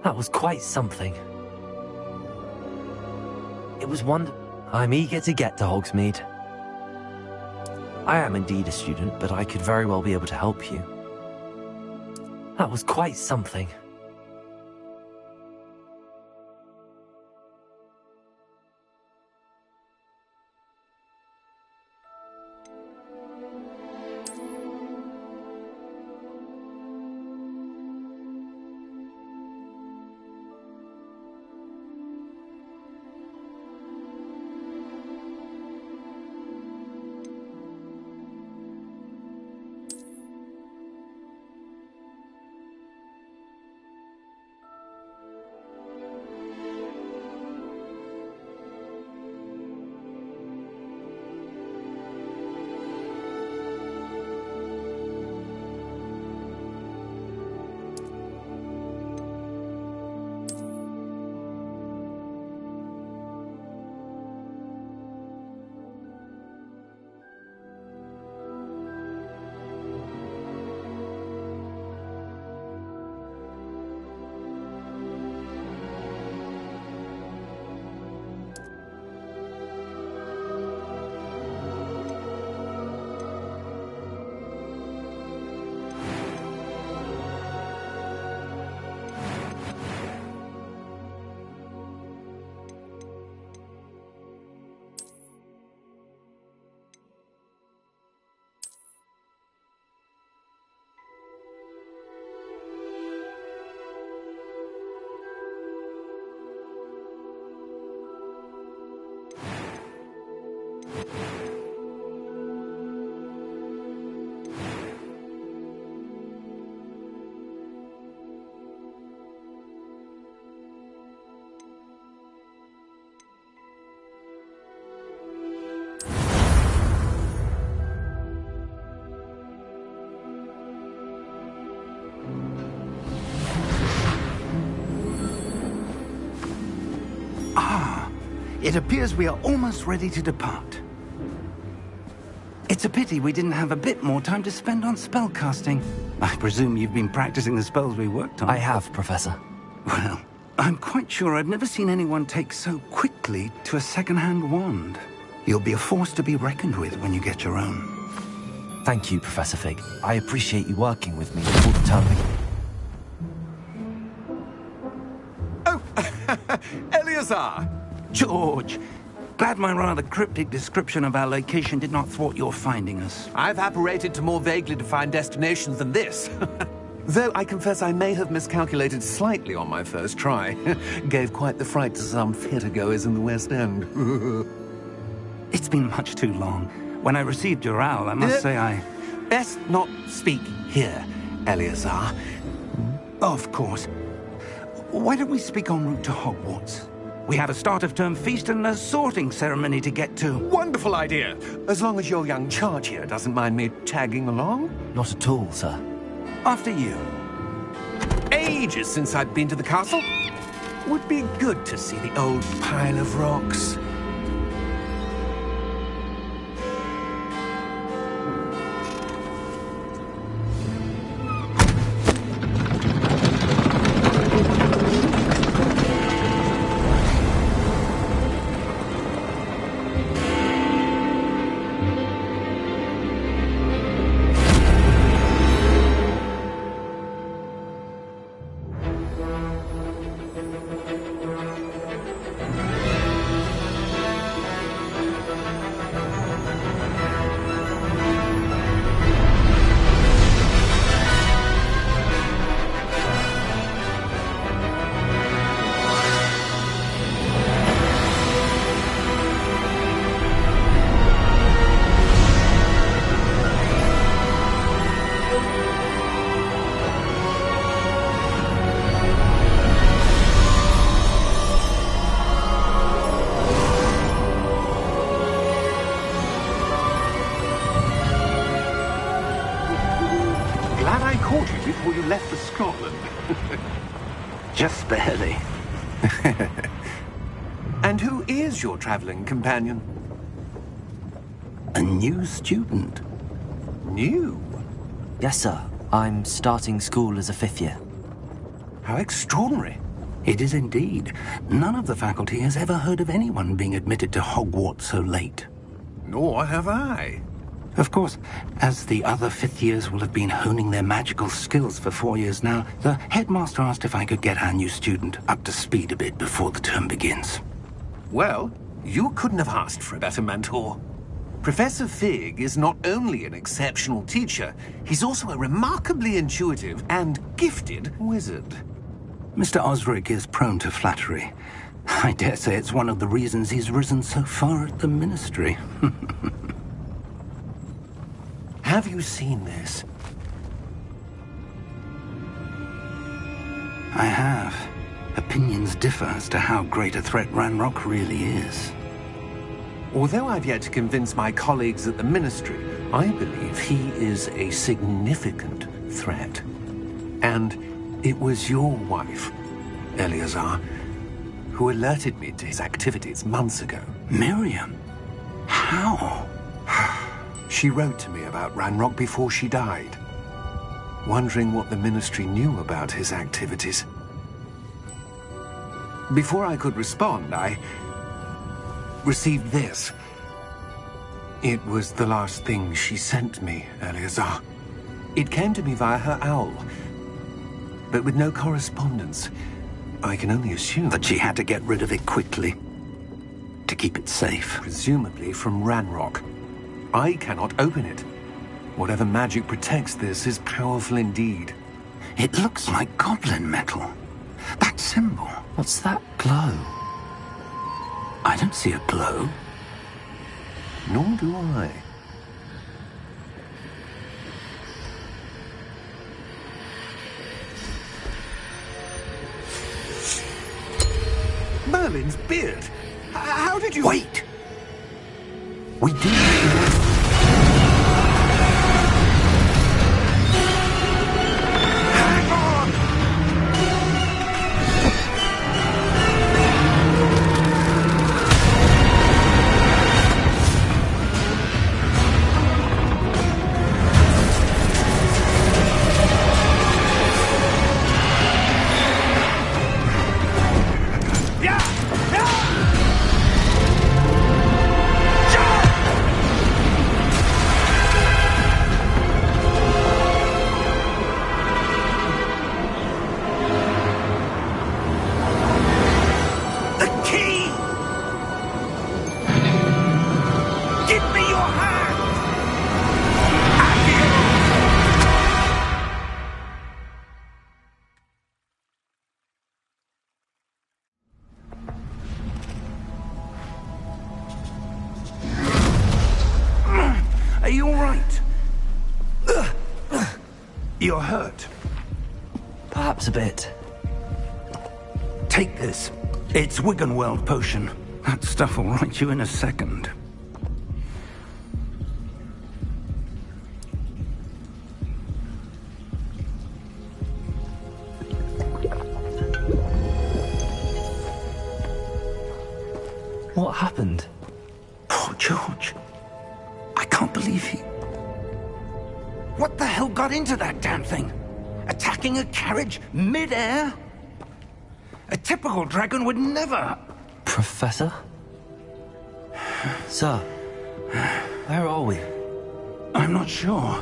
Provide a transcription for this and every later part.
That was quite something. It was I'm eager to get to Hogsmeade. I am indeed a student, but I could very well be able to help you. That was quite something. It appears we are almost ready to depart. It's a pity we didn't have a bit more time to spend on spellcasting. I presume you've been practicing the spells we worked on. I have, Professor. Well, I'm quite sure I've never seen anyone take so quickly to a second-hand wand. You'll be a force to be reckoned with when you get your own. Thank you, Professor Fig. I appreciate you working with me before the term begins. Oh, Eleazar! George! Glad my rather cryptic description of our location did not thwart your finding us. I've apparated to more vaguely defined destinations than this. Though I confess I may have miscalculated slightly on my first try. Gave quite the fright to some theatre-goers in the West End. It's been much too long. When I received your owl, I must say I... Best not speak here, Eleazar. Of course. Why don't we speak en route to Hogwarts? We have a start-of-term feast and a sorting ceremony to get to. Wonderful idea! As long as your young charge here doesn't mind me tagging along. Not at all, sir. After you. Ages since I'd been to the castle. Would be good to see the old pile of rocks. Before you left for Scotland. Just barely. And who is your traveling companion? A new student. New? Yes, sir. I'm starting school as a 5th year. How extraordinary. It is indeed. None of the faculty has ever heard of anyone being admitted to Hogwarts so late. Nor have I. Of course, as the other 5th years will have been honing their magical skills for 4 years now, the headmaster asked if I could get our new student up to speed a bit before the term begins. Well, you couldn't have asked for a better mentor. Professor Fig is not only an exceptional teacher, he's also a remarkably intuitive and gifted wizard. Mr. Osric is prone to flattery. I dare say it's one of the reasons he's risen so far at the Ministry. Have you seen this? I have. Opinions differ as to how great a threat Ranrock really is. Although I've yet to convince my colleagues at the Ministry, I believe he is a significant threat. And it was your wife, Eleazar, who alerted me to his activities months ago. Miriam? How? She wrote to me about Ranrock before she died, wondering what the Ministry knew about his activities. Before I could respond, I received this. It was the last thing she sent me, Eleazar. It came to me via her owl, but with no correspondence. I can only assume That she had to get rid of it quickly, to keep it safe. presumably from Ranrock. I cannot open it. Whatever magic protects this is powerful indeed. It looks like goblin metal. That symbol. What's that glow? I don't see a glow. Nor do I. Merlin's beard. How did you... Wait! We do... Hang on! You're hurt. Perhaps a bit. Take this. It's Wiggenweld potion. That stuff will right you in a second. What happened? Poor George. I can't believe he... What the hell got into that damn thing? Attacking a carriage mid-air? A typical dragon would never... Professor? Sir, where are we? I'm not sure.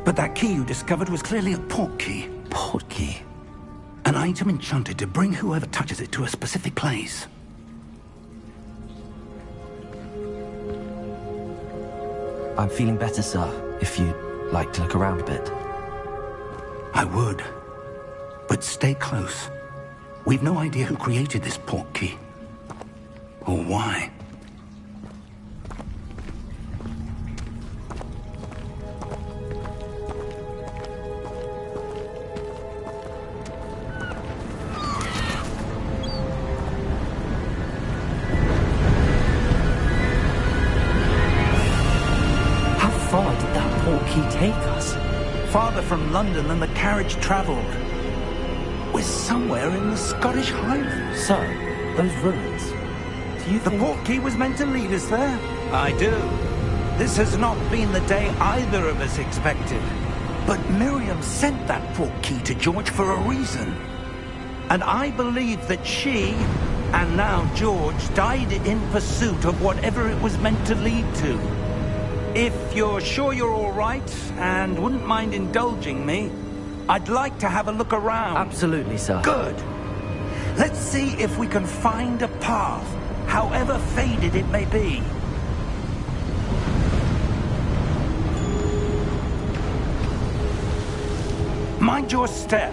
But that key you discovered was clearly a port key. Port key? An item enchanted to bring whoever touches it to a specific place. I'm feeling better, sir, if you'd like to look around a bit. I would. But stay close. We've no idea who created this port key. Or why. How far did that port key take us? Farther from London than the carriage travelled. We're somewhere in the Scottish Highlands. Sir, those ruins. Do you The think... port key was meant to lead us there? I do. This has not been the day either of us expected. But Miriam sent that port key to George for a reason. And I believe that she, and now George, died in pursuit of whatever it was meant to lead to. If you're sure you're all right, and wouldn't mind indulging me, I'd like to have a look around. Absolutely, sir. Good. Let's see if we can find a path, however faded it may be. Mind your step.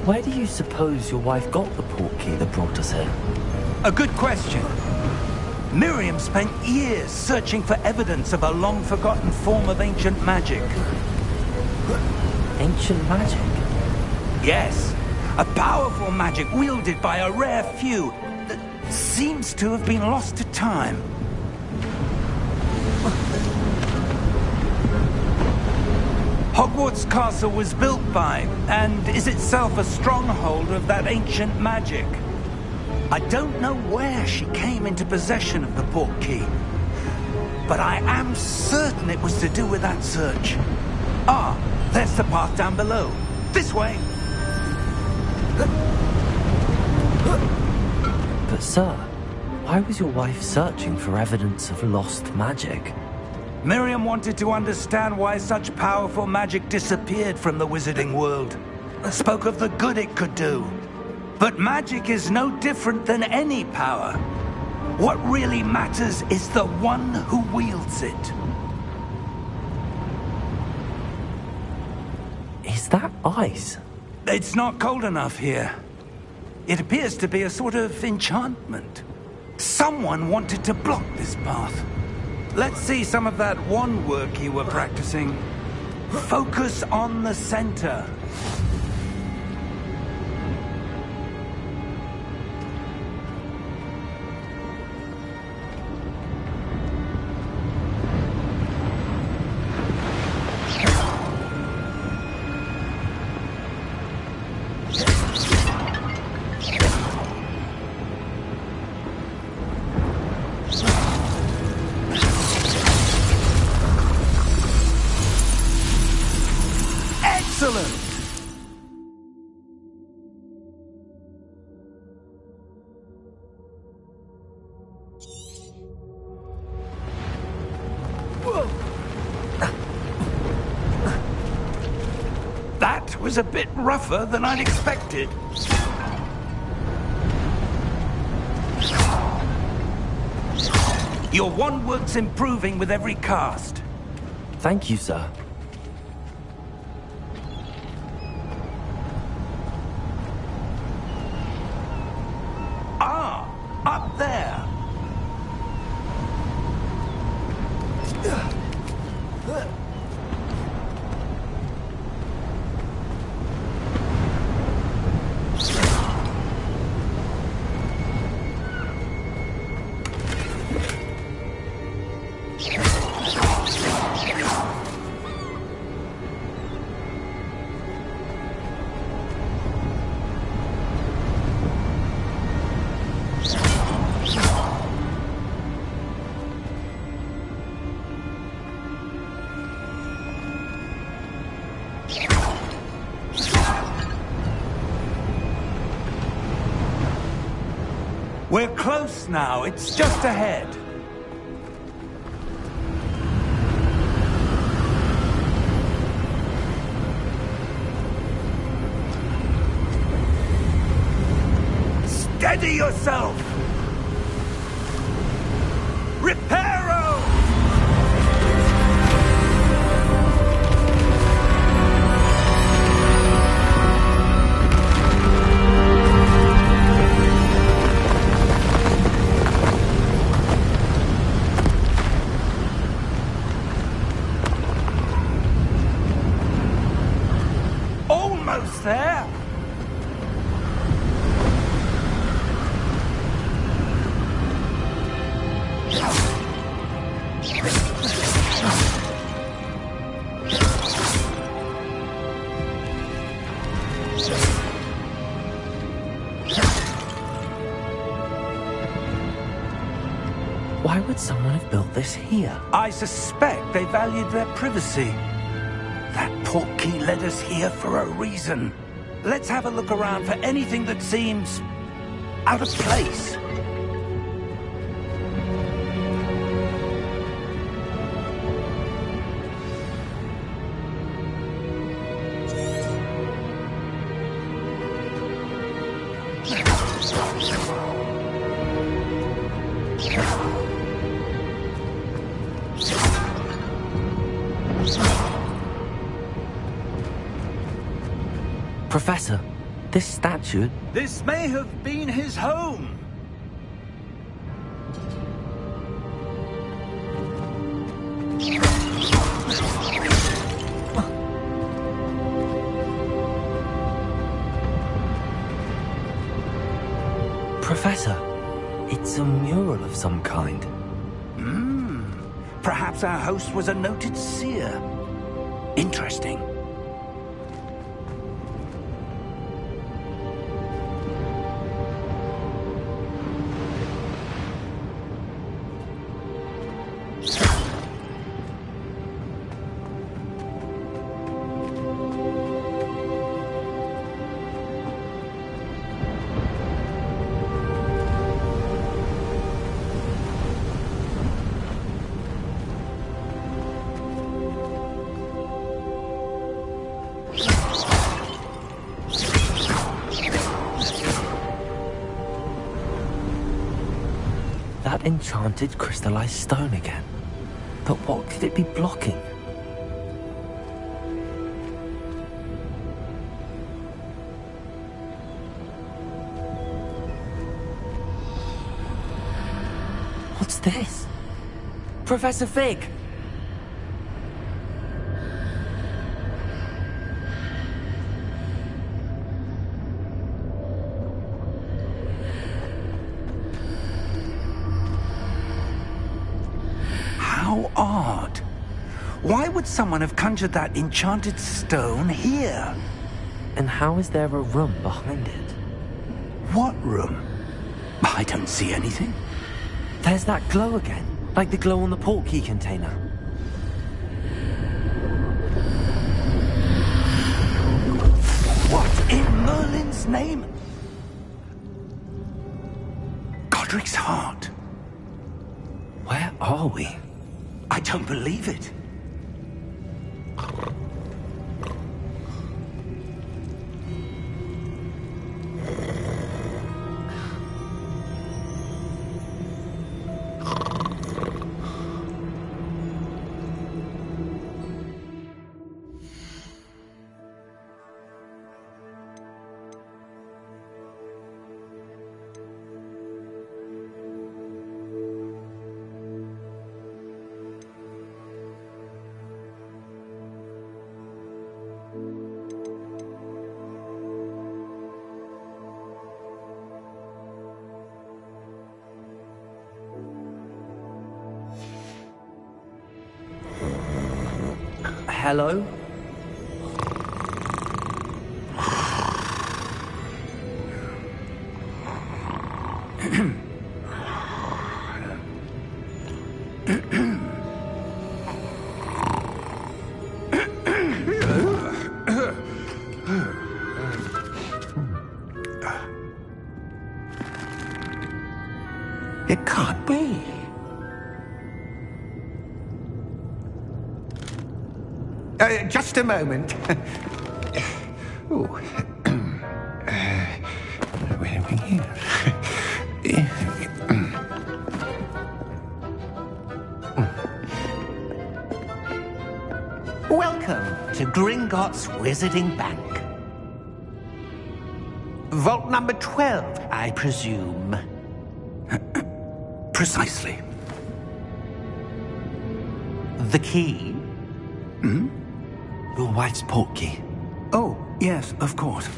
Where do you suppose your wife got the port key that brought us here? A good question. Miriam spent years searching for evidence of a long-forgotten form of ancient magic. Ancient magic? Yes, a powerful magic wielded by a rare few that seems to have been lost to time. Hogwarts Castle was built by, and is itself a stronghold of that ancient magic. I don't know where she came into possession of the port key, but I am certain it was to do with that search. Ah, there's the path down below. This way. But sir, why was your wife searching for evidence of lost magic? Miriam wanted to understand why such powerful magic disappeared from the wizarding world. Spoke of the good it could do. But magic is no different than any power. What really matters is the one who wields it. Is that ice? It's not cold enough here. It appears to be a sort of enchantment. Someone wanted to block this path. Let's see some of that wand work you were practicing. Focus on the center. Excellent! That was a bit rougher than I'd expected. Your wand work's improving with every cast. Thank you, sir. Up there. We're close now. It's just ahead. Steady yourself! Reparo! Almost there! Why would someone have built this here? I suspect they valued their privacy. That portkey led us here for a reason. Let's have a look around for anything that seems out of place. Professor, this statue... This may have been his home. Professor, it's a mural of some kind. Perhaps our host was a noted seer. Interesting. That enchanted crystallized stone again. But what could it be blocking? What's this? Professor Fig! How odd. Why would someone have conjured that enchanted stone here? And how is there a room behind it? What room? I don't see anything. There's that glow again, like the glow on the portkey container. What in Merlin's name? Godric's heart. Where are we? I don't believe it. Hello? It can't be. Just a moment. Ooh. Where are we here? Welcome to Gringotts Wizarding Bank. Vault number 12, I presume. Precisely. The key? Your wife's portkey. Oh, yes, of course.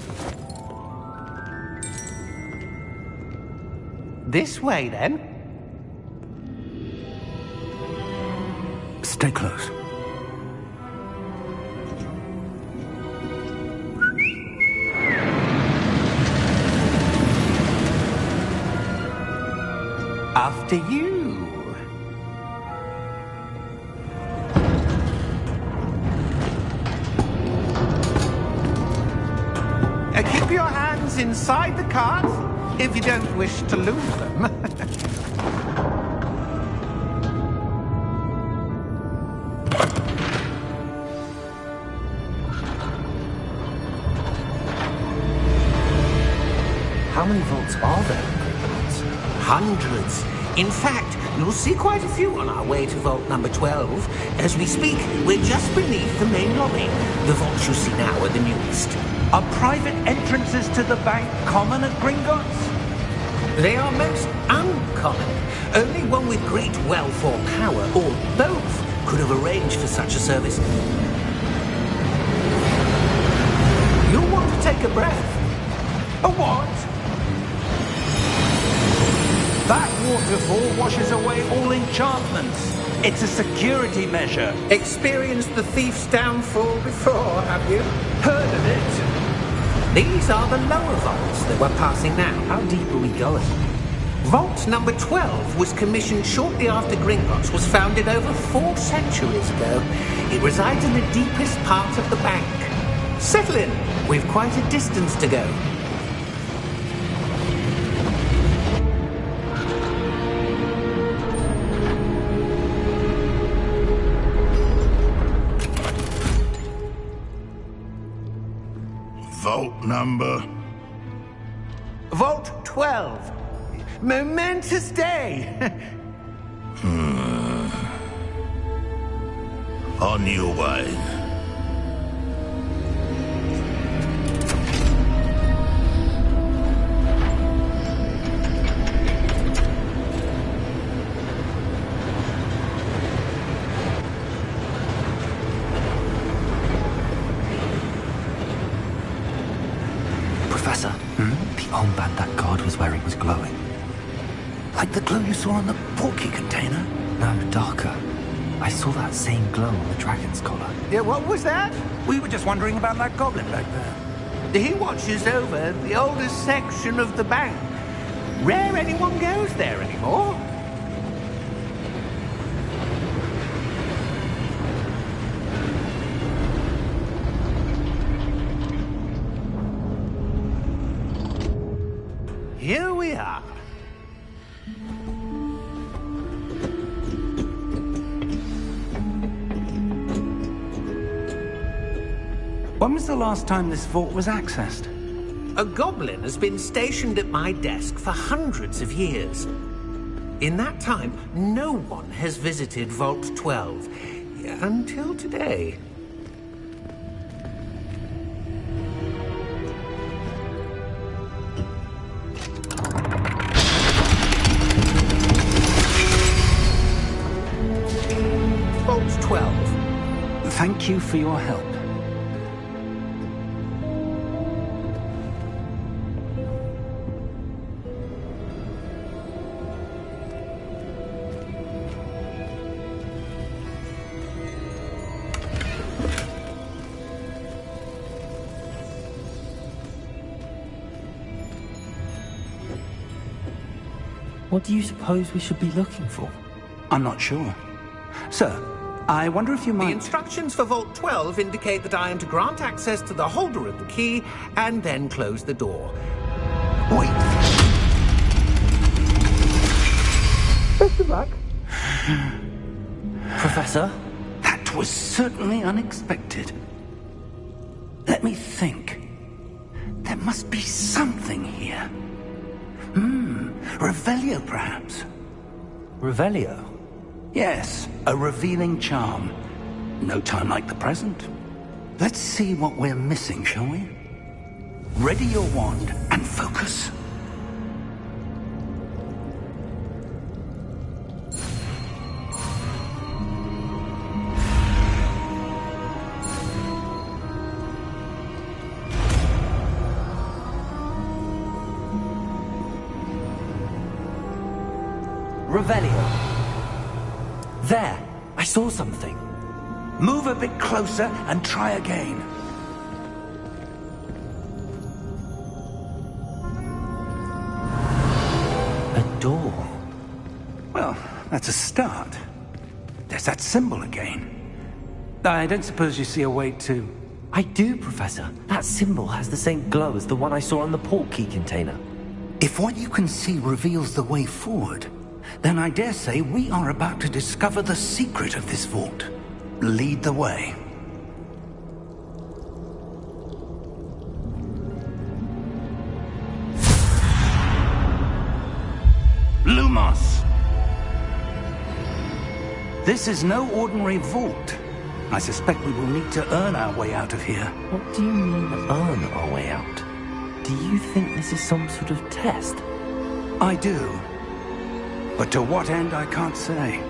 This way, then. Stay close. After you. Keep your hands inside the cart if you don't wish to lose them. How many vaults are there in Gringotts? Hundreds. In fact, you'll see quite a few on our way to vault number 12. As we speak, we're just beneath the main lobby. The vaults you see now are the newest. Are private entrances to the bank common at Gringotts? They are most uncommon. Only one with great wealth or power, or both, could have arranged for such a service. You'll want to take a breath. A what? That waterfall washes away all enchantments. It's a security measure. Experienced the thief's downfall before, have you? Heard of it? These are the lower vaults that we're passing now. How deep are we going? Vault number 12 was commissioned shortly after Gringotts was founded over 4 centuries ago. It resides in the deepest part of the bank. Settle in. We've quite a distance to go. Vault number? Vault 12. Momentous day. On your way. Professor, the armband that guard was wearing was glowing. Like the glow you saw on the portkey container? No, darker. I saw that same glow on the dragon's collar. Yeah, what was that? We were just wondering about that goblin back there. He watches over the oldest section of the bank. Rare anyone goes there anymore. Here we are. When was the last time this vault was accessed? A goblin has been stationed at my desk for hundreds of years. In that time, no one has visited Vault 12 until today. Vault 12. Thank you for your help. What do you suppose we should be looking for? I'm not sure. Sir, I wonder if you The might... instructions for Vault 12 indicate that I am to grant access to the holder of the key and then close the door. Wait. Professor Mac? Professor? That was certainly unexpected. Let me think. There must be something here. Revelio, perhaps. Revelio? Yes, a revealing charm. No time like the present. Let's see what we're missing, shall we? Ready your wand and focus. Revelio. There, I saw something. Move a bit closer and try again. A door. Well, that's a start. There's that symbol again. I don't suppose you see a way to... I do, Professor. That symbol has the same glow as the one I saw on the port key container. If what you can see reveals the way forward, then I dare say we are about to discover the secret of this vault. Lead the way. Lumos! This is no ordinary vault. I suspect we will need to earn our way out of here. What do you mean, earn our way out? Do you think this is some sort of test? I do. But to what end, I can't say.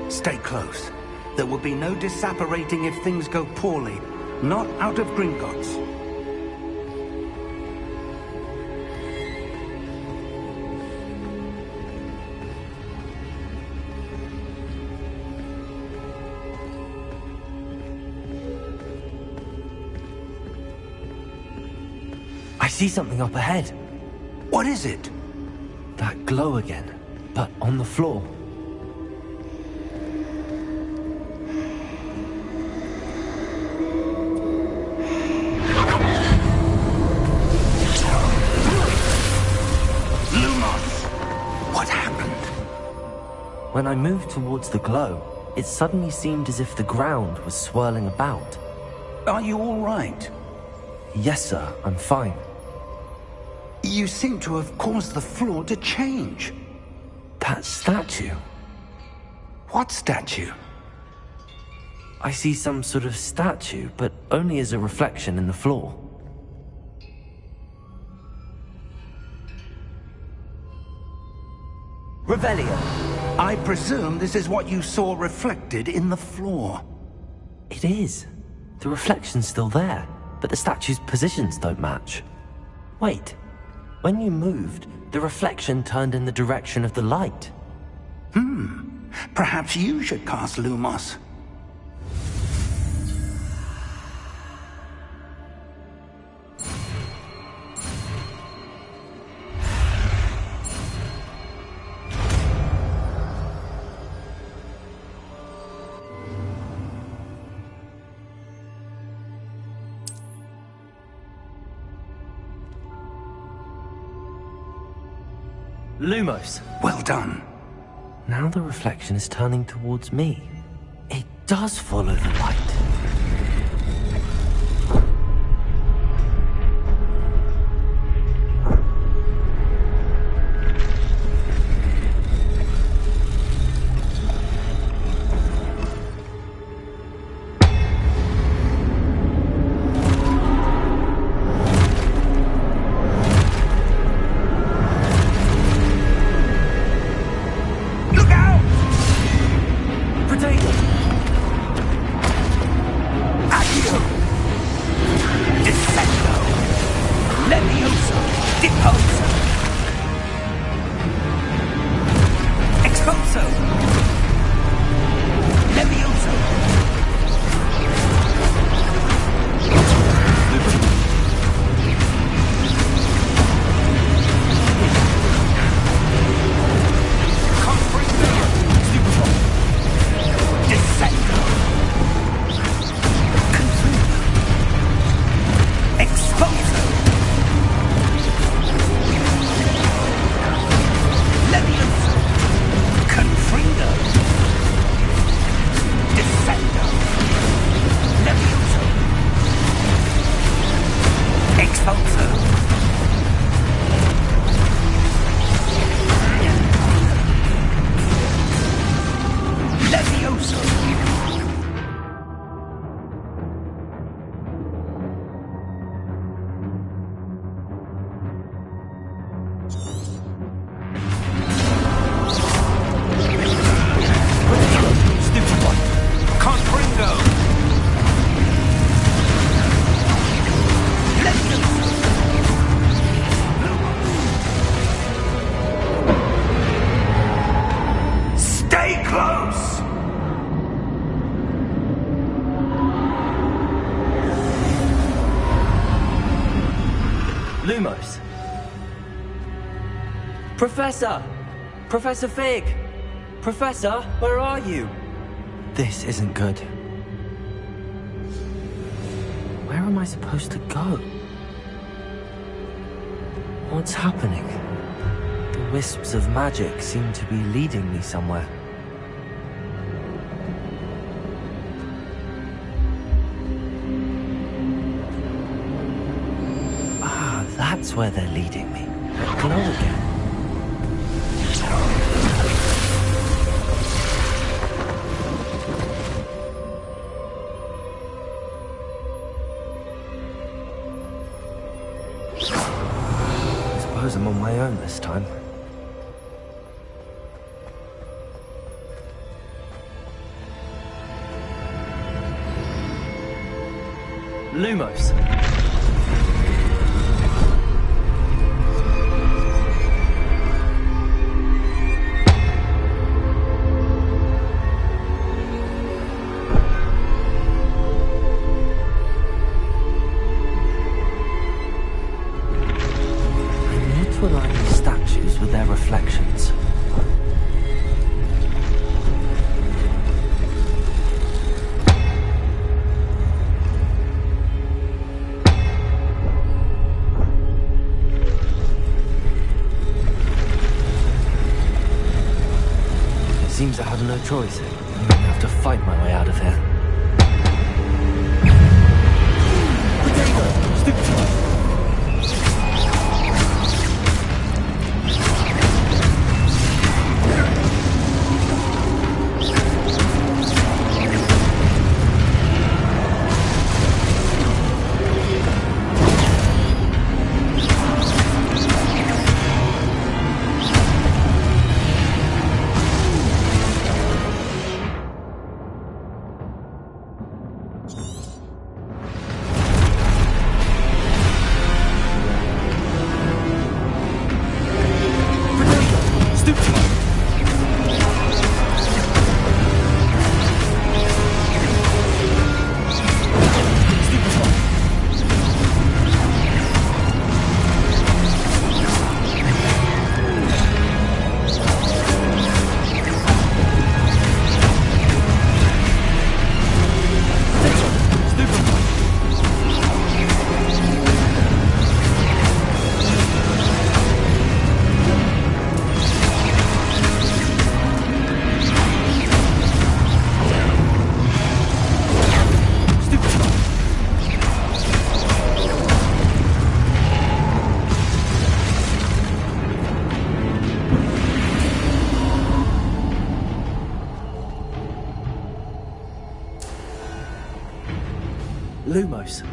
Stay close. There will be no disapparating if things go poorly. Not out of Gringotts. I see something up ahead. What is it? That glow again, but on the floor. What happened? When I moved towards the glow, it suddenly seemed as if the ground was swirling about. Are you all right? Yes, sir, I'm fine. You seem to have caused the floor to change. That statue. What statue? I see some sort of statue, but only as a reflection in the floor. Revelio. I presume this is what you saw reflected in the floor. It is. The reflection's still there, but the statue's positions don't match. Wait. When you moved, the reflection turned in the direction of the light. Perhaps you should cast Lumos. Lumos. Well done. Now the reflection is turning towards me. It does follow the light. Levioso! Stupid one! Confringo! Stay close! Lumos. Professor! Professor Fig! Professor, where are you? This isn't good. Where am I supposed to go? What's happening? The wisps of magic seem to be leading me somewhere. Ah, that's where they're leading me. That glow again. I suppose I'm on my own this time. Lumos. To align these statues with their reflections. Seems I have no choice. I'm gonna have to fight my way out of here. Potato! Stupid! Lumos.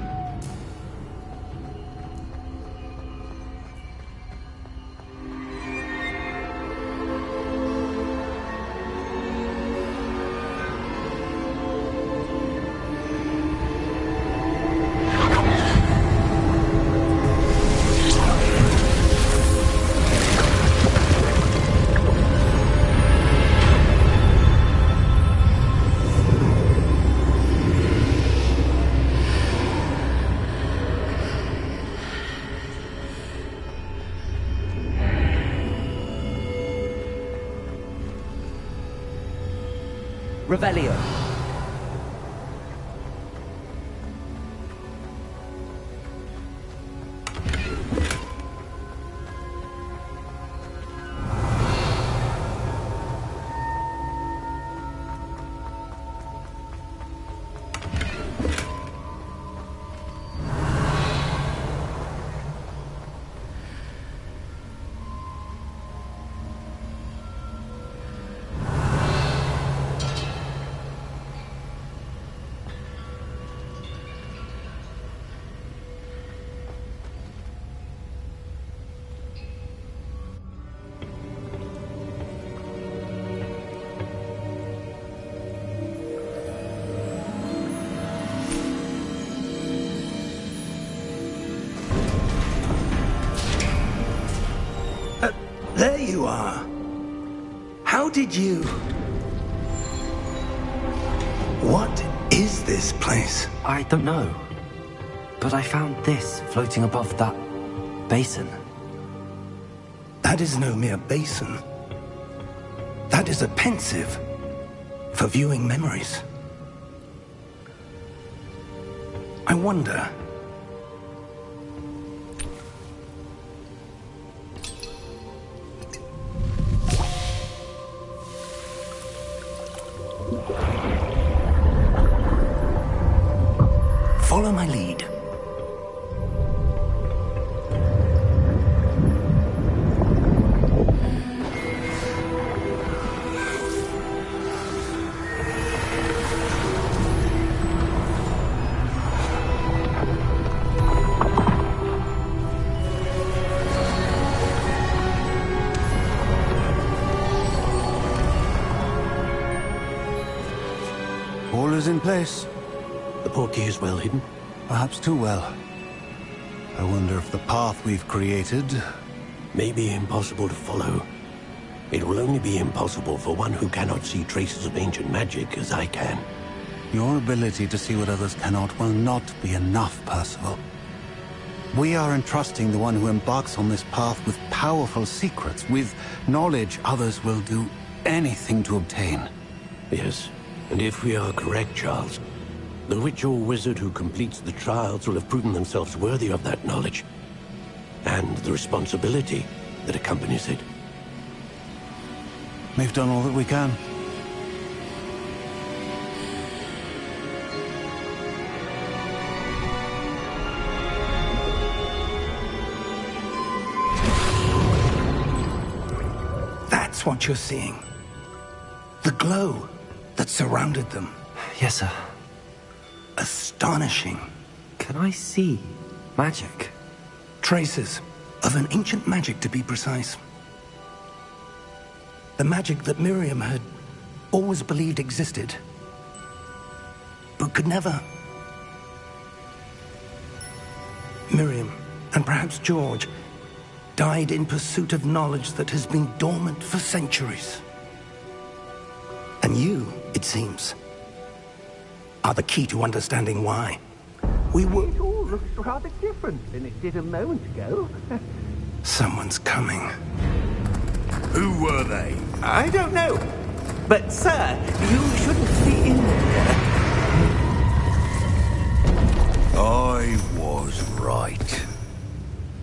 Revelio. are. How did you... What is this place? I don't know. But I found this floating above that basin. That is no mere basin. That is a pensive for viewing memories. I wonder... Follow my lead. All is in place. The portkey is well hidden. Perhaps too well. I wonder if the path we've created... May be impossible to follow. It will only be impossible for one who cannot see traces of ancient magic as I can. Your ability to see what others cannot will not be enough, Percival. We are entrusting the one who embarks on this path with powerful secrets, with knowledge others will do anything to obtain. Yes, and if we are correct, Charles, the witch or wizard who completes the trials will have proven themselves worthy of that knowledge, and the responsibility that accompanies it. We've done all that we can. That's what you're seeing. The glow that surrounded them. Yes, sir. Astonishing. Can I see magic? Traces of an ancient magic, to be precise. The magic that Miriam had always believed existed, but could never. Miriam, and perhaps George, died in pursuit of knowledge that has been dormant for centuries. And you, it seems, are the key to understanding why. We were... It all looks rather different than it did a moment ago. Someone's coming. Who were they? I don't know. But, sir, you shouldn't be in there. I was right.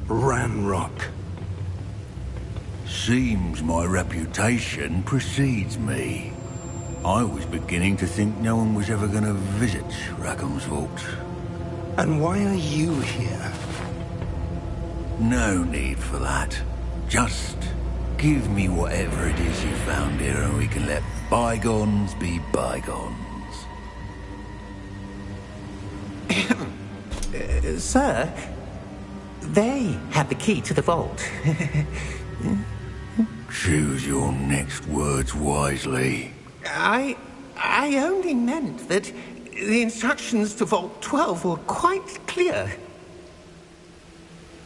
Ranrock. Seems my reputation precedes me. I was beginning to think no one was ever going to visit Rackham's Vault. And why are you here? No need for that. Just give me whatever it is you found here and we can let bygones be bygones. Sir, they had the key to the vault. Choose your next words wisely. I only meant that the instructions to Vault 12 were quite clear.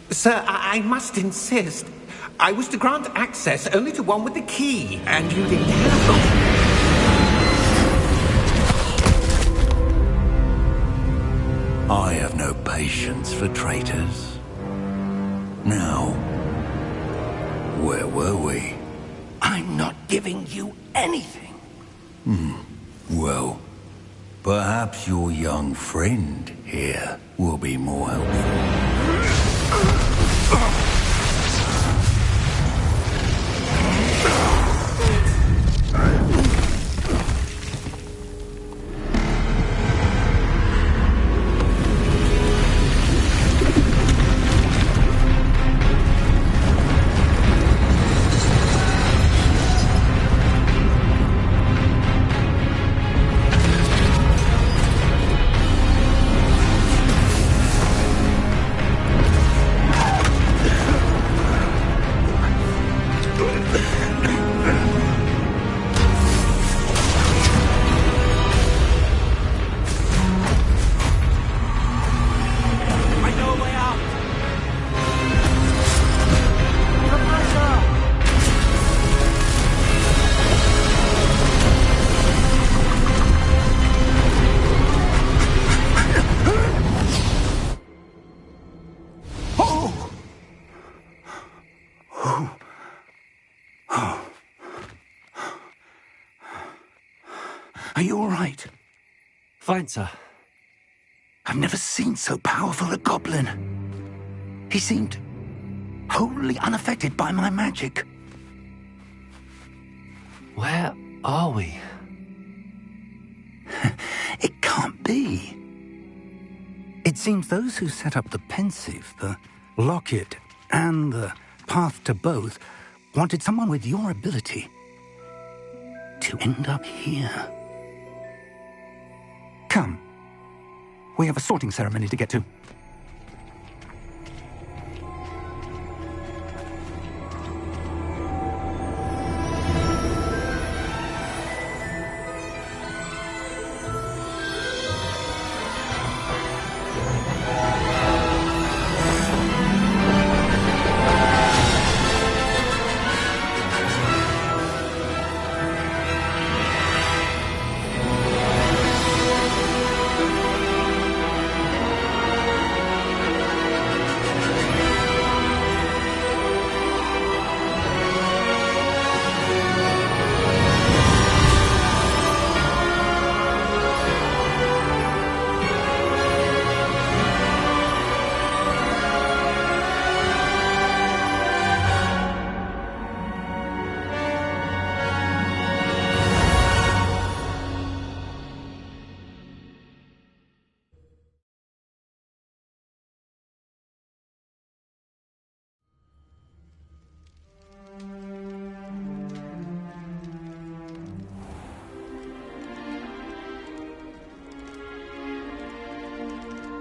Sir, I must insist. I was to grant access only to one with the key, and you didn't have I have no patience for traitors. Now, where were we? I'm not giving you anything. Well, perhaps your young friend here will be more helpful. Are you all right? Fine, sir. I've never seen so powerful a goblin. He seemed wholly unaffected by my magic. Where are we? It can't be. It seems those who set up the pensive, the locket, and the path to both wanted someone with your ability to end up here. Come. We have a sorting ceremony to get to.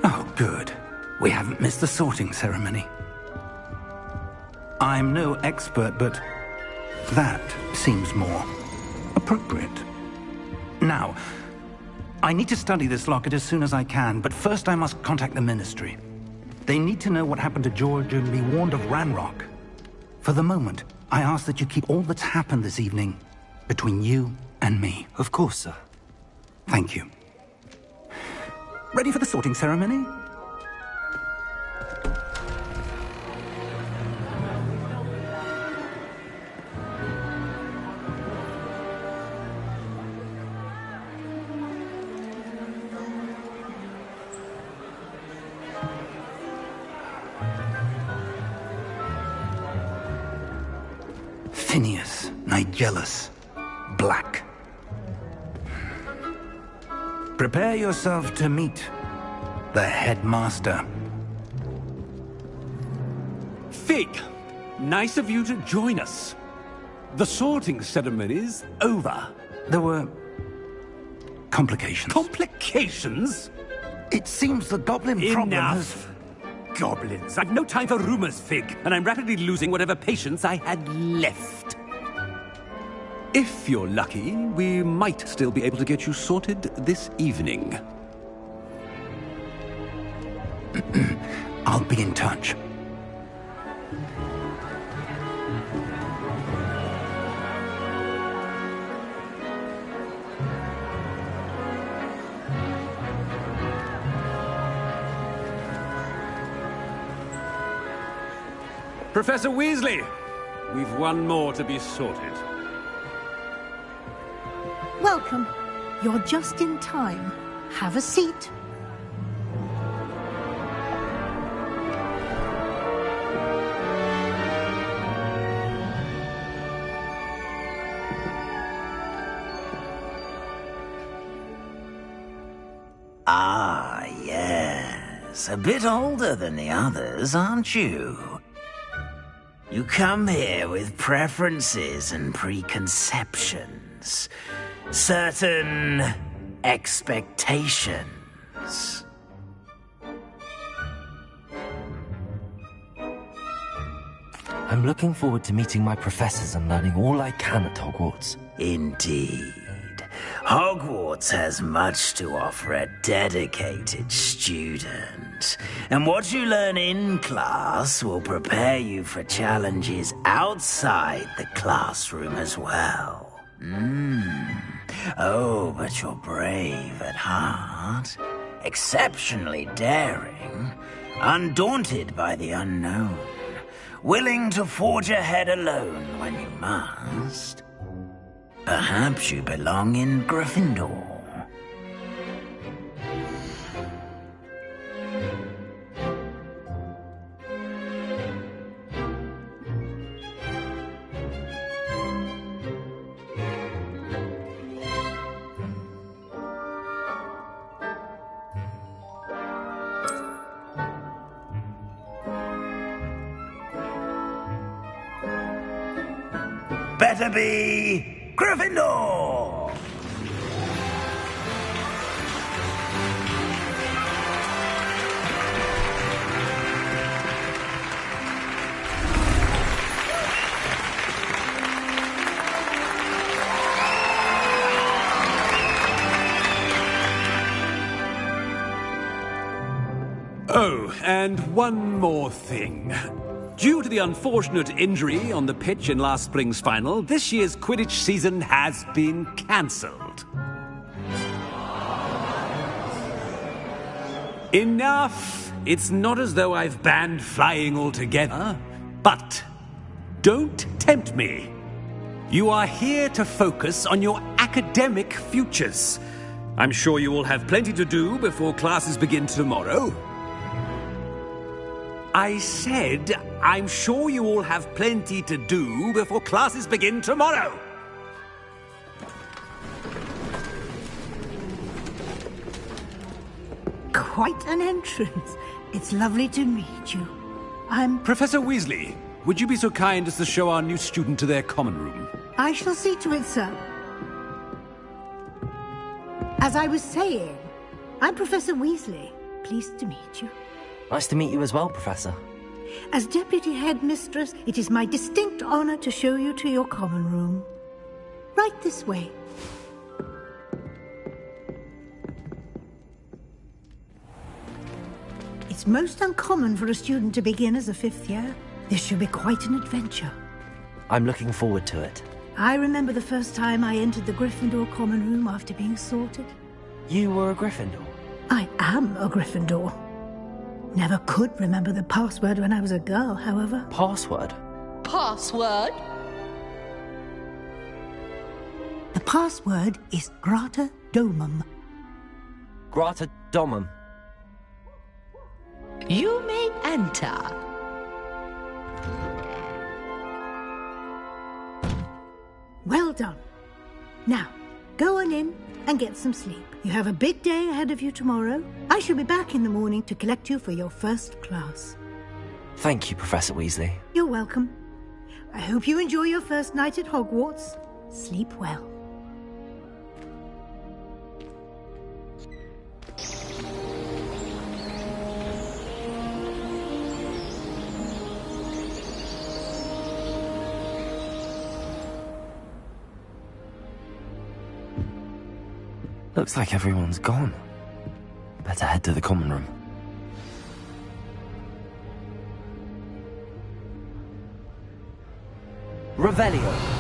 Oh, good. We haven't missed the sorting ceremony. I'm no expert, but that seems more appropriate. Now, I need to study this locket as soon as I can, but first I must contact the Ministry. They need to know what happened to George and be warned of Ranrock. For the moment, I ask that you keep all that's happened this evening between you and me. Of course, sir. Thank you. Ready for the sorting ceremony? Phineas, Nigellus, Black. Prepare yourself to meet the headmaster. Fig, nice of you to join us. The sorting ceremony's over. There were complications. Complications? It seems the goblin problem has... Enough. Goblins. I've no time for rumors, Fig, and I'm rapidly losing whatever patience I had left. If you're lucky, we might still be able to get you sorted this evening. I'll be in touch. Professor Weasley, we've one more to be sorted. Welcome. You're just in time. Have a seat. Ah, yes. A bit older than the others, aren't you? You come here with preferences and preconceptions. Certain expectations. I'm looking forward to meeting my professors and learning all I can at Hogwarts. Indeed. Hogwarts has much to offer a dedicated student. And what you learn in class will prepare you for challenges outside the classroom as well. Oh, but you're brave at heart. Exceptionally daring. Undaunted by the unknown. willing to forge ahead alone when you must. Perhaps you belong in Gryffindor. Better be Gryffindor! Oh, and one more thing. Due to the unfortunate injury on the pitch in last spring's final, this year's Quidditch season has been cancelled. Enough! It's not as though I've banned flying altogether, but don't tempt me. You are here to focus on your academic futures. I'm sure you will have plenty to do before classes begin tomorrow. I said, I'm sure you all have plenty to do before classes begin tomorrow. Quite an entrance. It's lovely to meet you. I'm... Professor Weasley, would you be so kind as to show our new student to their common room? I shall see to it, sir. As I was saying, I'm Professor Weasley. Pleased to meet you. Nice to meet you as well, Professor. As Deputy Headmistress, it is my distinct honor to show you to your common room. Right this way. It's most uncommon for a student to begin as a fifth year. This should be quite an adventure. I'm looking forward to it. I remember the first time I entered the Gryffindor common room after being sorted. You were a Gryffindor? I am a Gryffindor. Never could remember the password when I was a girl, however. Password? Password? The password is Grata Domum. Grata Domum. You may enter. Well done. Now, go on in and get some sleep. You have a big day ahead of you tomorrow. I shall be back in the morning to collect you for your first class. Thank you, Professor Weasley. You're welcome. I hope you enjoy your first night at Hogwarts. Sleep well. Looks like everyone's gone. Better head to the common room. Revelio.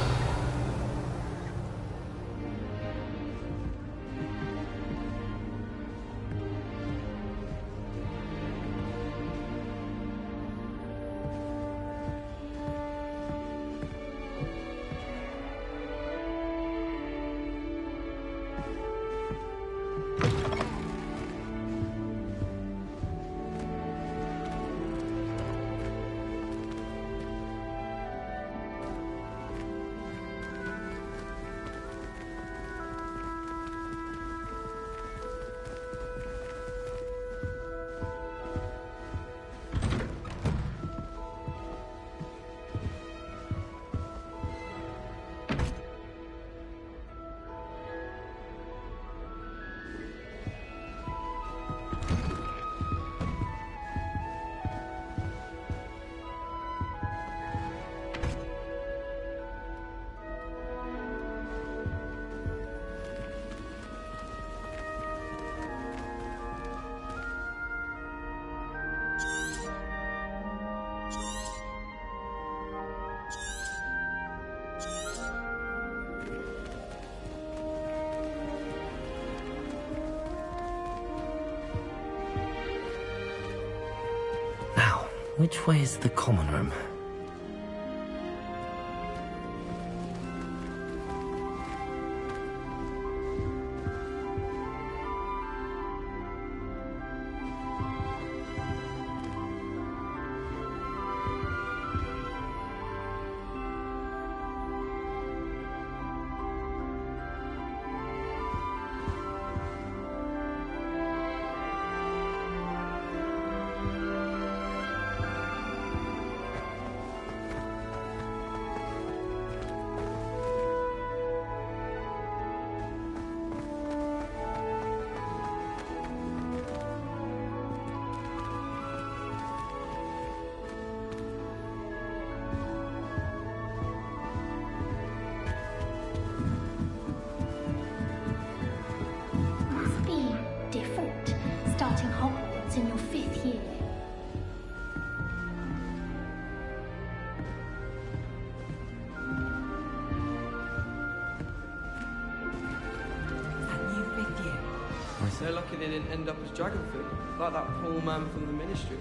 Which way is the common room? They're lucky they didn't end up as dragon food, like that poor man from the ministry.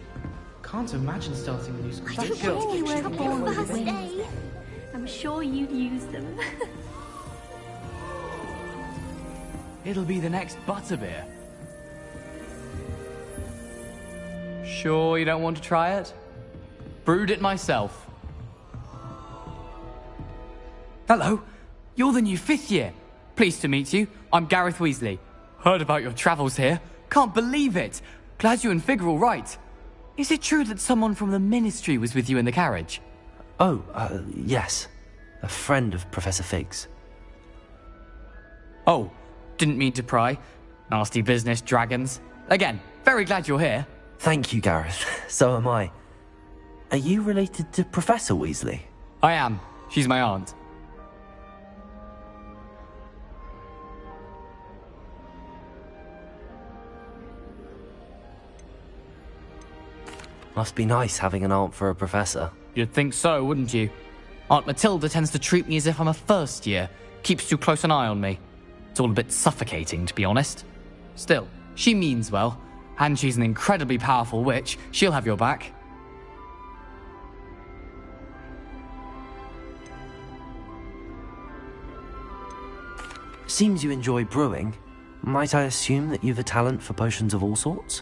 Can't imagine starting a new school. I don't think you were born with wings. I'm sure you'd use them. It'll be the next butterbeer. Sure you don't want to try it? Brewed it myself. Hello, you're the new 5th year. Pleased to meet you. I'm Gareth Weasley. Heard about your travels here. Can't believe it. Glad you and Fig are all right. Is it true that someone from the Ministry was with you in the carriage? Oh, yes. A friend of Professor Fig's. Oh, didn't mean to pry. Nasty business, dragons. Again, very glad you're here. Thank you, Gareth. So am I. Are you related to Professor Weasley? I am. She's my aunt. Must be nice having an aunt for a professor. You'd think so, wouldn't you? Aunt Matilda tends to treat me as if I'm a first year. Keeps too close an eye on me. It's all a bit suffocating, to be honest. Still, she means well. And she's an incredibly powerful witch. She'll have your back. Seems you enjoy brewing. Might I assume that you've a talent for potions of all sorts?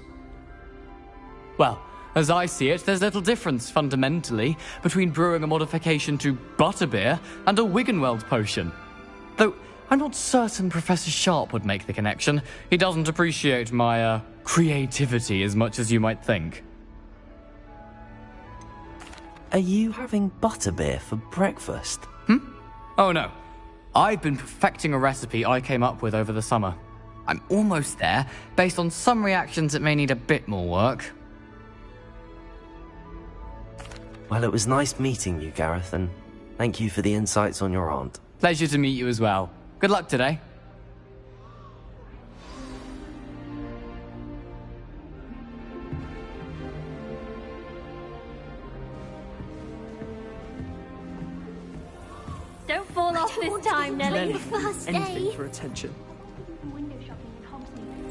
Well, as I see it, there's little difference, fundamentally, between brewing a modification to butterbeer and a Wiggenweld potion. Though, I'm not certain Professor Sharp would make the connection. He doesn't appreciate my, creativity as much as you might think. Are you having butterbeer for breakfast? Oh no. I've been perfecting a recipe I came up with over the summer. I'm almost there. Based on some reactions, it may need a bit more work. Well, it was nice meeting you, Gareth, and thank you for the insights on your aunt. Pleasure to meet you as well. Good luck today. Don't fall off this time, Nelly. The first Anything day. for attention. Window shopping in Hogsmeade.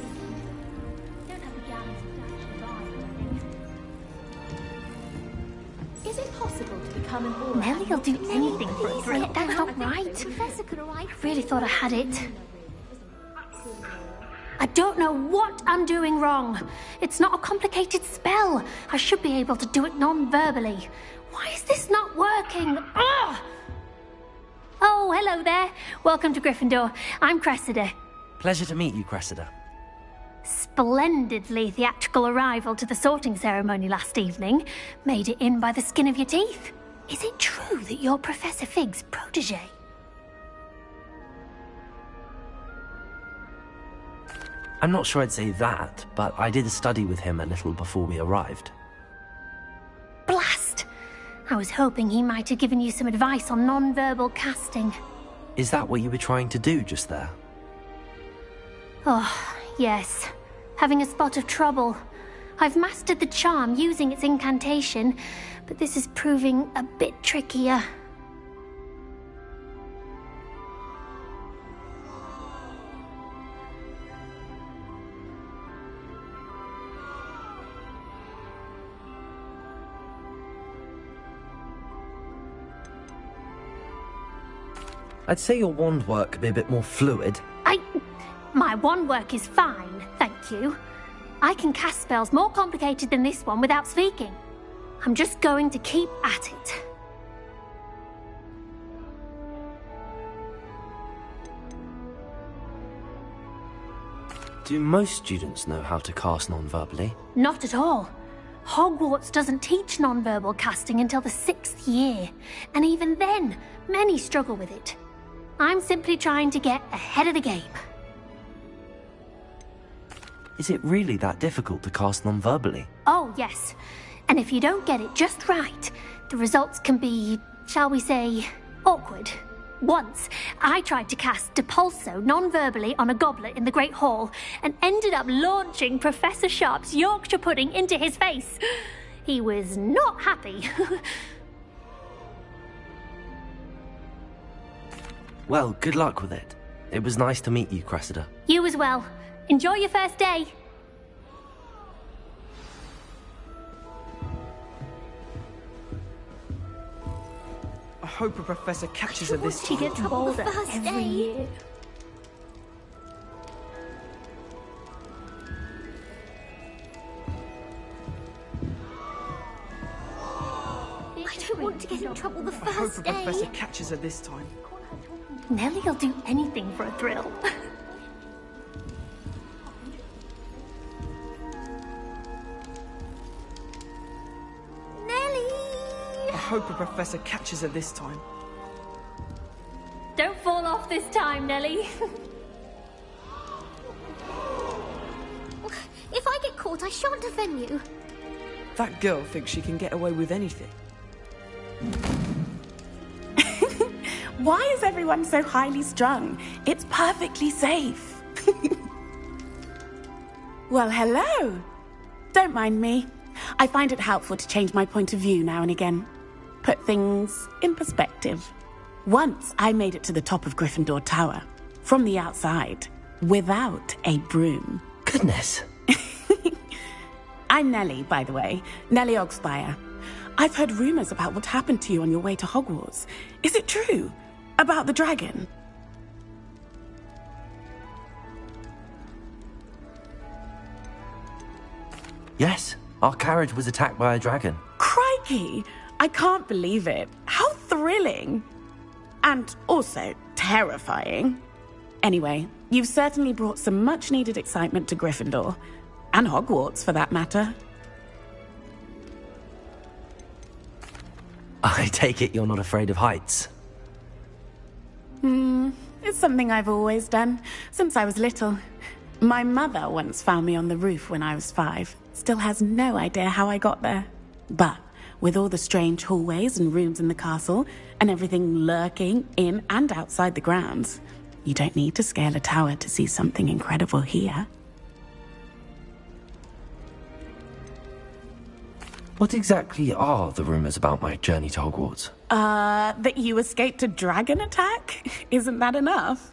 Don't have the gallons to actually buy it. Is it possible to become an aura? Nelly'll do anything for a thrill. That's not right. I really thought I had it. I don't know what I'm doing wrong. It's not a complicated spell. I should be able to do it non-verbally. Why is this not working? Ugh! Oh, hello there. Welcome to Gryffindor. I'm Cressida. Pleasure to meet you, Cressida. Splendidly theatrical arrival to the sorting ceremony last evening. Made it in by the skin of your teeth. Is it true that you're Professor Fig's protege? I'm not sure I'd say that, but I did study with him a little before we arrived. Blast! I was hoping he might have given you some advice on non-verbal casting. Is that what you were trying to do just there? Oh, yes. Having a spot of trouble. I've mastered the charm using its incantation, but this is proving a bit trickier. I'd say your wand work could be a bit more fluid. My wand work is fine, thank you. I can cast spells more complicated than this one without speaking. I'm just going to keep at it. Do most students know how to cast non-verbally? Not at all. Hogwarts doesn't teach non-verbal casting until the 6th year, and even then, many struggle with it. I'm simply trying to get ahead of the game. Is it really that difficult to cast non-verbally? Oh, yes. And if you don't get it just right, the results can be, shall we say, awkward. Once, I tried to cast Depulso non-verbally on a goblet in the Great Hall and ended up launching Professor Sharp's Yorkshire pudding into his face. He was not happy. Well, good luck with it. It was nice to meet you, Cressida. You as well. Enjoy your first day. I hope a professor catches her this She time. gets bolder every year. I don't want to get in trouble the I hope a first day. professor catches her this time. Nellie'll do anything for a thrill. Nellie! I hope a professor catches her this time. Don't fall off this time, Nellie. If I get caught, I shan't offend you. That girl thinks she can get away with anything. Why is everyone so highly strung? It's perfectly safe. Well, hello. Don't mind me. I find it helpful to change my point of view now and again. Put things in perspective. Once I made it to the top of Gryffindor Tower, from the outside, without a broom. Goodness. I'm Nellie, by the way. Nellie Ogspire. I've heard rumors about what happened to you on your way to Hogwarts. Is it true? About the dragon? Yes, our carriage was attacked by a dragon. Crikey! I can't believe it. How thrilling! And also terrifying. Anyway, you've certainly brought some much-needed excitement to Gryffindor. And Hogwarts, for that matter. I take it you're not afraid of heights. It's something I've always done, since I was little. My mother once found me on the roof when I was 5. Still has no idea how I got there. But with all the strange hallways and rooms in the castle, and everything lurking in and outside the grounds, you don't need to scale a tower to see something incredible here. What exactly are the rumors about my journey to Hogwarts? That you escaped a dragon attack? Isn't that enough?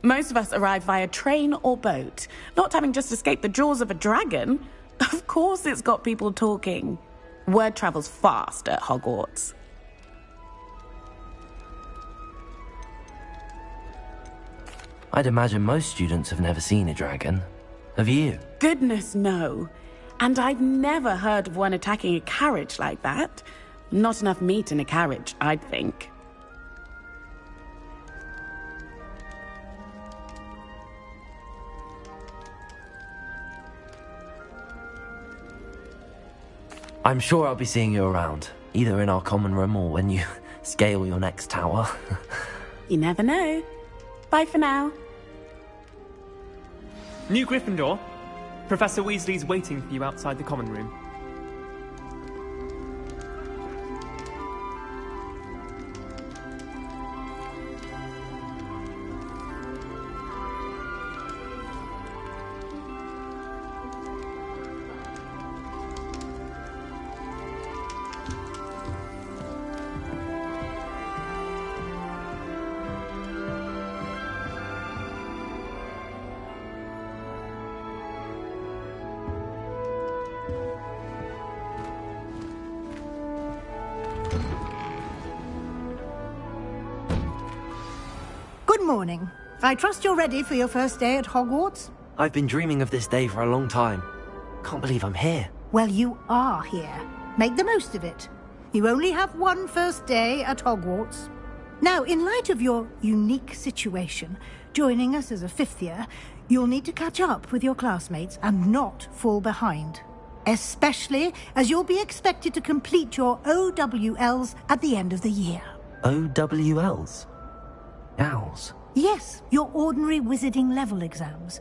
Most of us arrive via train or boat, not having just escaped the jaws of a dragon. Of course it's got people talking. Word travels fast at Hogwarts. I'd imagine most students have never seen a dragon. Have you? Goodness, no. And I've never heard of one attacking a carriage like that. Not enough meat in a carriage, I'd think. I'm sure I'll be seeing you around, either in our common room or when you scale your next tower. You never know. Bye for now. New Gryffindor. Professor Weasley's waiting for you outside the common room. Good morning. I trust you're ready for your first day at Hogwarts? I've been dreaming of this day for a long time. Can't believe I'm here. Well, you are here. Make the most of it. You only have one first day at Hogwarts. Now, in light of your unique situation, joining us as a 5th year, you'll need to catch up with your classmates and not fall behind. Especially as you'll be expected to complete your OWLs at the end of the year. OWLs? Owls? Yes, your ordinary wizarding level exams.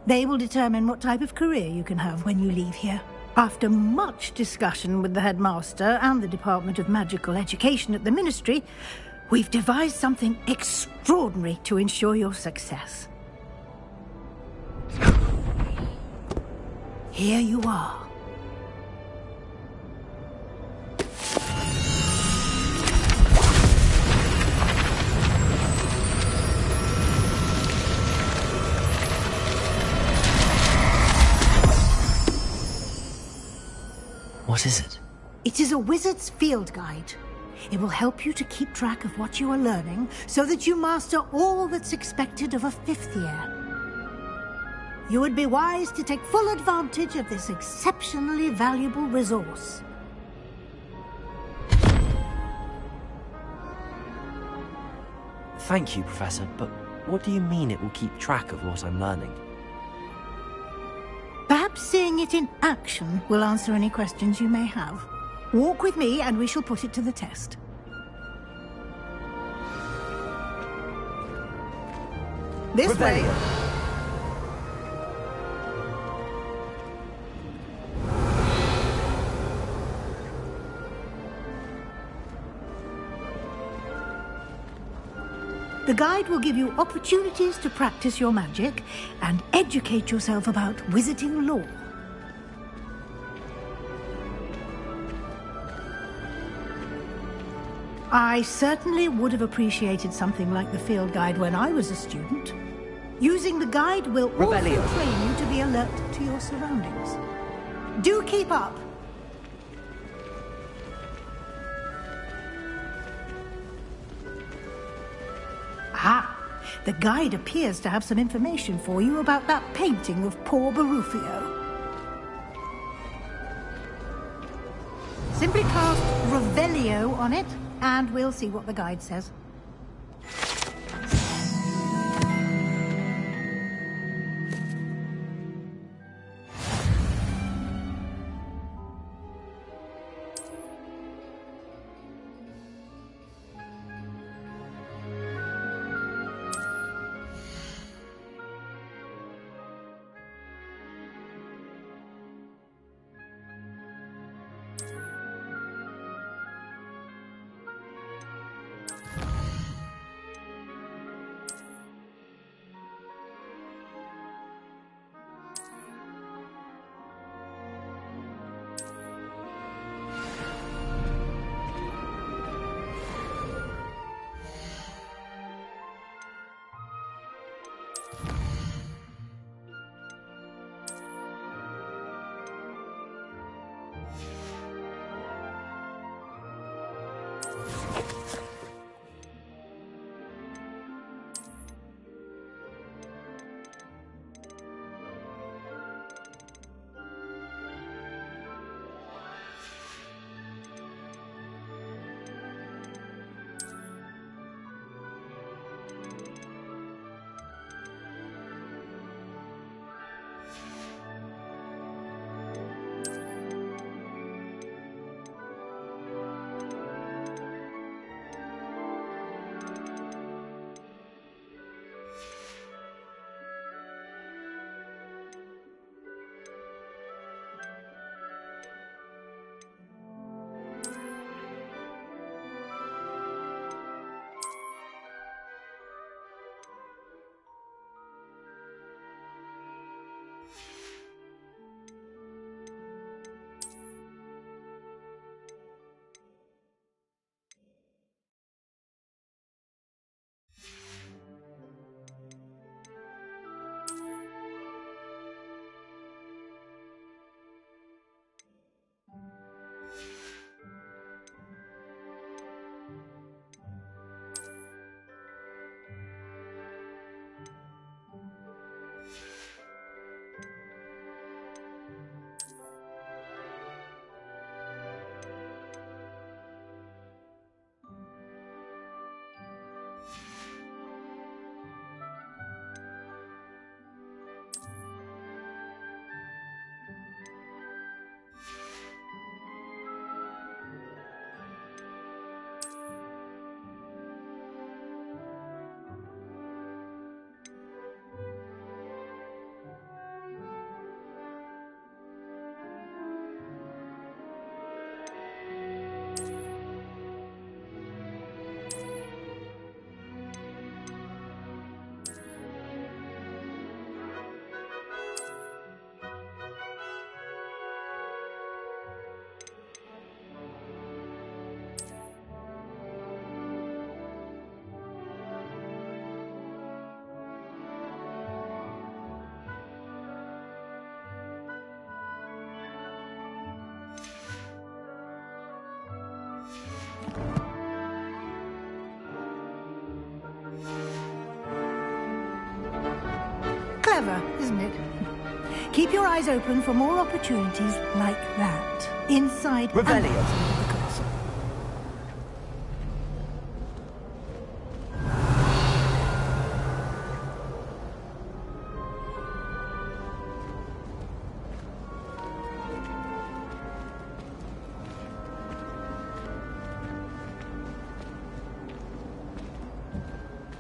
They will determine what type of career you can have when you leave here. After much discussion with the headmaster and the Department of Magical Education at the Ministry, we've devised something extraordinary to ensure your success. Here you are. What is it? It is a wizard's field guide. It will help you to keep track of what you are learning so that you master all that's expected of a 5th year. You would be wise to take full advantage of this exceptionally valuable resource. Thank you, Professor, but what do you mean it will keep track of what I'm learning? Perhaps seeing it in action will answer any questions you may have. Walk with me and we shall put it to the test. This way. The guide will give you opportunities to practice your magic and educate yourself about wizarding lore. I certainly would have appreciated something like the field guide when I was a student. Using the guide will also train you to be alert to your surroundings. Do keep up! Ah, the guide appears to have some information for you about that painting of poor Barufio. Simply cast Revelio on it, and we'll see what the guide says. clever, isn't it? Keep your eyes open for more opportunities like that. Inside and Revelio. outside of the castle.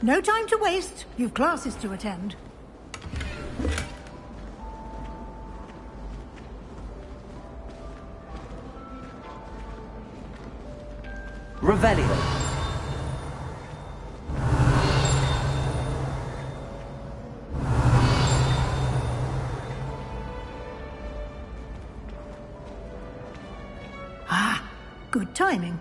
No time to waste. You've classes to attend. Revelio. Ah, good timing.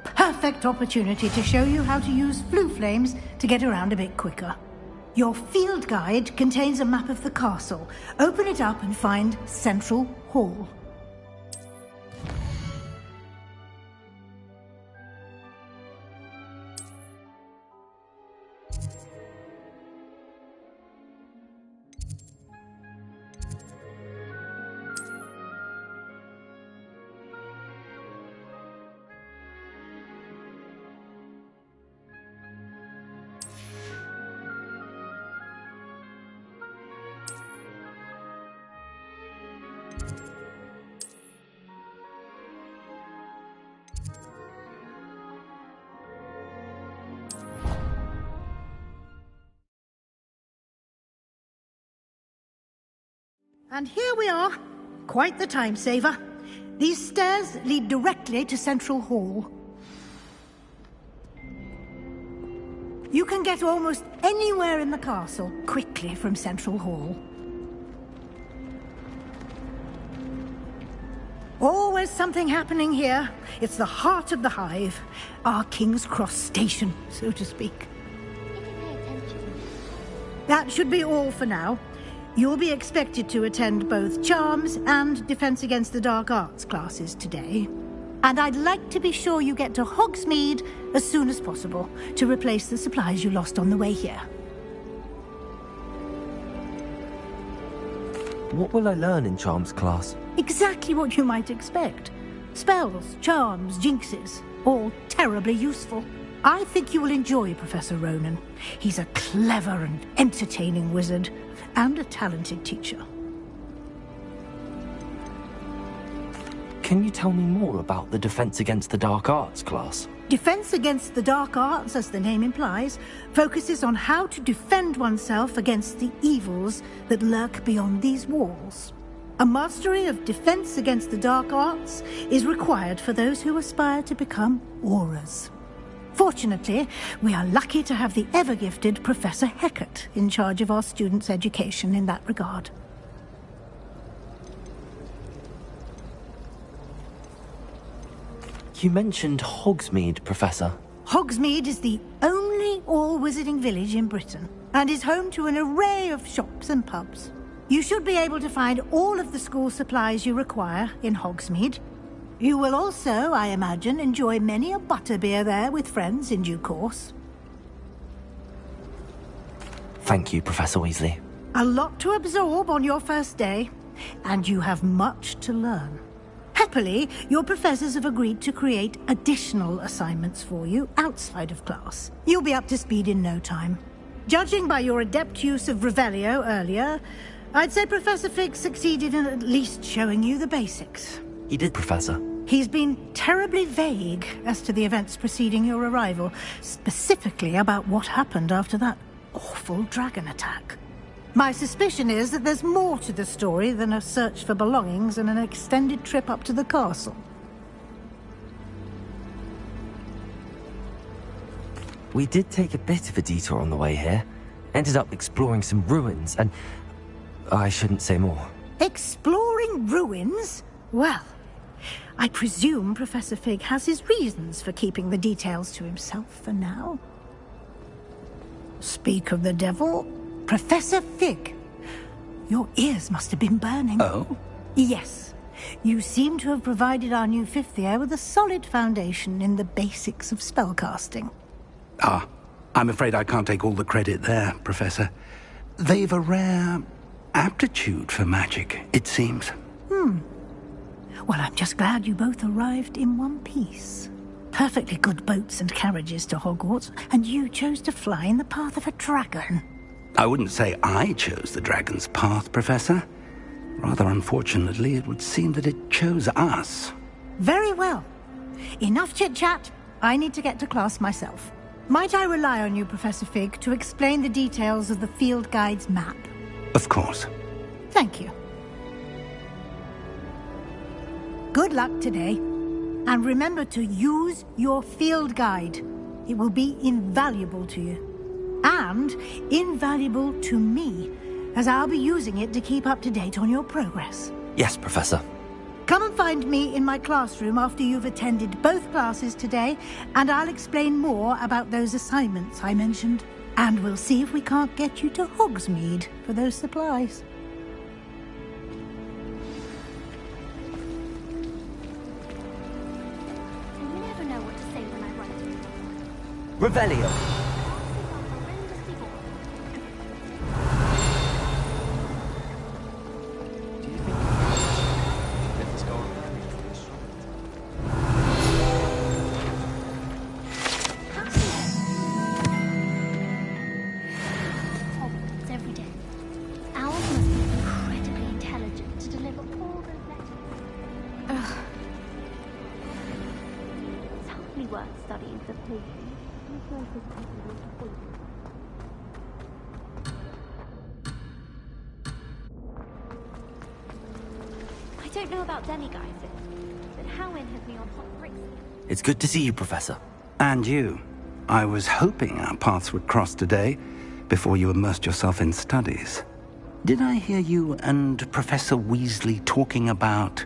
Perfect opportunity to show you how to use flue flames to get around a bit quicker. Your field guide contains a map of the castle. Open it up and find Central Hall. And here we are. Quite the time saver. These stairs lead directly to Central Hall. You can get almost anywhere in the castle quickly from Central Hall. Always something happening here. It's the heart of the hive. Our King's Cross station, so to speak. That should be all for now. You'll be expected to attend both Charms and Defense Against the Dark Arts classes today. And I'd like to be sure you get to Hogsmeade as soon as possible to replace the supplies you lost on the way here. What will I learn in Charms class? Exactly what you might expect. Spells, charms, jinxes, all terribly useful. I think you will enjoy Professor Ronan. He's a clever and entertaining wizard, and a talented teacher. Can you tell me more about the Defense Against the Dark Arts class? Defense Against the Dark Arts, as the name implies, focuses on how to defend oneself against the evils that lurk beyond these walls. A mastery of Defense Against the Dark Arts is required for those who aspire to become Aurors. Fortunately, we are lucky to have the ever-gifted Professor Hecat in charge of our students' education in that regard. You mentioned Hogsmeade, Professor. Hogsmeade is the only all-wizarding village in Britain, and is home to an array of shops and pubs. You should be able to find all of the school supplies you require in Hogsmeade. You will also, I imagine, enjoy many a butterbeer there with friends in due course. Thank you, Professor Weasley. A lot to absorb on your first day, and you have much to learn. Happily, your professors have agreed to create additional assignments for you outside of class. You'll be up to speed in no time. Judging by your adept use of Revelio earlier, I'd say Professor Fig succeeded in at least showing you the basics. He did, Professor. He's been terribly vague as to the events preceding your arrival, specifically about what happened after that awful dragon attack. My suspicion is that there's more to the story than a search for belongings and an extended trip up to the castle. We did take a bit of a detour on the way here. Ended up exploring some ruins, and I shouldn't say more. Exploring ruins? Well, I presume Professor Fig has his reasons for keeping the details to himself for now. Speak of the devil, Professor Fig. Your ears must have been burning. Oh? Yes. You seem to have provided our new fifth year with a solid foundation in the basics of spellcasting. I'm afraid I can't take all the credit there, Professor. they've a rare aptitude for magic, it seems. Well, I'm just glad you both arrived in one piece. Perfectly good boats and carriages to Hogwarts, and you chose to fly in the path of a dragon. I wouldn't say I chose the dragon's path, Professor. Rather unfortunately, it would seem that it chose us. Very well. Enough chit-chat. I need to get to class myself. Might I rely on you, Professor Fig, to explain the details of the field guide's map? Of course. Thank you. Good luck today. And remember to use your field guide. It will be invaluable to you. And invaluable to me, as I'll be using it to keep up to date on your progress. Yes, Professor. Come and find me in my classroom after you've attended both classes today, and I'll explain more about those assignments I mentioned. And we'll see if we can't get you to Hogsmeade for those supplies. You never know what to say when I write. Revelio. Every day. Owls must be incredibly intelligent to deliver all those letters. Ugh. It's hardly worth studying for patience. I don't know about demiguises, but Howin has me on hot bricks. It's good to see you, Professor. And you. I was hoping our paths would cross today, before you immersed yourself in studies. Did I hear you and Professor Weasley talking about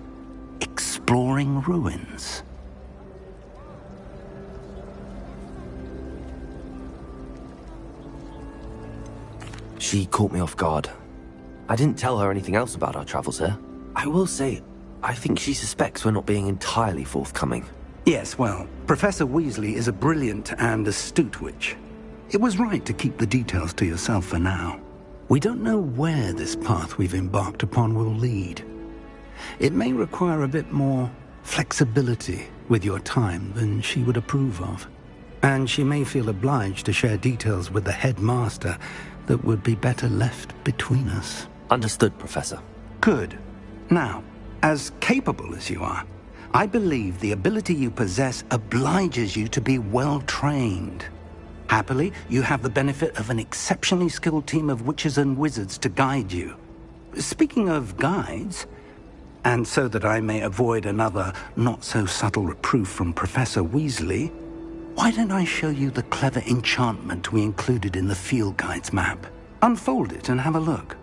exploring ruins? She caught me off guard. I didn't tell her anything else about our travels here. I will say, I think she suspects we're not being entirely forthcoming. Yes, well, Professor Weasley is a brilliant and astute witch. It was right to keep the details to yourself for now. We don't know where this path we've embarked upon will lead. It may require a bit more flexibility with your time than she would approve of. And she may feel obliged to share details with the headmaster that would be better left between us. Understood, Professor. Good. Now, as capable as you are, I believe the ability you possess obliges you to be well-trained. Happily, you have the benefit of an exceptionally skilled team of witches and wizards to guide you. Speaking of guides, and so that I may avoid another not-so-subtle reproof from Professor Weasley, why don't I show you the clever enchantment we included in the field guide's map? Unfold it and have a look.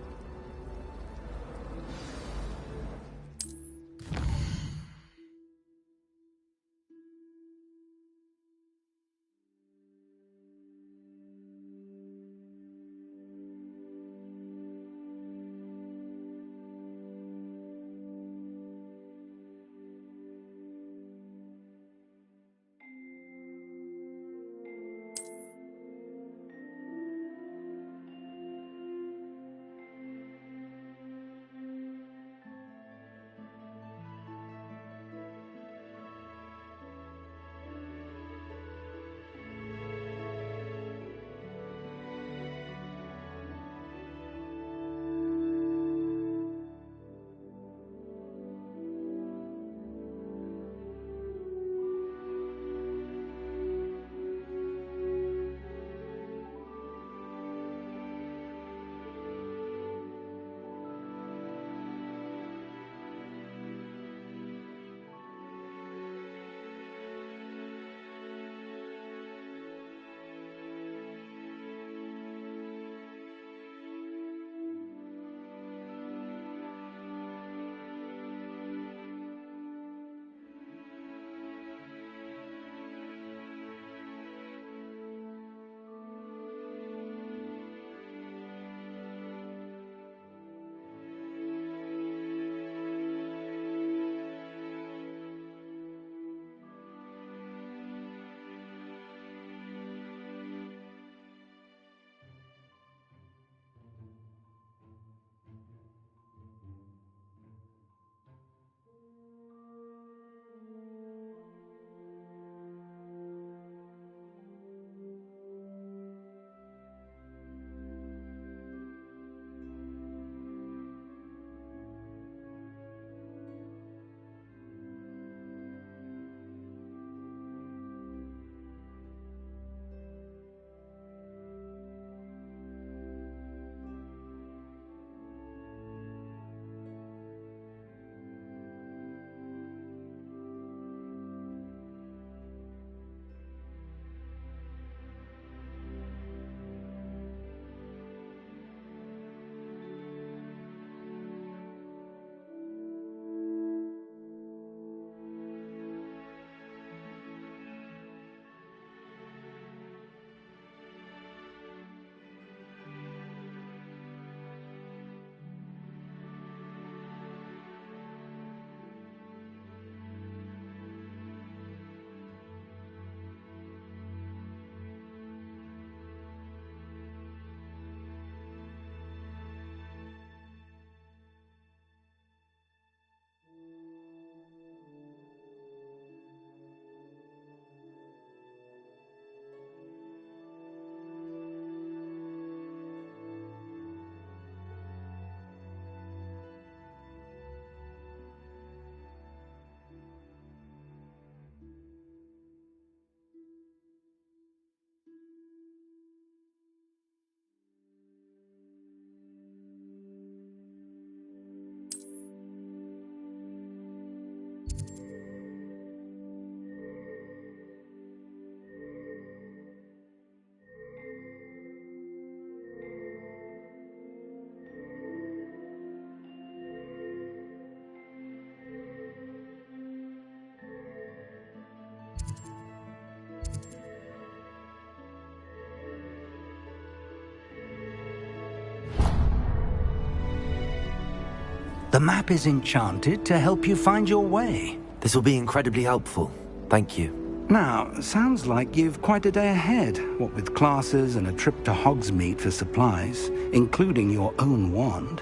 The map is enchanted to help you find your way. This will be incredibly helpful. Thank you. Now, sounds like you've quite a day ahead, what with classes and a trip to Hogsmeade for supplies, including your own wand.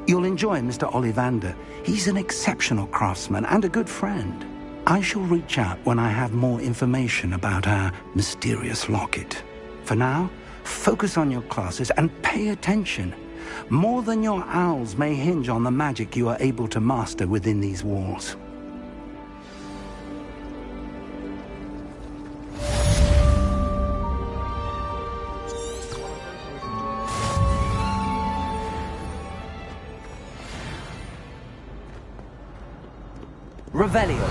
You'll enjoy Mr. Ollivander. He's an exceptional craftsman and a good friend. I shall reach out when I have more information about our mysterious locket. For now, focus on your classes and pay attention. More than your owls may hinge on the magic you are able to master within these walls. Revelio.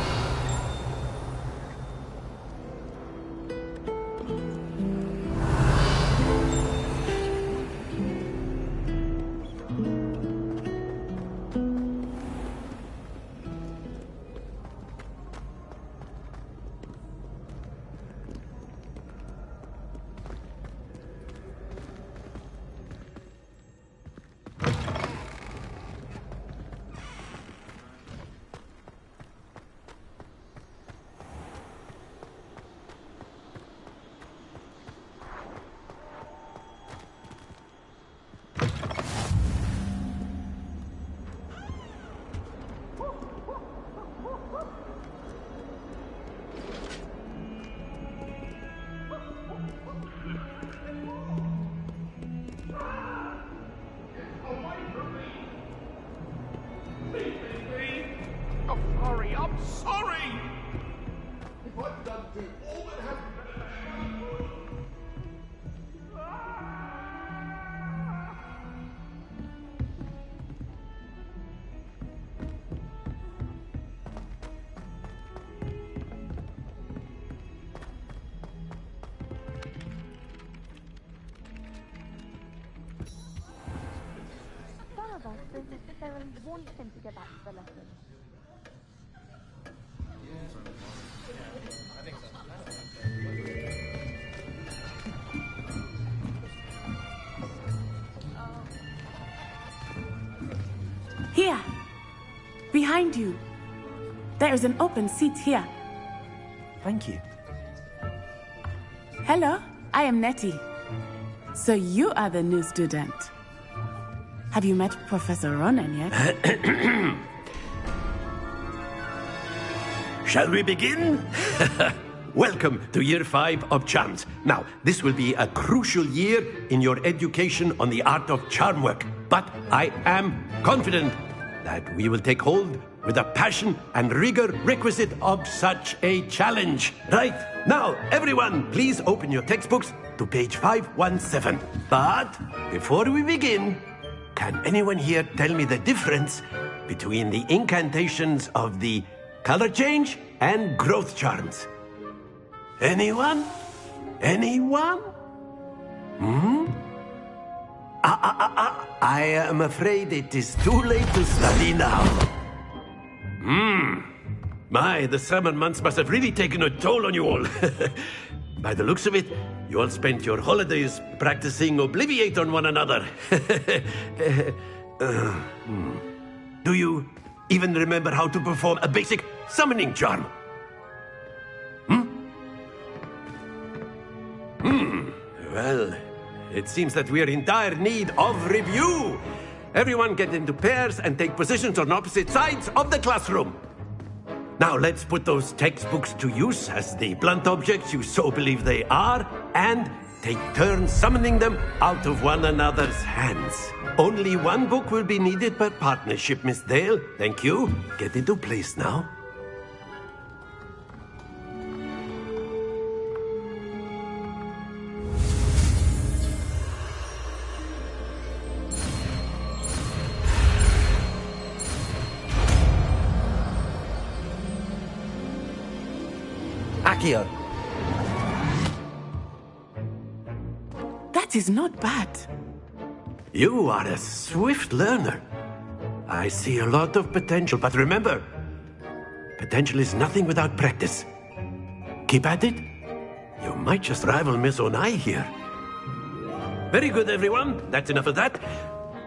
I'm sorry! If I've done do all that happened... Father doesn't necessarily want him to go back to the lesson. Here! Behind you! There is an open seat here. Thank you. Hello, I am Nettie. So you are the new student. Have you met Professor Ronan yet? Shall we begin? Welcome to Year 5 of Charms. Now, this will be a crucial year in your education on the art of charm work. But I am confident that we will take hold with the passion and rigor requisite of such a challenge. Right, now, everyone, please open your textbooks to page 517. But before we begin, can anyone here tell me the difference between the incantations of the color change and growth charms? Anyone? Anyone? I am afraid it is too late to study now. My, the summer months must have really taken a toll on you all. By the looks of it, you all spent your holidays practicing Obliviate on one another. Do you even remember how to perform a basic summoning charm? Well, it seems that we are in dire need of review. Everyone get into pairs and take positions on opposite sides of the classroom. Now let's put those textbooks to use as the blunt objects you so believe they are, and take turns summoning them out of one another's hands. Only one book will be needed per partnership, Miss Dale. Thank you. Get into place now. Accio. That is not bad. You are a swift learner. I see a lot of potential, but remember, potential is nothing without practice. Keep at it. You might just rival Miss Onai here. Very good, everyone. That's enough of that.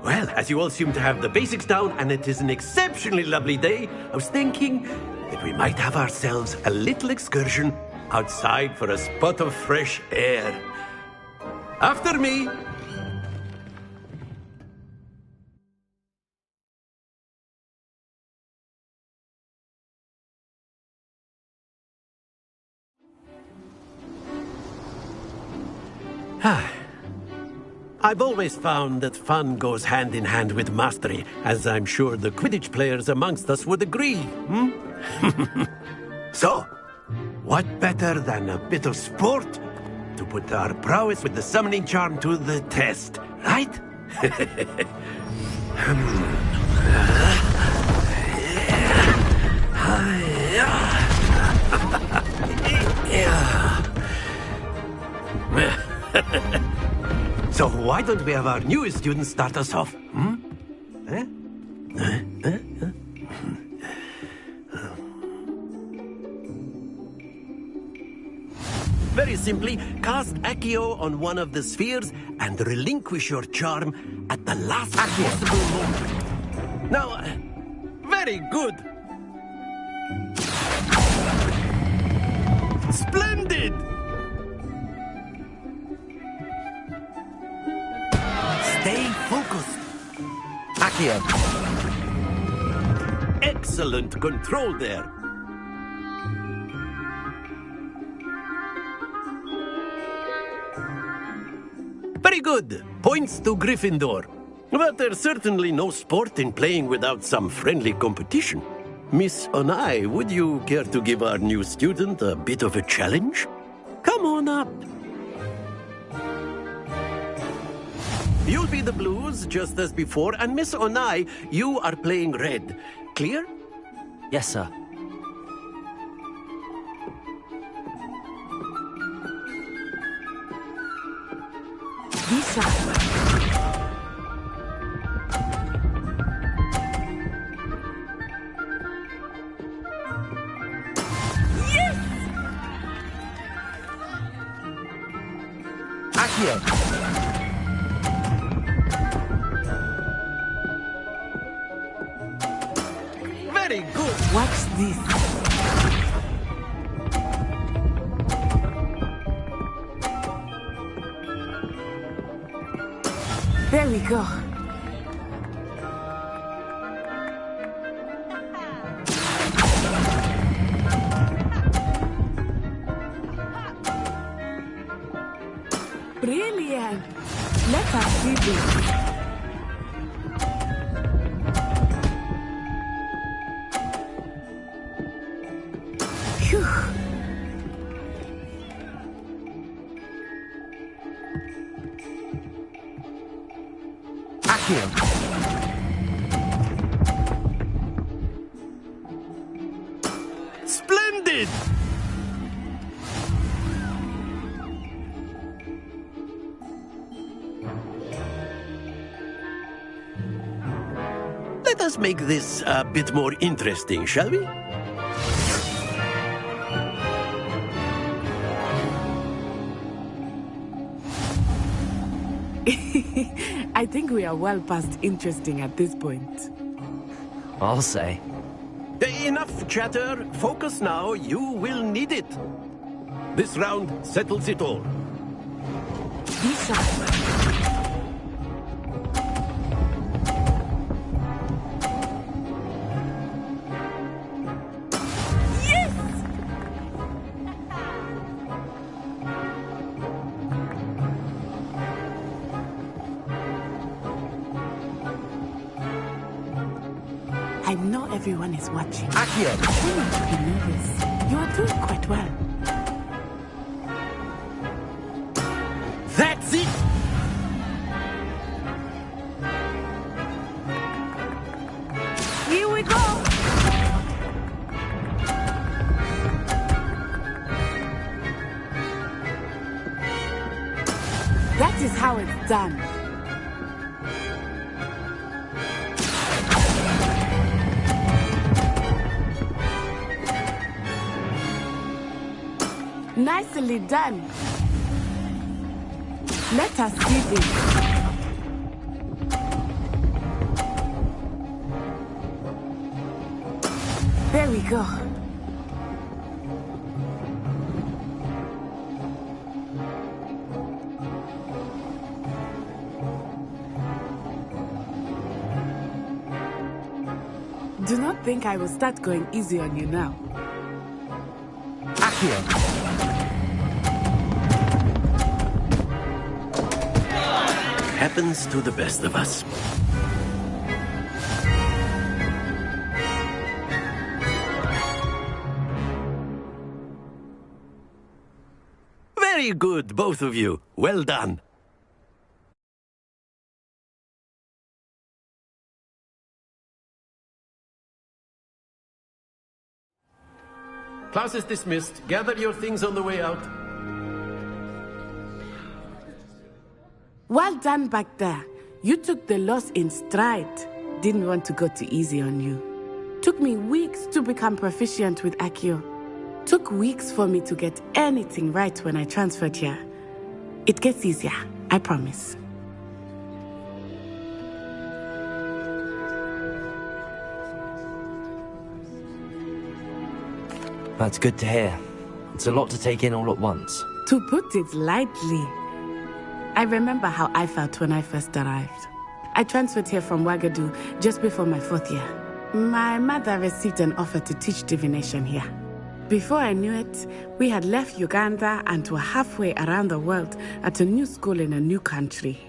Well, as you all seem to have the basics down, and it is an exceptionally lovely day, I was thinking that we might have ourselves a little excursion outside for a spot of fresh air. After me! I've always found that fun goes hand in hand with mastery, as I'm sure the Quidditch players amongst us would agree, So, what better than a bit of sport to put our prowess with the summoning charm to the test, right? So why don't we have our newest student start us off? Very simply, cast Accio on one of the spheres and relinquish your charm at the last possible moment. Now, very good. Splendid! Stay focused. Accio. Excellent control there. Very good. Points to Gryffindor. But there's certainly no sport in playing without some friendly competition. Miss Onai, would you care to give our new student a bit of a challenge? Come on up. You'll be the blues, just as before, and Miss Onai, you are playing red. Clear? Yes, sir. Lisa. Yes! Accio. Very good. Watch this. There we go. Brilliant. Let us see this. Phew. Accio. Splendid! Let us make this a bit more interesting, shall we? I think we are well past interesting at this point. I'll say. Enough chatter. Focus now. You will need it. This round settles it all. Lisa. I know everyone is watching. Accio. You need to be nervous. You are doing quite well. That's it! Here we go! That is how it's done. Nicely done. Let us see this. go. Do not think I will start going easy on you now. Accio! Happens to the best of us. Very good, both of you. Well done. Class is dismissed. Gather your things on the way out. Well done back there. You took the loss in stride. Didn't want to go too easy on you. Took me weeks to become proficient with Accio. Took weeks for me to get anything right when I transferred here. It gets easier, I promise. That's good to hear. It's a lot to take in all at once. To put it lightly, I remember how I felt when I first arrived. I transferred here from Wagadu just before my 4th year. My mother received an offer to teach divination here. Before I knew it, we had left Uganda and were halfway around the world at a new school in a new country.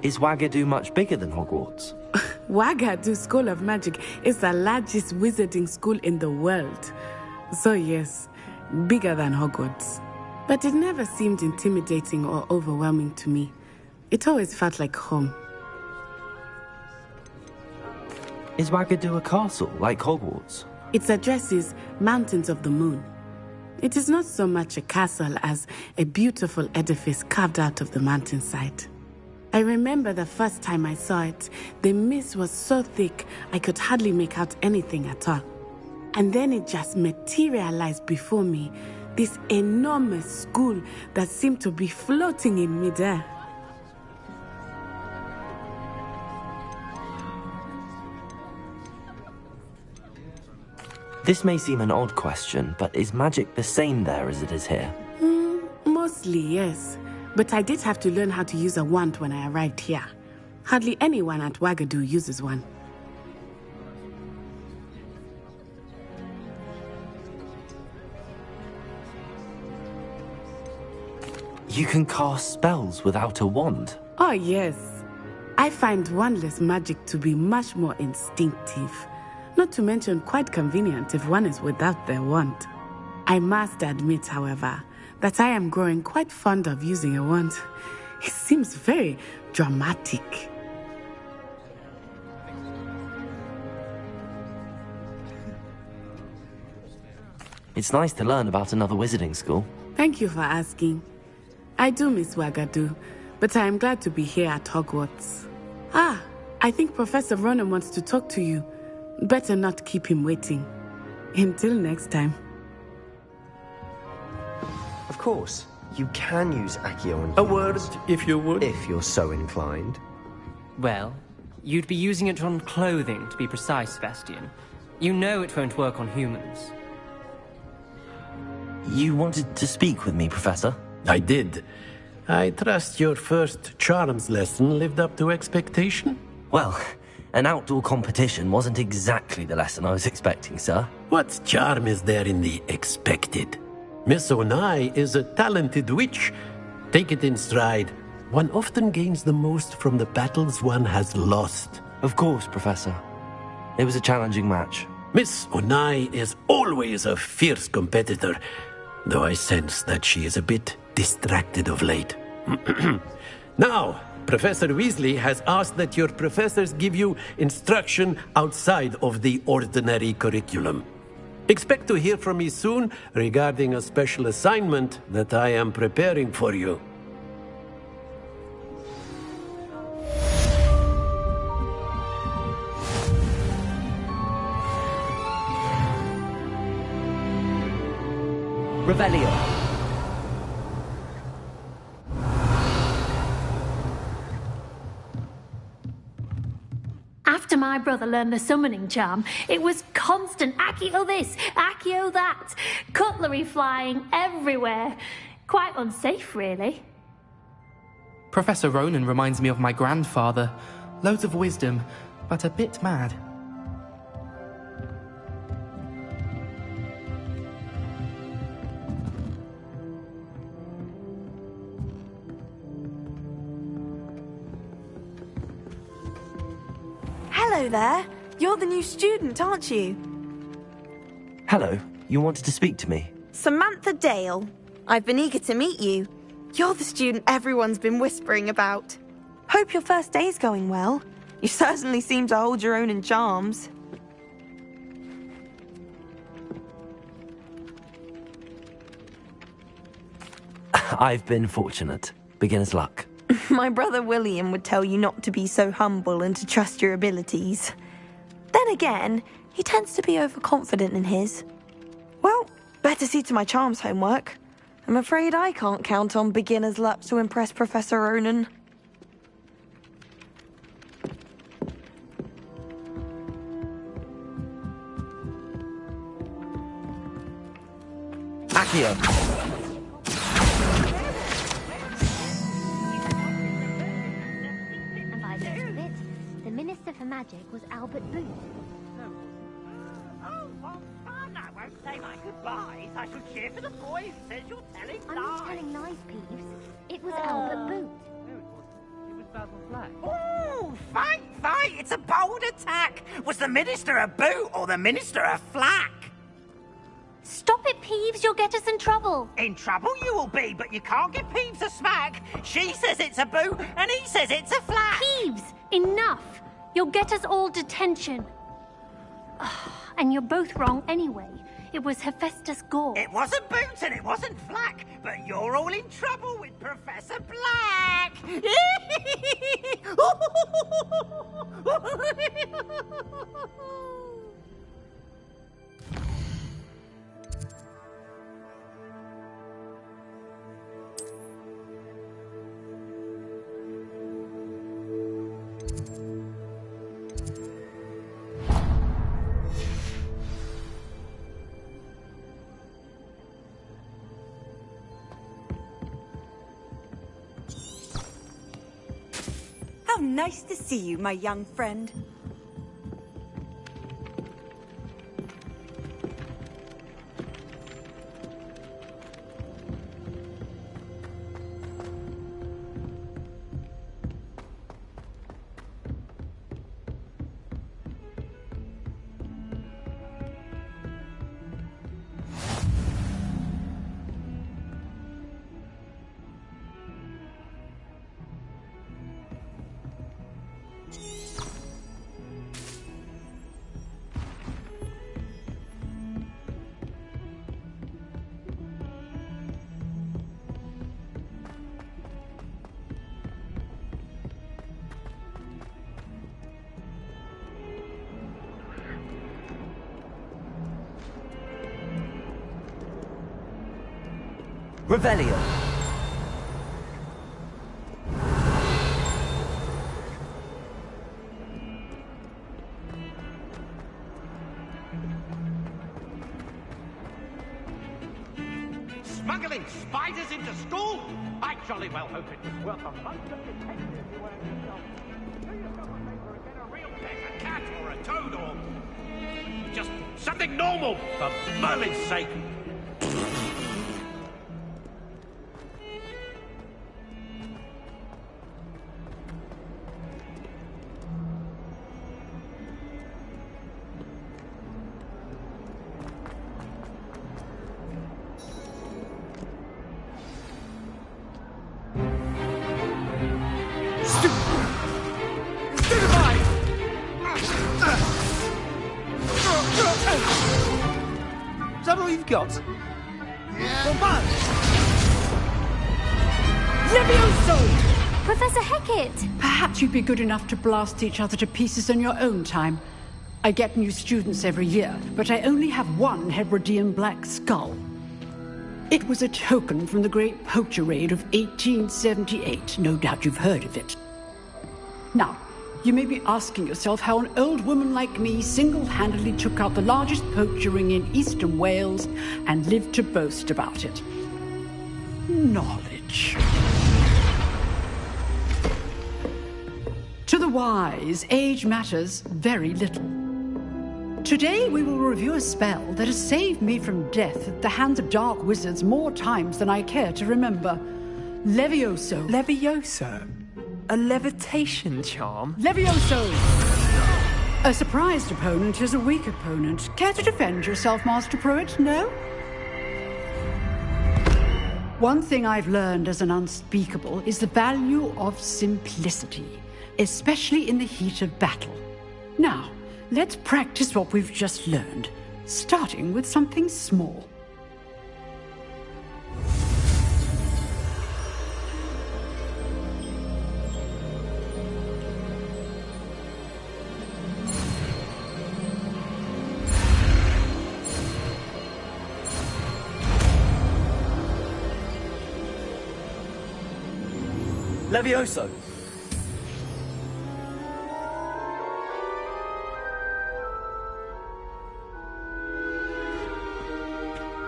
Is Wagadu much bigger than Hogwarts? Wagadu School of Magic is the largest wizarding school in the world. So yes, bigger than Hogwarts. But it never seemed intimidating or overwhelming to me. It always felt like home. Is Wagadu a castle, like Hogwarts? Its address is Mountains of the Moon. It is not so much a castle as a beautiful edifice carved out of the mountainside. I remember the first time I saw it, the mist was so thick I could hardly make out anything at all. And then it just materialized before me, this enormous school that seemed to be floating in midair. This may seem an odd question, but is magic the same there as it is here? Mostly, yes. But I did have to learn how to use a wand when I arrived here. Hardly anyone at Wagadu uses one. You can cast spells without a wand? Oh, yes. I find wandless magic to be much more instinctive. Not to mention quite convenient if one is without their wand. I must admit, however, that I am growing quite fond of using a wand. It seems very dramatic. It's nice to learn about another wizarding school. Thank you for asking. I do miss Wagadu, but I am glad to be here at Hogwarts. Ah, I think Professor Ronan wants to talk to you. Better not keep him waiting. Until next time. Of course, you can use Accio on A word, if you would. if you're so inclined. Well, you'd be using it on clothing, to be precise, Sebastian. You know it won't work on humans. You wanted to speak with me, Professor? I did. I trust your first charms lesson lived up to expectation? Well, an outdoor competition wasn't exactly the lesson I was expecting, sir. What charm is there in the expected? Miss Onai is a talented witch. Take it in stride. One often gains the most from the battles one has lost. Of course, Professor. It was a challenging match. Miss Onai is always a fierce competitor, though I sense that she is a bit distracted of late. Now, Professor Weasley has asked that your professors give you instruction outside of the ordinary curriculum. Expect to hear from me soon regarding a special assignment that I am preparing for you. Revelio. After my brother learned the summoning charm, it was constant Accio this, Accio that, cutlery flying everywhere. Quite unsafe, really. Professor Ronan reminds me of my grandfather. Loads of wisdom, but a bit mad. Hello there. You're the new student, aren't you? Hello, you wanted to speak to me? Samantha Dale. I've been eager to meet you. You're the student everyone's been whispering about. Hope your first day's going well. You certainly seem to hold your own in charms. I've been fortunate. Beginner's luck. My brother William would tell you not to be so humble and to trust your abilities. Then again, he tends to be overconfident in his. Well, better see to my charms homework. I'm afraid I can't count on beginner's luck to impress Professor Ronan. Accio. Minister for Magic was Albert Booth. Oh, well, fun. I won't say my goodbyes. I shall cheer for the boy who says you're telling lies. I'm not telling lies, Peeves. It was Albert Booth. It was Basil Flack. Oh, fight! It's a bold attack. Was the Minister a boot or the Minister a flack? Stop it, Peeves. You'll get us in trouble. In trouble you will be, but you can't give Peeves a smack. She says it's a boot and he says it's a flack. Peeves, enough. You'll get us all detention. And you're both wrong anyway. It was Hephaestus Gore. It wasn't Boots and it wasn't Flack, but you're all in trouble with Professor Black. How nice to see you, my young friend. Revelio. Smuggling spiders into school? I jolly well hope it was worth a month of detention if you weren't yourself. Do yourself a favor and get a real pet, a cat or a toad or just something normal, for Merlin's sake. Is that all you've got? Levioso! Professor Hecat! Perhaps you'd be good enough to blast each other to pieces in your own time. I get new students every year, but I only have one Hebridean black skull. It was a token from the Great Poacher Raid of 1878. No doubt you've heard of it. Now, you may be asking yourself how an old woman like me single-handedly took out the largest poacher ring in eastern Wales and lived to boast about it. Knowledge. To the wise, age matters very little. Today we will review a spell that has saved me from death at the hands of dark wizards more times than I care to remember. Levioso. Levioso? A levitation charm? Levioso! A surprised opponent is a weak opponent. Care to defend yourself, Master Pruitt? No? One thing I've learned as an unspeakable is the value of simplicity, especially in the heat of battle. Now, let's practice what we've just learned, starting with something small. Levioso.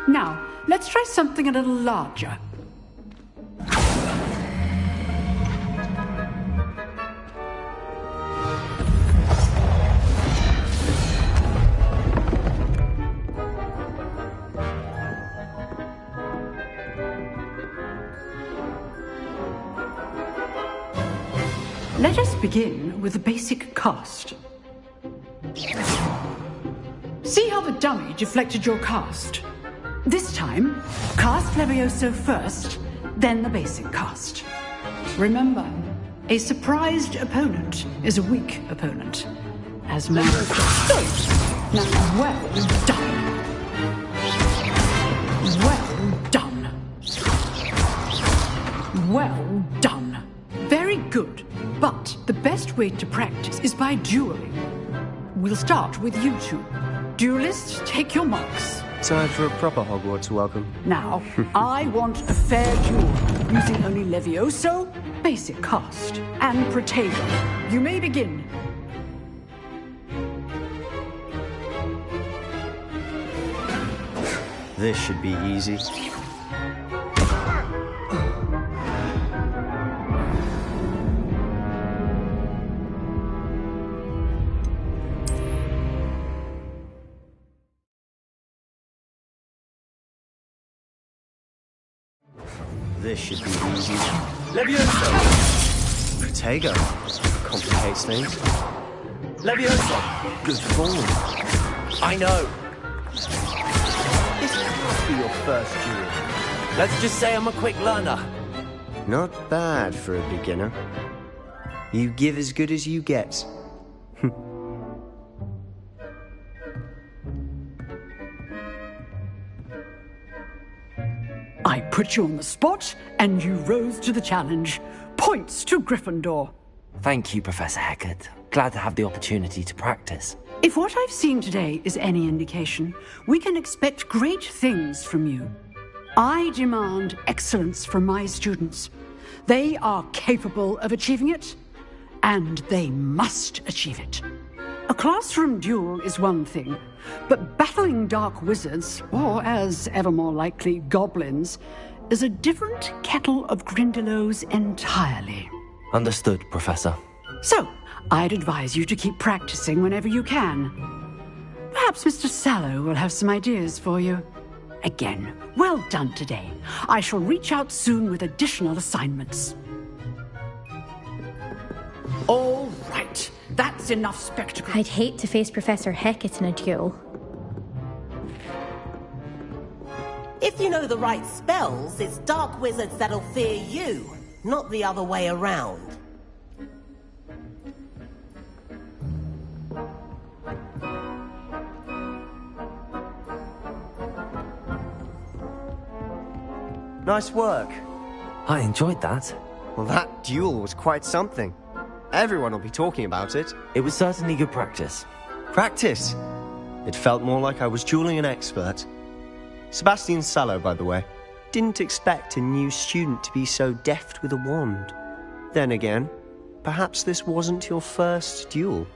Now, let's try something a little larger. Let us begin with the basic cast. See how the dummy deflected your cast? This time, cast Levioso first, then the basic cast. Remember, a surprised opponent is a weak opponent. As Mara just stated. Now, well done. Well done. Well done. Very good. But the best way to practice is by dueling. We'll start with you two. Duelists, take your marks. Time for a proper Hogwarts welcome. Now, I want a fair duel, using only Levioso, basic cast, and Protego. You may begin. This should be easy. this should be easy. Levioso! Protego. Complicates things. Levioso! Good form. I know. This can't be your first duel. Let's just say I'm a quick learner. Not bad for a beginner. You give as good as you get. I put you on the spot, and you rose to the challenge. Points to Gryffindor. Thank you, Professor Hecat. Glad to have the opportunity to practice. If what I've seen today is any indication, we can expect great things from you. I demand excellence from my students. They are capable of achieving it, and they must achieve it. A classroom duel is one thing, but battling dark wizards, or as ever more likely, goblins, is a different kettle of Grindylows entirely. Understood, Professor. So, I'd advise you to keep practicing whenever you can. Perhaps Mr. Sallow will have some ideas for you. Again, well done today. I shall reach out soon with additional assignments. All right. That's enough spectacle. I'd hate to face Professor Hecat in a duel. If you know the right spells, it's dark wizards that'll fear you, not the other way around. Nice work. I enjoyed that. Well, that duel was quite something. Everyone will be talking about it. It was certainly good practice. Practice? It felt more like I was dueling an expert. Sebastian Sallow, by the way. Didn't expect a new student to be so deft with a wand. Then again, perhaps this wasn't your first duel.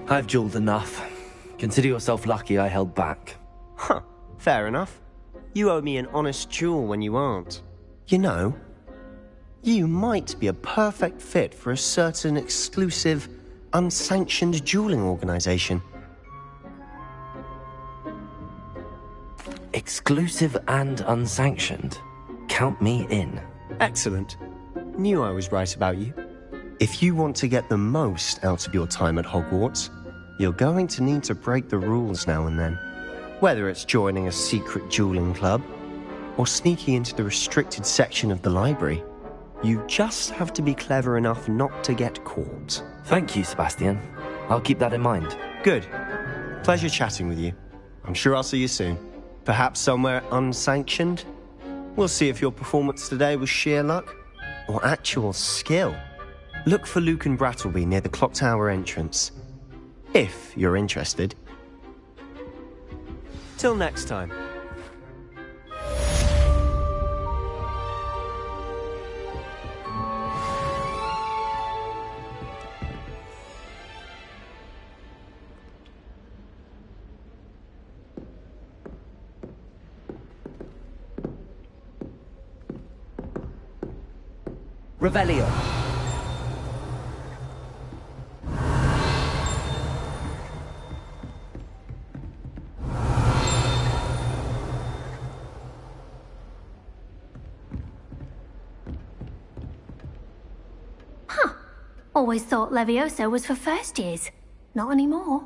I've dueled enough. Consider yourself lucky I held back. Huh, fair enough. You owe me an honest duel when you aren't. You know, you might be a perfect fit for a certain exclusive, unsanctioned dueling organization. Exclusive and unsanctioned. Count me in. Excellent. Knew I was right about you. If you want to get the most out of your time at Hogwarts, you're going to need to break the rules now and then. Whether it's joining a secret dueling club, or sneaking into the restricted section of the library, you just have to be clever enough not to get caught. Thank you, Sebastian. I'll keep that in mind. Good. Pleasure chatting with you. I'm sure I'll see you soon. Perhaps somewhere unsanctioned? We'll see if your performance today was sheer luck, or actual skill. Look for Luke and Brattleby near the clock tower entrance. If you're interested. Till next time. Revelio. Always thought Levioso was for first years. Not anymore.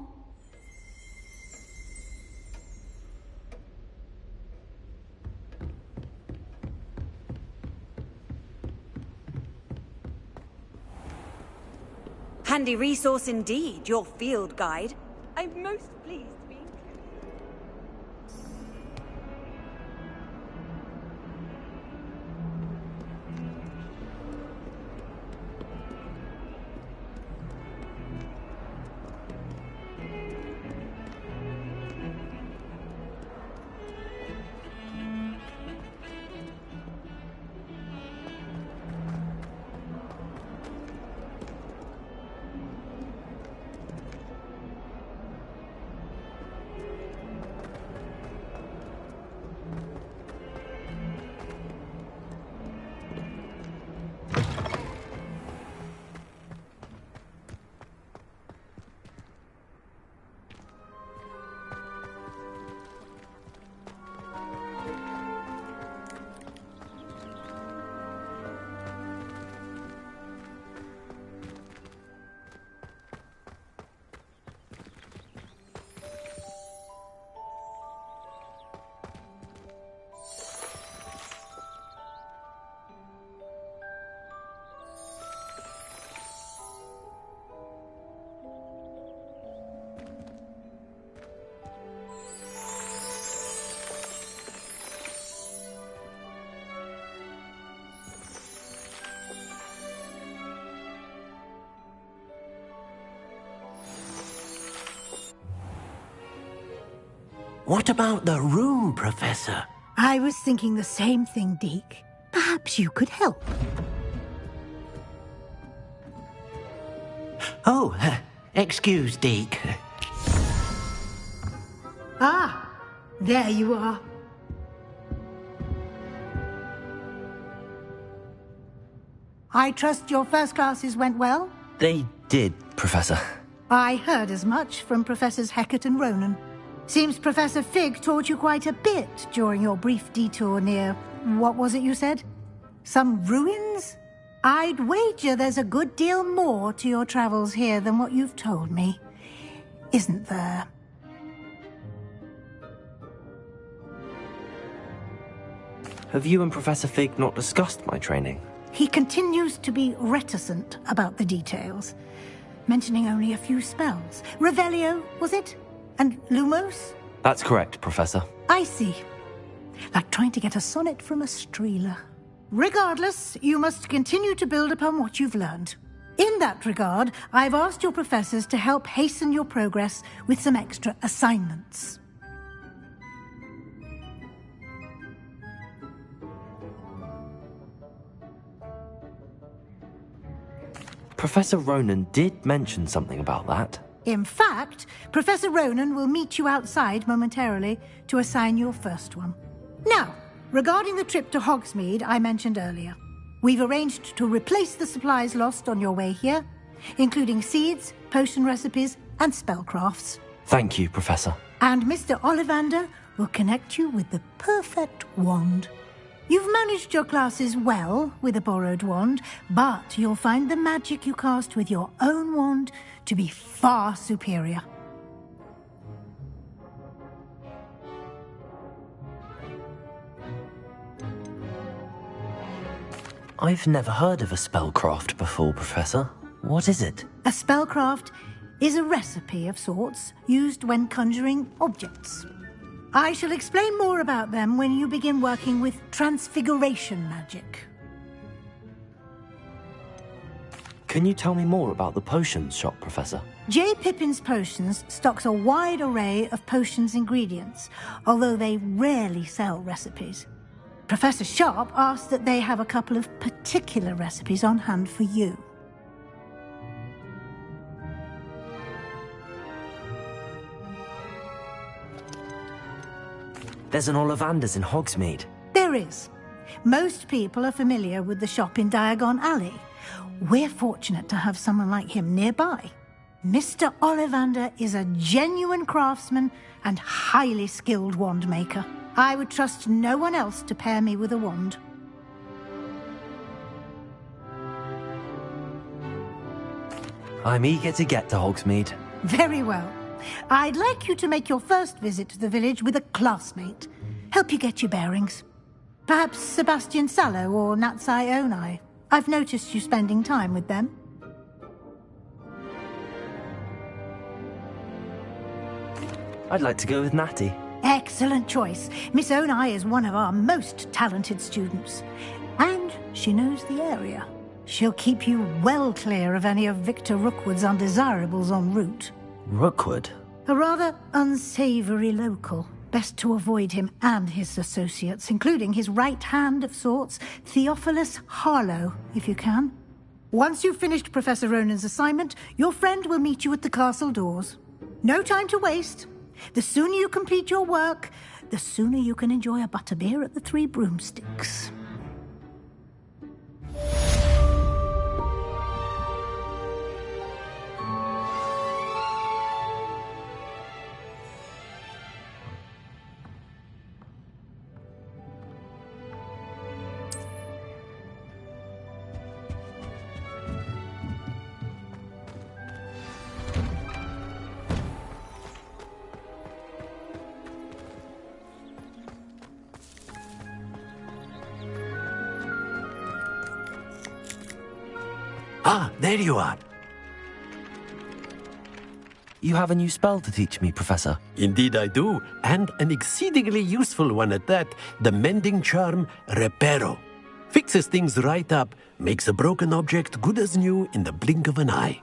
Handy resource indeed, your field guide. I'm most pleased to be What about the room, Professor? I was thinking the same thing, Deke. Perhaps you could help. Oh, excuse, Deke. Ah, there you are. I trust your first classes went well? They did, Professor. I heard as much from Professors Hecat and Ronan. Seems Professor Fig taught you quite a bit during your brief detour near... what was it you said? Some ruins? I'd wager there's a good deal more to your travels here than what you've told me. Isn't there? Have you and Professor Fig not discussed my training? He continues to be reticent about the details, mentioning only a few spells. Revelio, was it? And Lumos? That's correct, Professor. I see. Like trying to get a sonnet from a streeler. Regardless, you must continue to build upon what you've learned. In that regard, I've asked your professors to help hasten your progress with some extra assignments. Professor Ronan did mention something about that. In fact, Professor Ronan will meet you outside momentarily to assign your first one. Now, regarding the trip to Hogsmeade I mentioned earlier, we've arranged to replace the supplies lost on your way here, including seeds, potion recipes, and spellcrafts. Thank you, Professor. And Mr. Ollivander will connect you with the perfect wand. You've managed your classes well with a borrowed wand, but you'll find the magic you cast with your own wand to be far superior. I've never heard of a spellcraft before, Professor. What is it? A spellcraft is a recipe of sorts used when conjuring objects. I shall explain more about them when you begin working with transfiguration magic. Can you tell me more about the potions shop, Professor? J. Pippin's Potions stocks a wide array of potions ingredients, although they rarely sell recipes. Professor Sharp asked that they have a couple of particular recipes on hand for you. There's an Ollivander's in Hogsmeade. There is. Most people are familiar with the shop in Diagon Alley. We're fortunate to have someone like him nearby. Mr. Ollivander is a genuine craftsman and highly skilled wand maker. I would trust no one else to pair me with a wand. I'm eager to get to Hogsmeade. Very well. I'd like you to make your first visit to the village with a classmate. Help you get your bearings. Perhaps Sebastian Sallow or Natsai Onai. I've noticed you spending time with them. I'd like to go with Natty. Excellent choice. Miss Onai is one of our most talented students. And she knows the area. She'll keep you well clear of any of Victor Rookwood's undesirables en route. Rookwood? A rather unsavoury local. Best to avoid him and his associates, including his right hand of sorts, Theophilus Harlow, if you can. Once you've finished Professor Ronan's assignment, your friend will meet you at the castle doors. No time to waste. The sooner you complete your work, the sooner you can enjoy a butterbeer at the Three Broomsticks. Ah, there you are. You have a new spell to teach me, Professor. Indeed I do, and an exceedingly useful one at that. The mending charm, Reparo. Fixes things right up, makes a broken object good as new in the blink of an eye.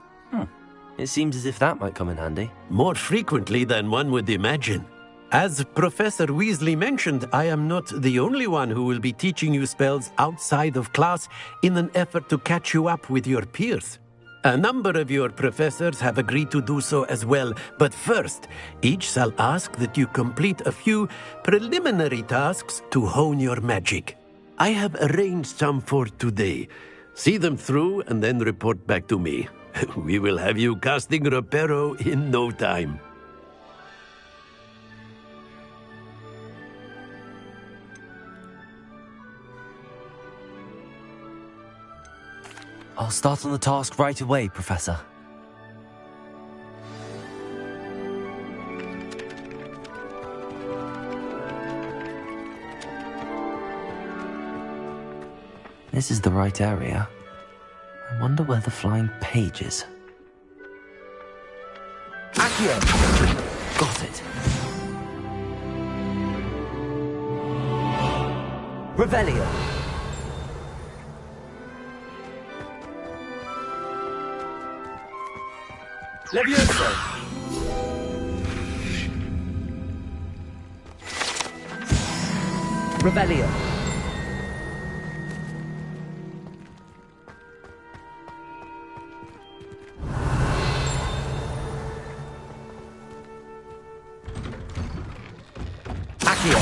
It seems as if that might come in handy. More frequently than one would imagine. As Professor Weasley mentioned, I am not the only one who will be teaching you spells outside of class in an effort to catch you up with your peers. A number of your professors have agreed to do so as well, but first, each shall ask that you complete a few preliminary tasks to hone your magic. I have arranged some for today. See them through and then report back to me. We will have you casting Reparo in no time. I'll start on the task right away, Professor. This is the right area. I wonder where the flying page is. Accio! Got it. Revelio! Levioso! Revelio! Accio!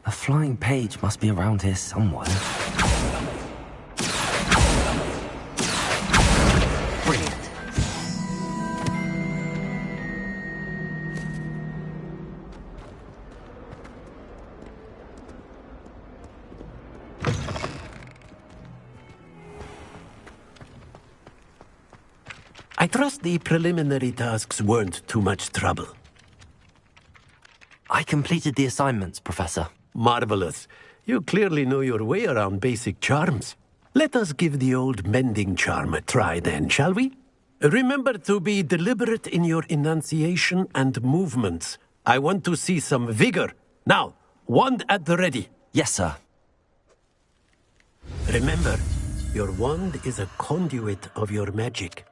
The flying page must be around here somewhere. Brilliant. I trust the preliminary tasks weren't too much trouble. I completed the assignments, Professor. Marvelous. You clearly know your way around basic charms. Let us give the old mending charm a try then, shall we? Remember to be deliberate in your enunciation and movements. I want to see some vigor. Now, wand at the ready. Yes, sir. Remember, your wand is a conduit of your magic.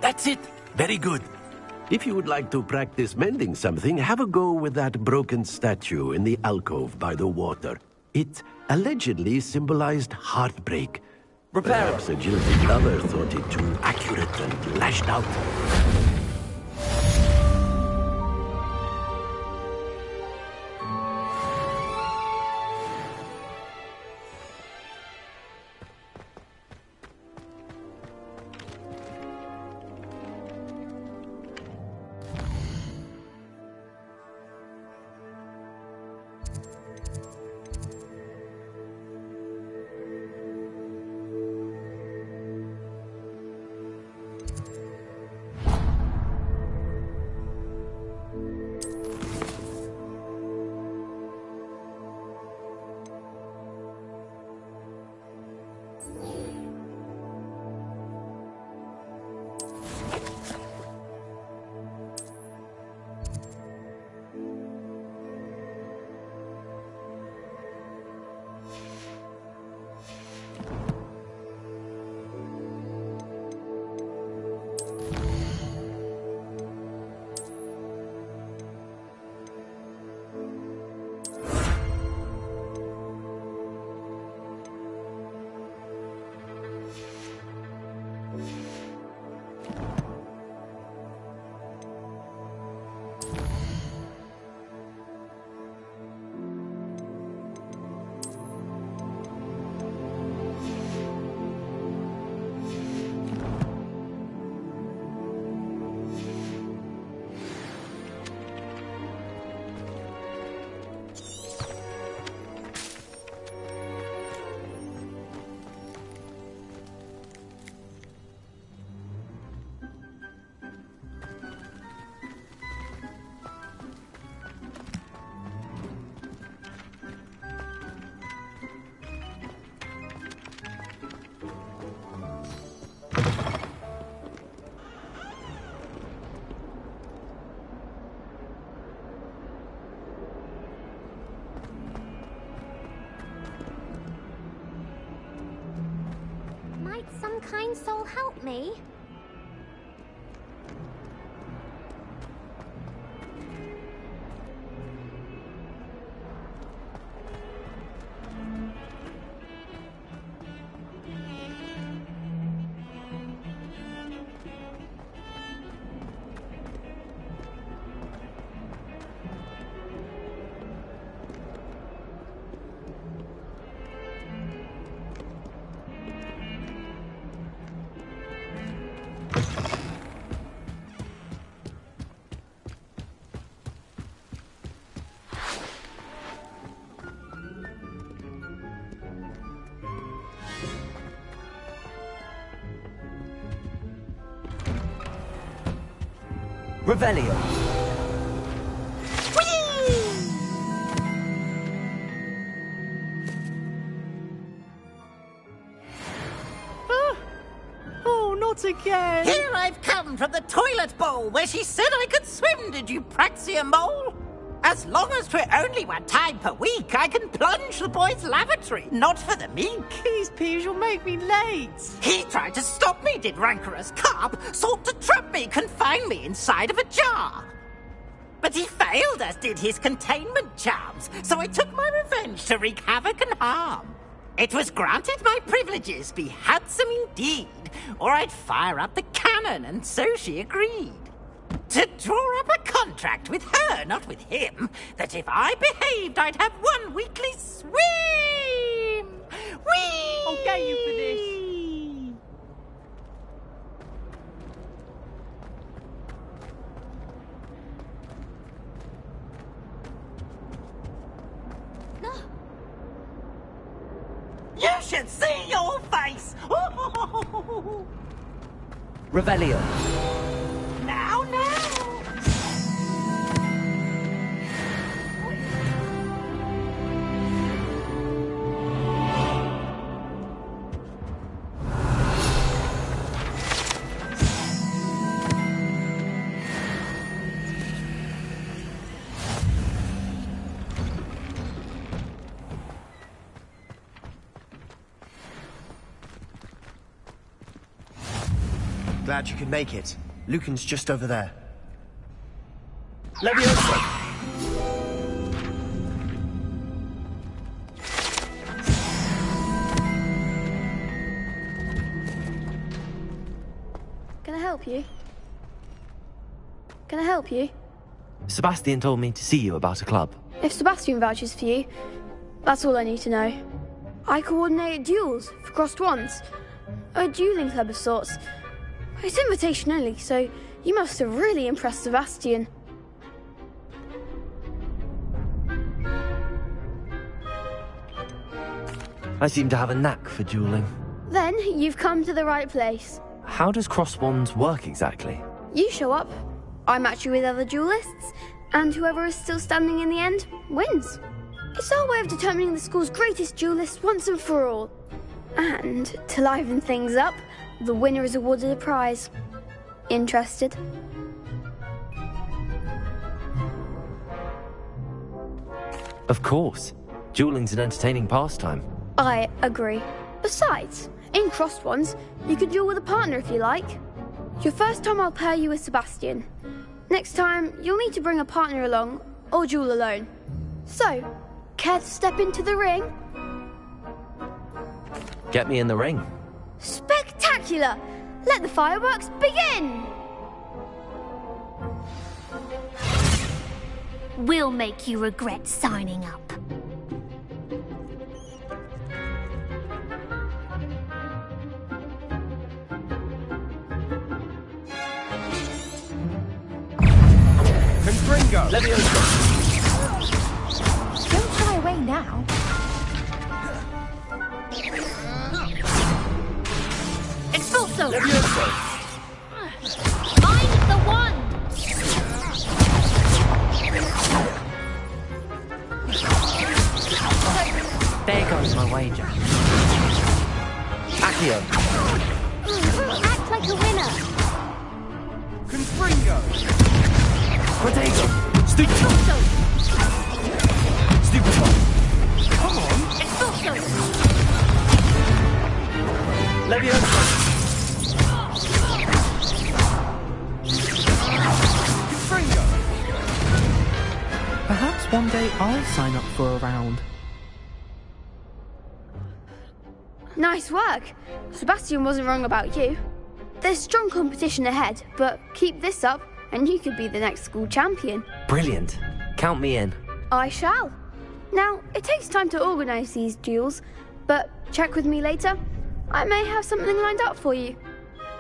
That's it. Very good. If you would like to practice mending something, have a go with that broken statue in the alcove by the water. It allegedly symbolized heartbreak. Perhaps a jilted lover thought it too accurate and lashed out. kind soul help me? Revelio. Oh, not again! Here I've come from the toilet bowl where she said I could swim, did you praxia mole? As long as 'twere only one time per week, I can plunge the boy's lavatory, not for the meek. These peas will make me late. He tried to stop me, did rancorous carp, sought to trap me, confine me inside of a jar. But he failed, as did his containment charms, so I took my revenge to wreak havoc and harm. It was granted my privileges be handsome indeed, or I'd fire up the cannon, and so she agreed. To draw up a contract with her, not with him, that if I behaved, I'd have one weekly swim! Whee! I'll get you for this. You should see your face! Revelio. Now! Glad you could make it. Lucan's just over there. Leviosa! Can I help you? Can I help you? Sebastian told me to see you about a club. If Sebastian vouches for you, that's all I need to know. I coordinate duels for crossed wands. A dueling club of sorts. It's invitation only, so you must have really impressed Sebastian. I seem to have a knack for dueling. Then you've come to the right place. How does cross wands work exactly? You show up, I match you with other duelists, and whoever is still standing in the end wins. It's our way of determining the school's greatest duelist once and for all. And to liven things up, the winner is awarded a prize. Interested? Of course. Dueling's an entertaining pastime. I agree. Besides, in crossed ones, you could duel with a partner if you like. Your first time I'll pair you with Sebastian. Next time, you'll need to bring a partner along, or duel alone. So, care to step into the ring? Get me in the ring. Spectacular! Let the fireworks begin! We'll make you regret signing up. Confringo! Don't shy away now. Expulso! Find the wand! There goes my wager. Accio. Act like a winner! Confringo! Protego! Expulso! Stupefy! Come on! Expulso! Leviosa! sign up for a round. Nice work. Sebastian wasn't wrong about you. There's strong competition ahead, but keep this up and you could be the next school champion. Brilliant. Count me in. I shall. Now, it takes time to organise these duels, but check with me later. I may have something lined up for you.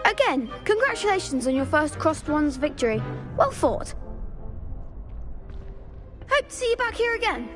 Again, congratulations on your first Crossed Wands victory. Well fought. Hope to see you back here again.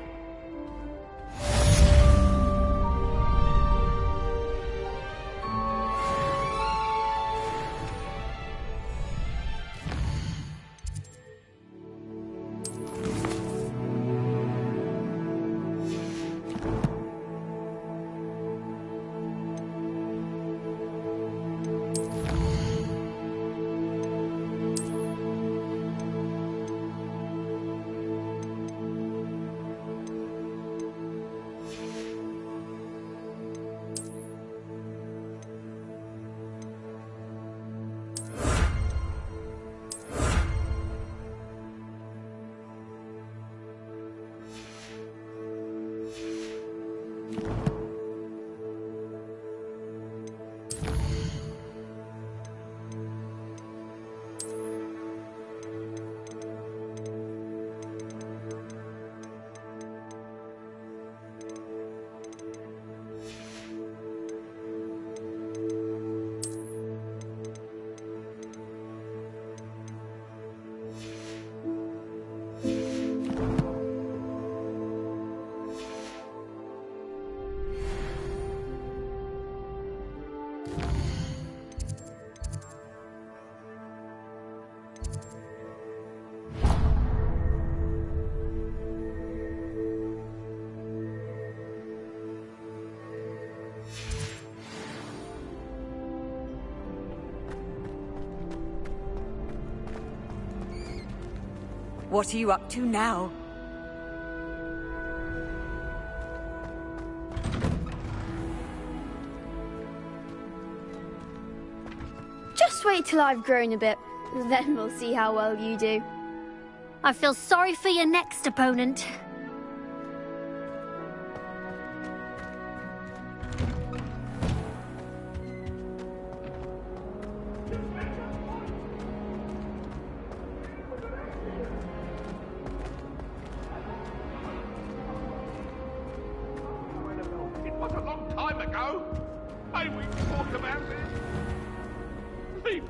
What are you up to now? Just wait till I've grown a bit, then we'll see how well you do. I feel sorry for your next opponent. It was a long time ago. May we talk about this? Leave me.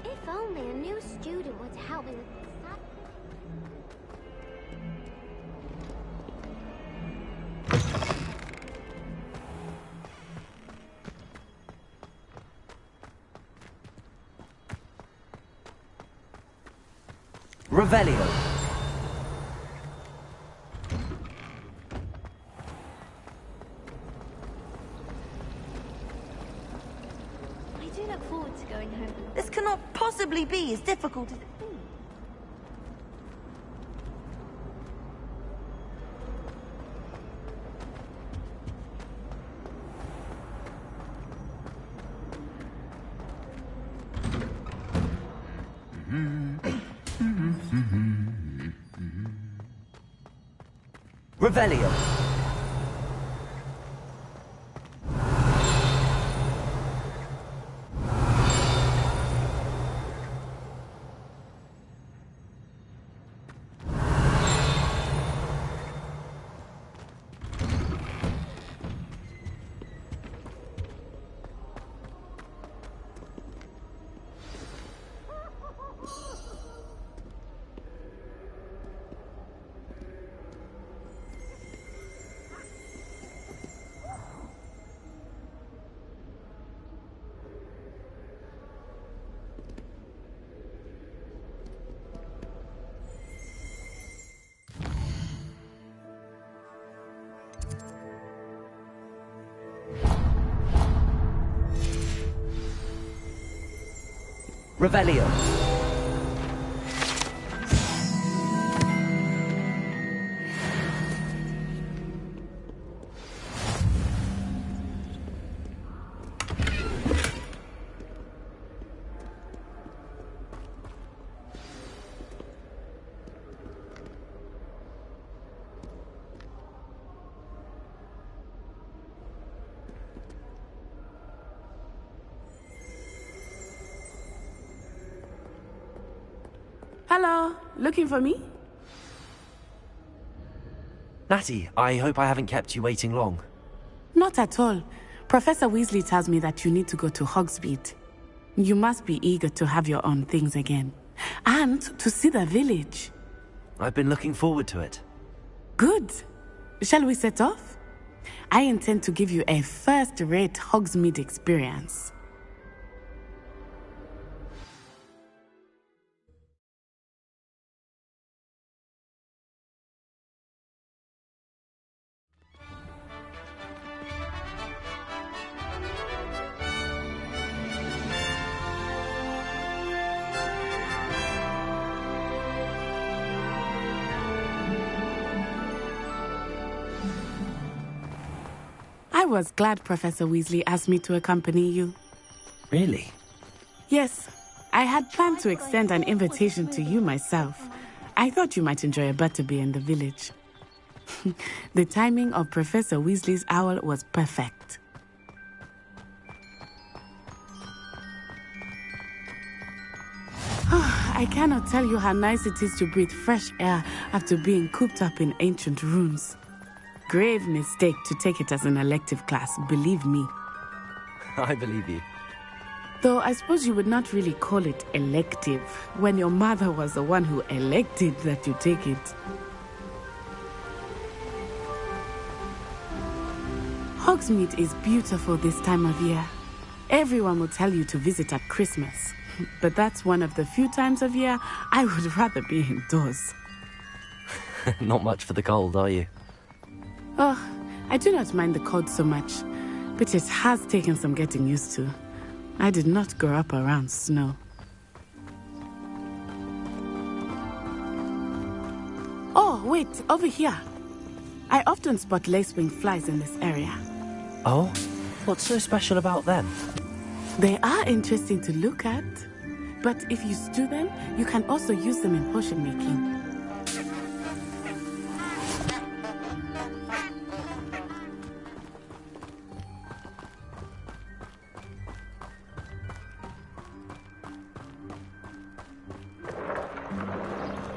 If only a new student would help me with this. Revelio. I do look forward to going home. This cannot possibly be as difficult as it seems. Revelio. Revelio. Hello, looking for me? Natty, I hope I haven't kept you waiting long. Not at all. Professor Weasley tells me that you need to go to Hogsmeade. You must be eager to have your own things again. And to see the village. I've been looking forward to it. Good. Shall we set off? I intend to give you a first-rate Hogsmeade experience. I was glad Professor Weasley asked me to accompany you. Really? Yes. I had planned to extend an invitation to you myself. I thought you might enjoy a butterbeer in the village. The timing of Professor Weasley's owl was perfect. I cannot tell you how nice it is to breathe fresh air after being cooped up in ancient rooms. Grave mistake to take it as an elective class, believe me. I believe you. Though I suppose you would not really call it elective when your mother was the one who elected that you take it. Hogsmeade is beautiful this time of year. Everyone will tell you to visit at Christmas. But that's one of the few times of year I would rather be indoors. Not much for the cold, are you? Oh, I do not mind the cold so much, but it has taken some getting used to. I did not grow up around snow. Oh, wait, over here. I often spot lacewing flies in this area. Oh? What's so special about them? They are interesting to look at, but if you stew them, you can also use them in potion making.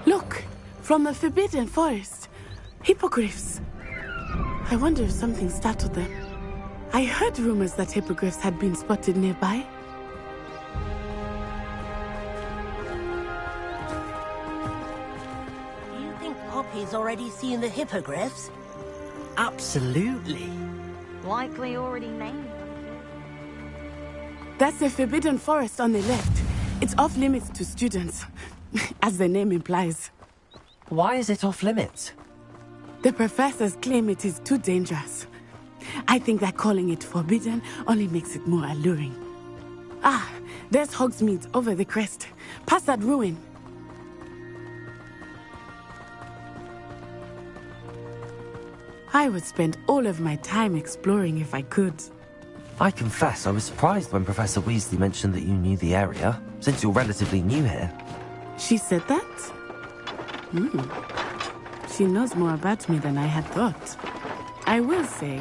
Look, from the Forbidden Forest, hippogriffs. I wonder if something startled them. I heard rumors that hippogriffs had been spotted nearby. Do you think Poppy's already seen the hippogriffs? Absolutely. Likely already named. That's the Forbidden Forest on the left. It's off limits to students, as the name implies. Why is it off limits? The professors claim it is too dangerous. I think that calling it forbidden only makes it more alluring. Ah, there's Hogsmeade over the crest. Past that ruin. I would spend all of my time exploring if I could. I confess I was surprised when Professor Weasley mentioned that you knew the area, since you're relatively new here. She said that? She knows more about me than I had thought. I will say,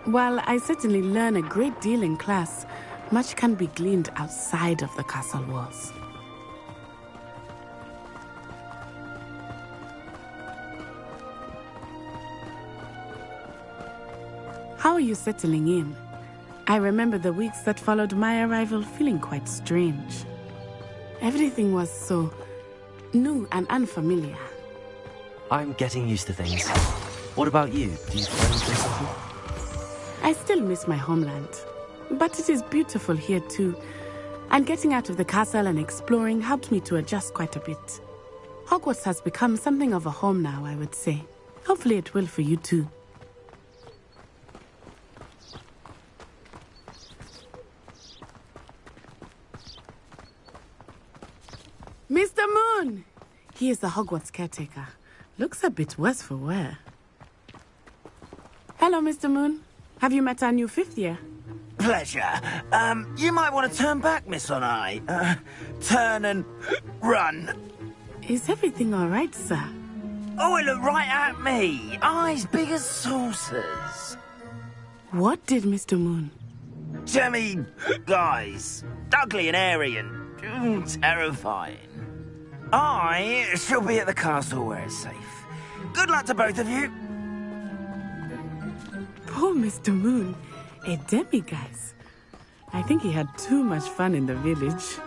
while I certainly learn a great deal in class, much can be gleaned outside of the castle walls. How are you settling in? I remember the weeks that followed my arrival feeling quite strange. Everything was so new and unfamiliar. I'm getting used to things. What about you? Do you find this something? I still miss my homeland, but it is beautiful here too. And getting out of the castle and exploring helped me to adjust quite a bit. Hogwarts has become something of a home now, I would say. Hopefully it will for you too. He is the Hogwarts caretaker. Looks a bit worse for wear. Hello, Mr. Moon. Have you met our new 5th year? Pleasure. You might want to turn back, Miss Onai. Turn and run. Is everything all right, sir? Oh, it looked right at me. Eyes big as saucers. What did Mr. Moon? Jemmy, guys. Ugly and airy and terrifying. I shall be at the castle where it's safe. Good luck to both of you. Poor Mr. Moon. A demiguise. I think he had too much fun in the village.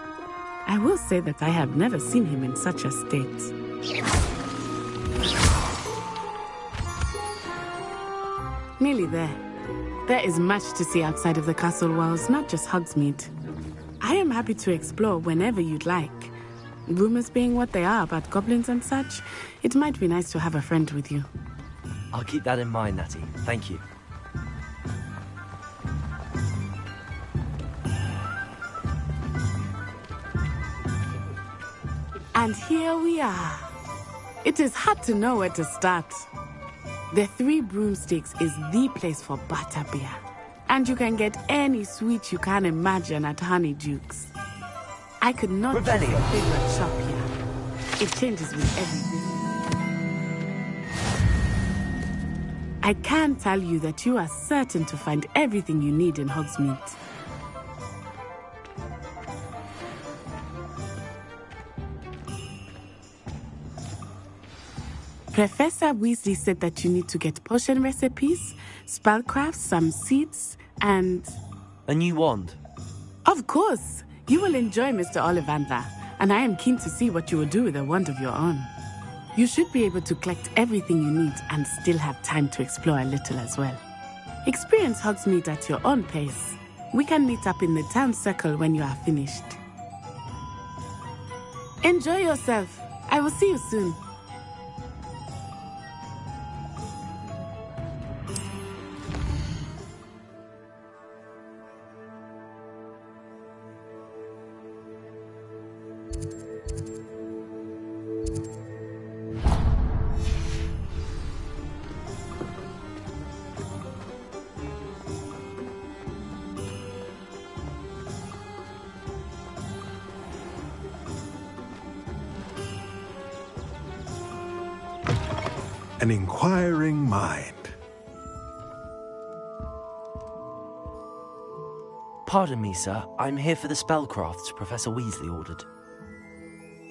I will say that I have never seen him in such a state. Nearly there. There is much to see outside of the castle walls, not just Hogsmeade. I am happy to explore whenever you'd like. Rumors being what they are about goblins and such, it might be nice to have a friend with you. I'll keep that in mind, Natty. Thank you. And here we are. It is hard to know where to start. The Three Broomsticks is the place for butterbeer. And you can get any sweet you can imagine at Honeydukes. I could not just favorite shop here. It changes with everything. I can tell you that you are certain to find everything you need in Hogsmeade. Professor Weasley said that you need to get potion recipes, spellcrafts, some seeds, and... A new wand? Of course! You will enjoy Mr. Ollivander, and I am keen to see what you will do with a wand of your own. You should be able to collect everything you need and still have time to explore a little as well. Experience Hogsmeade at your own pace. We can meet up in the town circle when you are finished. Enjoy yourself. I will see you soon. An inquiring mind. Pardon me, sir. I'm here for the spellcrafts Professor Weasley ordered.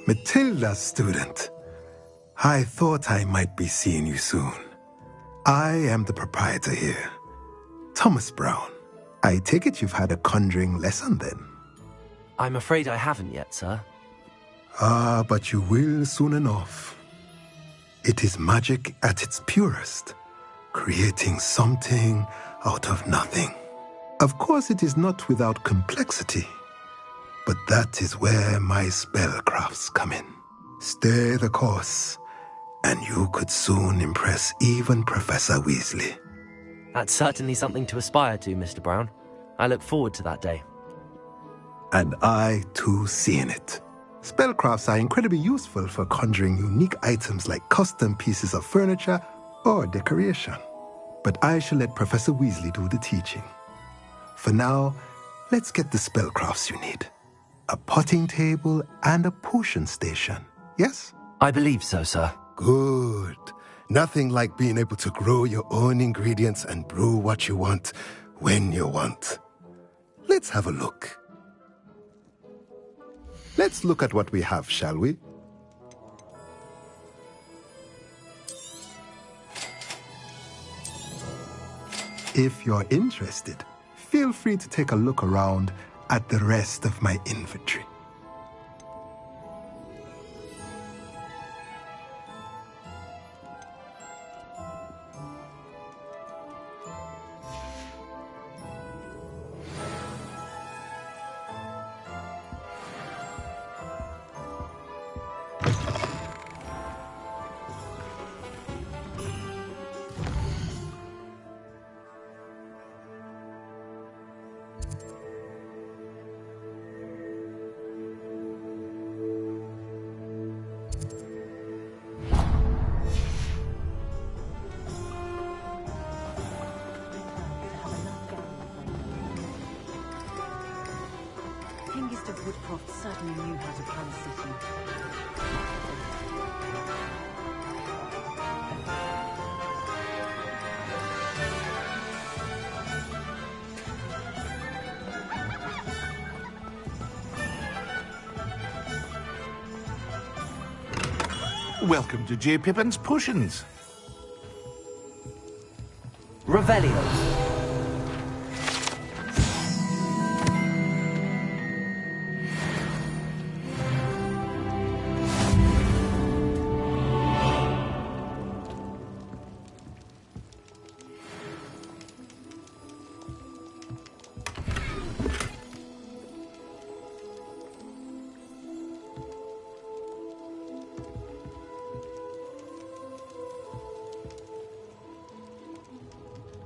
Matilda, student. I thought I might be seeing you soon. I am the proprietor here, Thomas Brown. I take it you've had a conjuring lesson then? I'm afraid I haven't yet, sir. Ah, but you will soon enough. It is magic at its purest, creating something out of nothing. Of course, it is not without complexity, but that is where my spellcrafts come in. Stay the course, and you could soon impress even Professor Weasley. That's certainly something to aspire to, Mr. Brown. I look forward to that day. And I, too, see in it. Spellcrafts are incredibly useful for conjuring unique items like custom pieces of furniture or decoration. But I shall let Professor Weasley do the teaching. For now, let's get the spellcrafts you need. A potting table and a potion station, yes? I believe so, sir. Good. Nothing like being able to grow your own ingredients and brew what you want when you want. Let's have a look. Let's look at what we have, shall we? If you're interested, feel free to take a look around at the rest of my inventory. certainly knew how to plan a city. Welcome to J. Pippin's Potions. Revelio.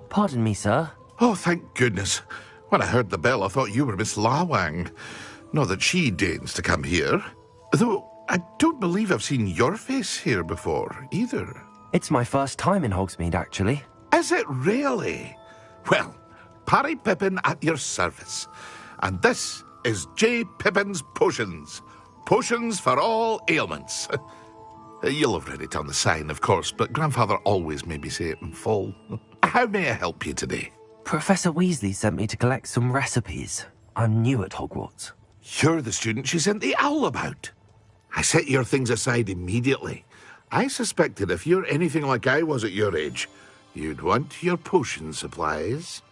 Pardon me, sir. Oh, thank goodness. When I heard the bell, I thought you were Miss Lawang. Not that she deigns to come here. Though I don't believe I've seen your face here before, either. It's my first time in Hogsmeade, actually. Is it really? Well, Parry Pippin at your service. And this is J. Pippin's Potions. Potions for all ailments. You'll have read it on the sign, of course, but Grandfather always made me say it in full. How may I help you today? Professor Weasley sent me to collect some recipes. I'm new at Hogwarts. You're the student she sent the owl about. I set your things aside immediately. I suspected if you're anything like I was at your age, you'd want your potion supplies.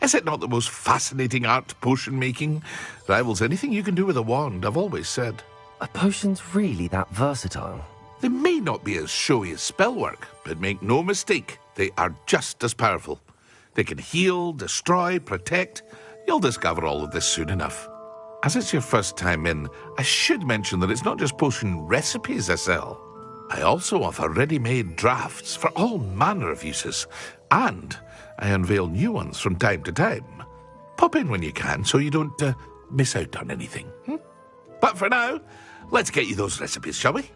Is it not the most fascinating art, potion making? Rivals anything you can do with a wand, I've always said. Are potions really that versatile? They may not be as showy as spellwork, but make no mistake, they are just as powerful. They can heal, destroy, protect. You'll discover all of this soon enough. As it's your first time in, I should mention that it's not just potion recipes I sell. I also offer ready-made drafts for all manner of uses, and I unveil new ones from time to time. Pop in when you can so you don't miss out on anything. But for now, let's get you those recipes, shall we?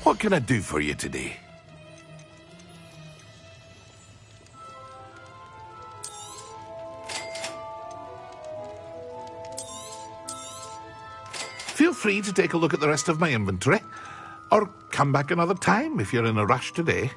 What can I do for you today? Feel free to take a look at the rest of my inventory, or come back another time if you're in a rush today.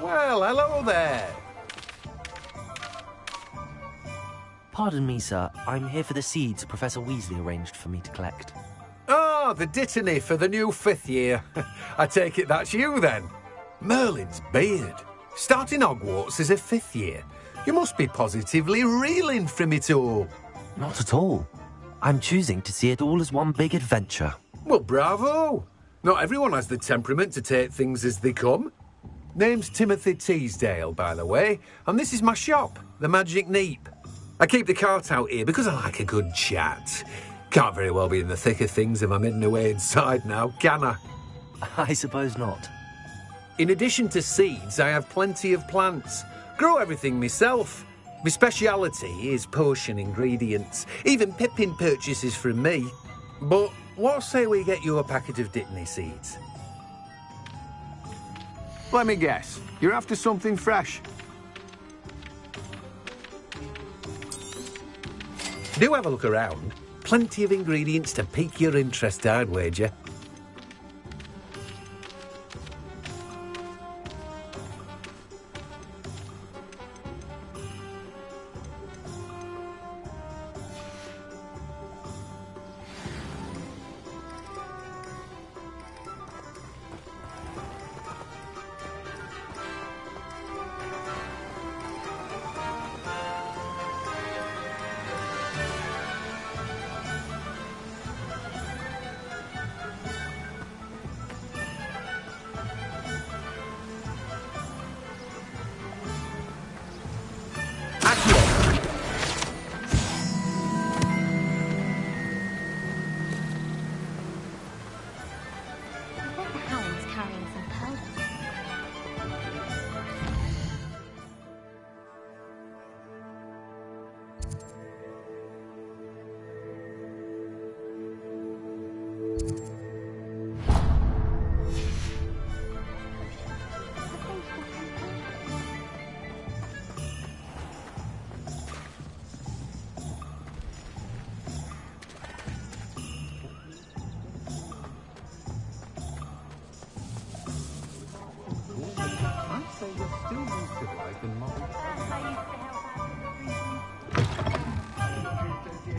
Well, hello there. Pardon me, sir. I'm here for the seeds Professor Weasley arranged for me to collect. Oh, the dittany for the new 5th year. I take it that's you, then. Merlin's beard. Starting Hogwarts as a 5th year. You must be positively reeling from it all. Not at all. I'm choosing to see it all as one big adventure. Well, bravo. Not everyone has the temperament to take things as they come. Name's Timothy Teasdale, by the way, and this is my shop, the Magic Neep. I keep the cart out here because I like a good chat. Can't very well be in the thick of things if I'm hidden away inside now, can I? I suppose not. In addition to seeds, I have plenty of plants. Grow everything myself. My speciality is potion ingredients. Even Pippin purchases from me. But what say we get you a packet of Dittany seeds? Let me guess. You're after something fresh. Do have a look around. Plenty of ingredients to pique your interest, I'd wager.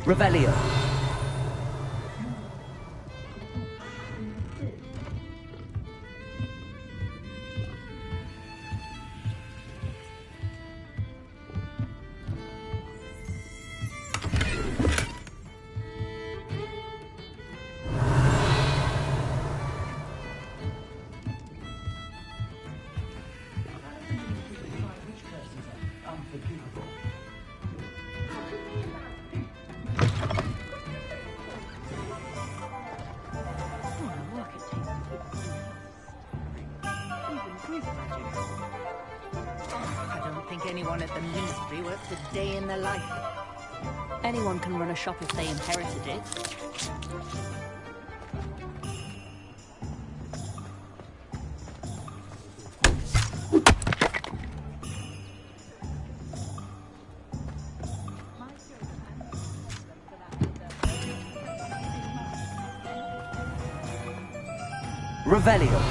Revelio. I don't think anyone at the Ministry works a day in their life. Anyone can run a shop if they inherited it. Revelio.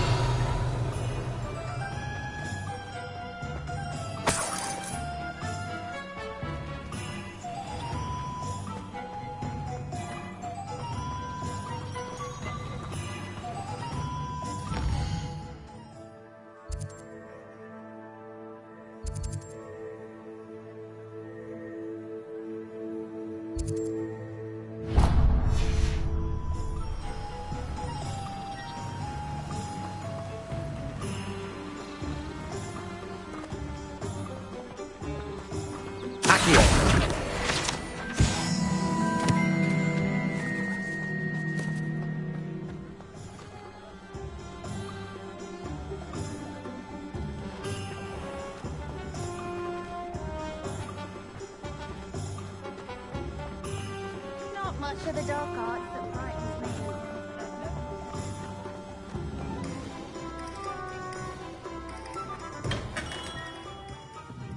Not much of the dark arts that frightens me.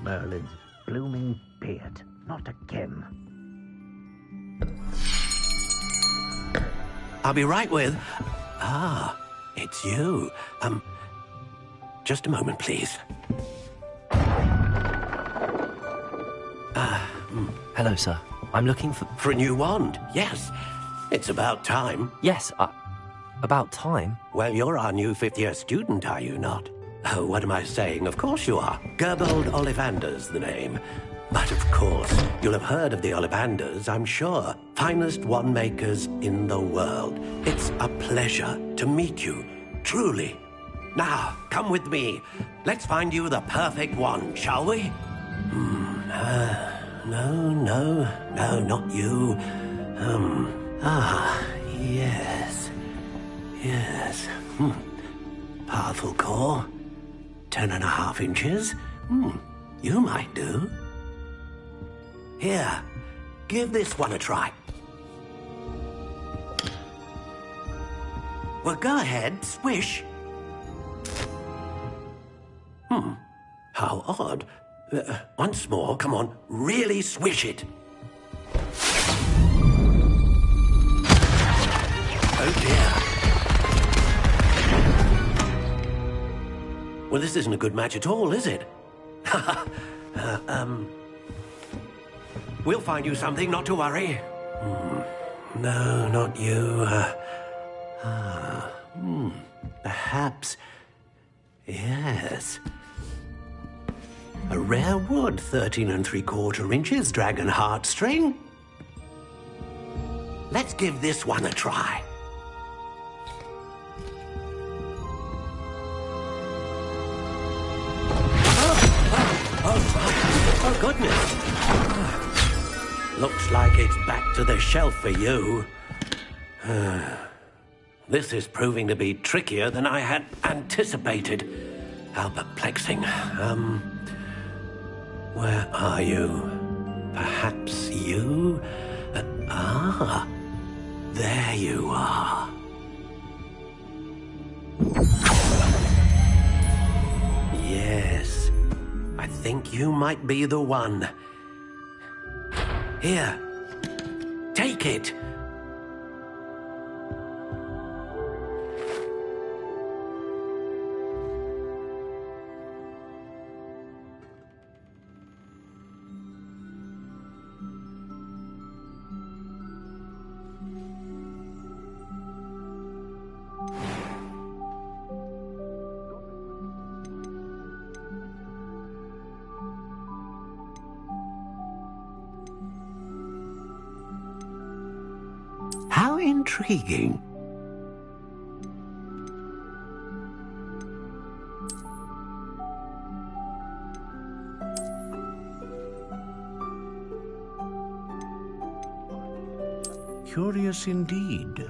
Merlin's blooming beard. Not again. I'll be right with... Ah, it's you. Just a moment, please. Hello, sir. I'm looking for... For a new wand, yes. It's about time. Yes, about time? Well, you're our new fifth-year student, are you not? Oh, what am I saying? Of course you are. Gerbold Ollivander's the name. But of course, you'll have heard of the Ollivanders, I'm sure. Finest wand makers in the world. It's a pleasure to meet you, truly. Now, come with me. Let's find you the perfect wand, shall we? No, not you. Yes. Powerful core. 10.5 inches. You might do. Here, give this one a try. Well, go ahead, swish. How odd. Once more, come on, really swish it. Oh dear. Well, this isn't a good match at all, is it? We'll find you something, not to worry. No, not you. Perhaps. Yes. A rare wood, 13 3/4 inches, dragon heartstring. Let's give this one a try. Oh, goodness. Looks like it's back to the shelf for you. This is proving to be trickier than I had anticipated. How perplexing. Where are you? Perhaps you? There you are. think you might be the one. Here, take it. How intriguing. Curious indeed.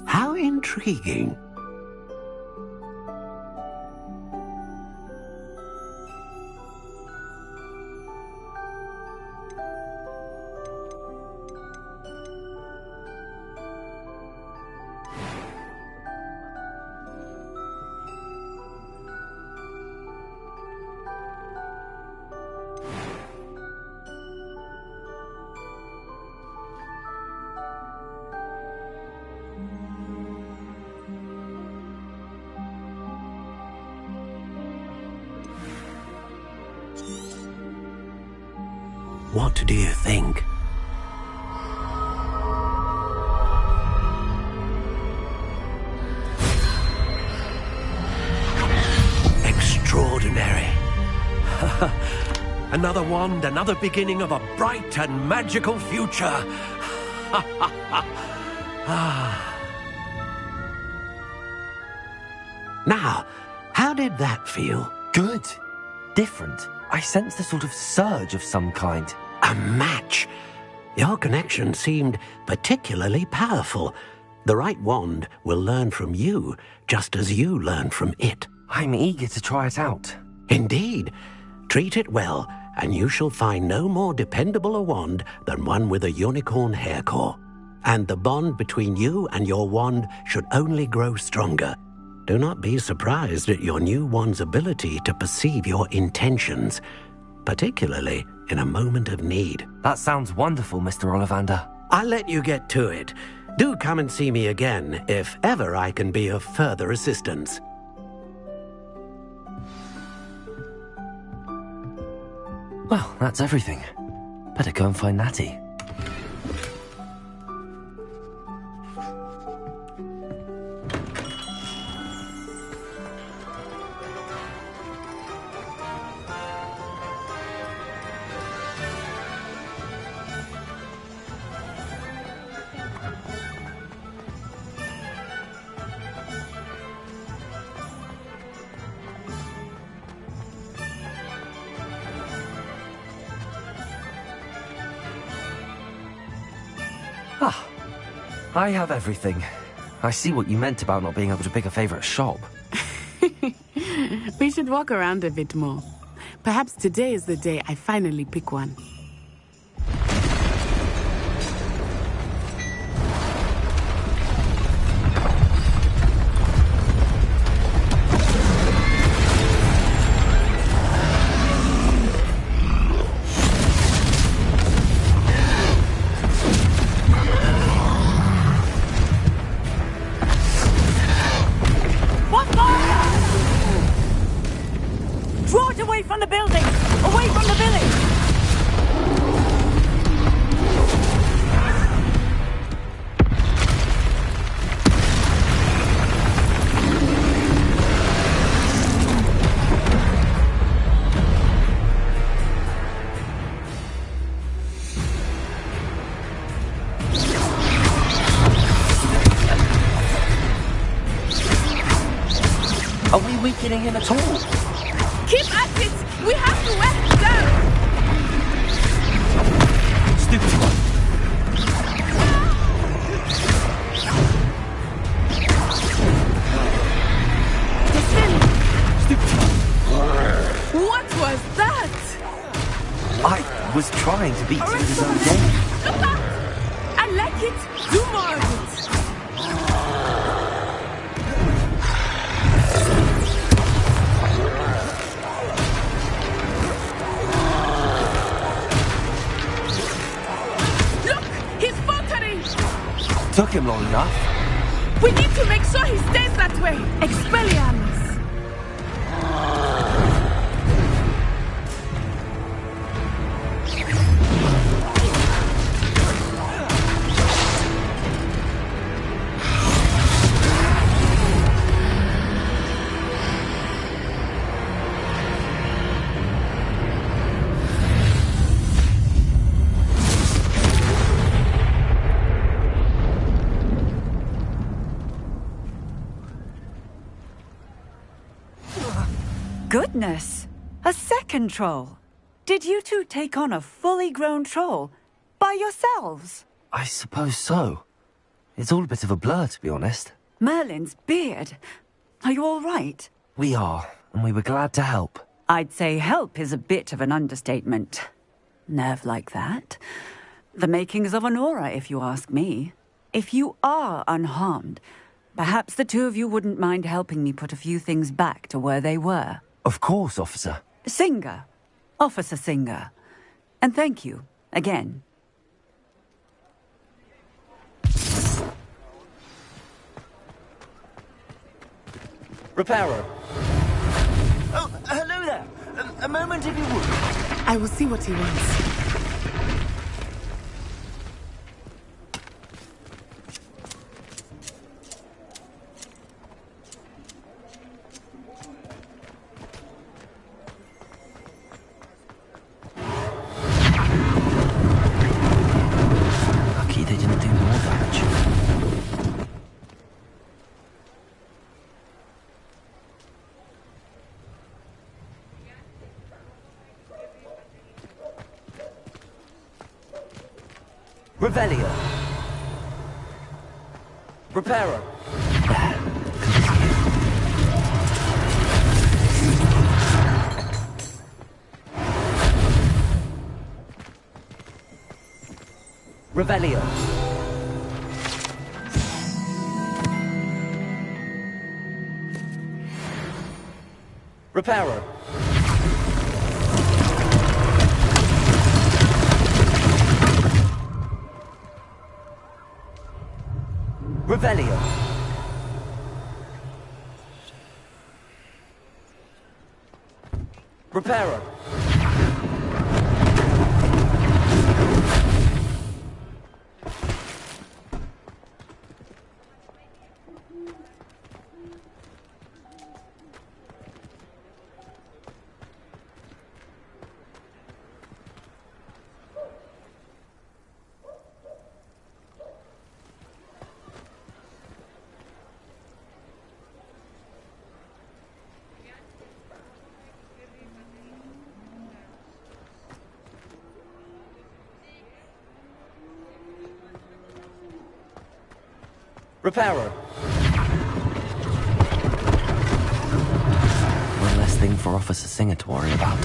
How intriguing. What do you think? Extraordinary. Another wand, another beginning of a bright and magical future. Now, how did that feel? Good. Different. I sensed a sort of surge of some kind. A match. Your connection seemed particularly powerful. The right wand will learn from you, just as you learn from it. I'm eager to try it out. Indeed. Treat it well, and you shall find no more dependable a wand than one with a unicorn hair core. And the bond between you and your wand should only grow stronger. Do not be surprised at your new wand's ability to perceive your intentions, particularly in a moment of need. That sounds wonderful, Mr. Ollivander. I'll let you get to it. Do come and see me again if ever I can be of further assistance. Well, that's everything. Better go and find Natty. Ah, I have everything. I see what you meant about not being able to pick a favorite shop. We should walk around a bit more. Perhaps today is the day I finally pick one. Are we weakening him at all? Keep at it! We have to wear him down! Stupid one. Stupid one. What was that? I was trying to beat him in his own game. Look out! it! Du morgens! Look! He's faltering! Took him long enough. We need to make sure he stays that way! Expelliarmus! Goodness! A second troll! Did you two take on a fully grown troll? By yourselves? I suppose so. It's all a bit of a blur, to be honest. Merlin's beard. Are you all right? We are, and we were glad to help. I'd say help is a bit of an understatement. Nerve like that. The makings of an aura, if you ask me. If you are unharmed, perhaps the two of you wouldn't mind helping me put a few things back to where they were. Of course, officer. Singer. Officer Singer. And thank you, again. Reparo. Oh, hello there. A moment if you would. I will see what he wants. Lucky they didn't do more damage. Revelio. Reparo. Revelio. Reparo. Revelio. Reparo. Reparo. One less thing for Officer Singer to worry about.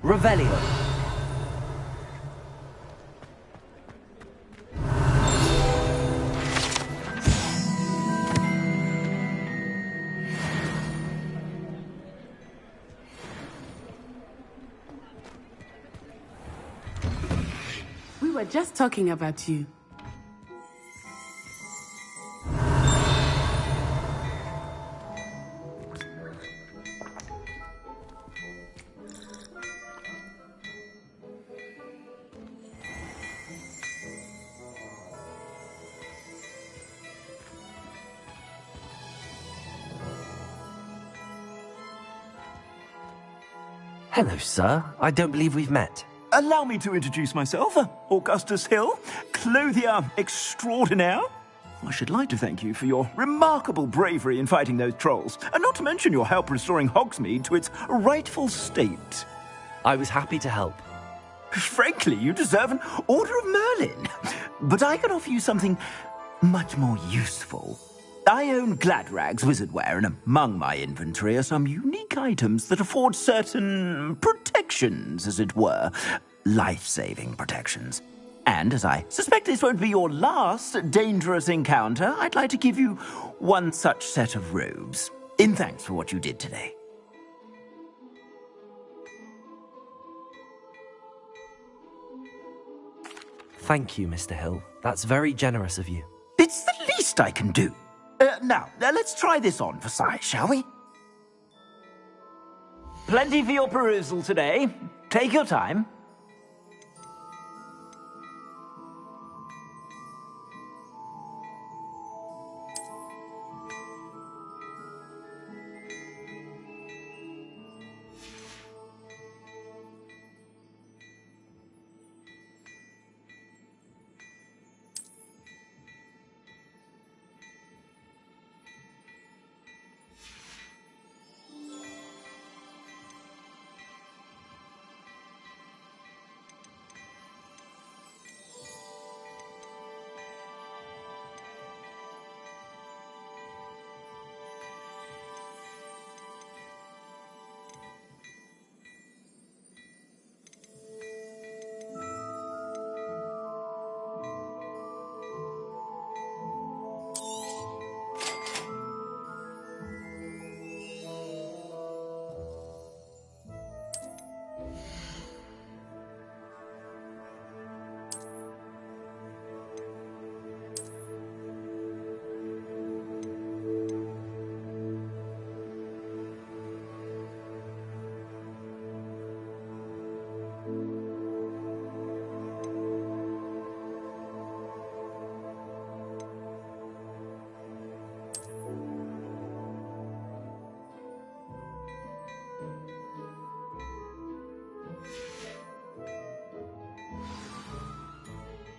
Revelio. We were just talking about you. Hello, sir. I don't believe we've met. Allow me to introduce myself, Augustus Hill, clothier extraordinaire. I should like to thank you for your remarkable bravery in fighting those trolls, and not to mention your help restoring Hogsmeade to its rightful state. I was happy to help. Frankly, you deserve an Order of Merlin. But I can offer you something much more useful. I own Gladrag's wizardware, and among my inventory are some unique items that afford certain protections, as it were. Life-saving protections. And as I suspect this won't be your last dangerous encounter, I'd like to give you one such set of robes, in thanks for what you did today. Thank you, Mr. Hill. That's very generous of you. It's the least I can do. Now, let's try this on for size, shall we? Plenty for your perusal today. Take your time.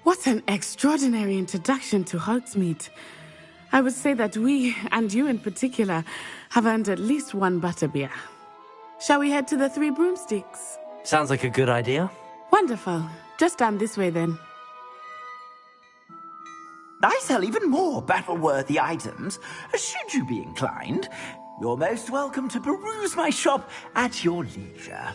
What an extraordinary introduction to Hogsmeade. I would say that we, and you in particular, have earned at least one butterbeer. Shall we head to the Three Broomsticks? Sounds like a good idea. Wonderful. Just down this way then. I sell even more battle-worthy items. Should you be inclined, you're most welcome to peruse my shop at your leisure.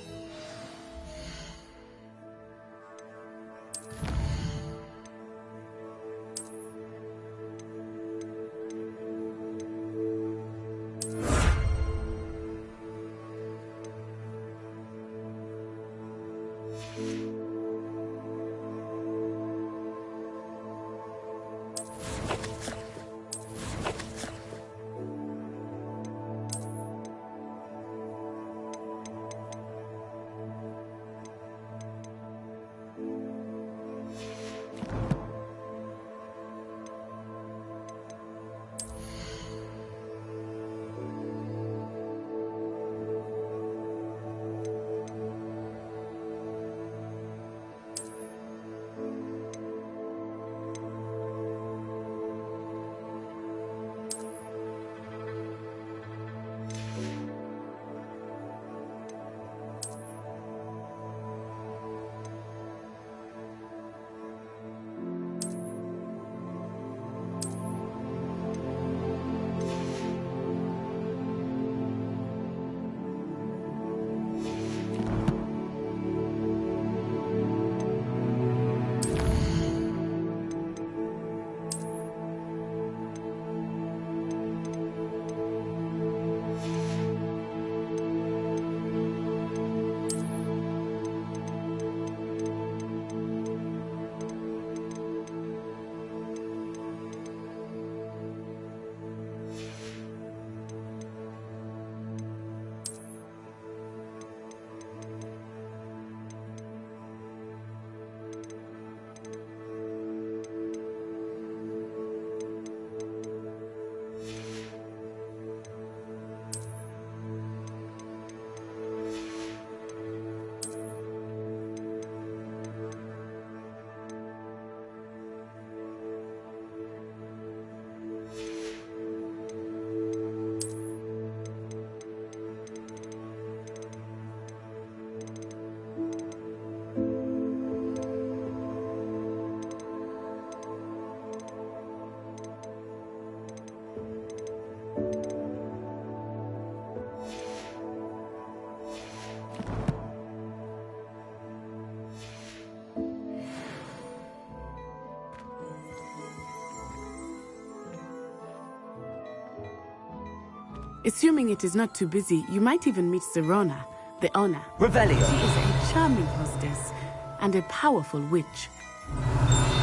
Assuming it is not too busy, you might even meet Sirona, the owner. Revelio. She is a charming hostess and a powerful witch.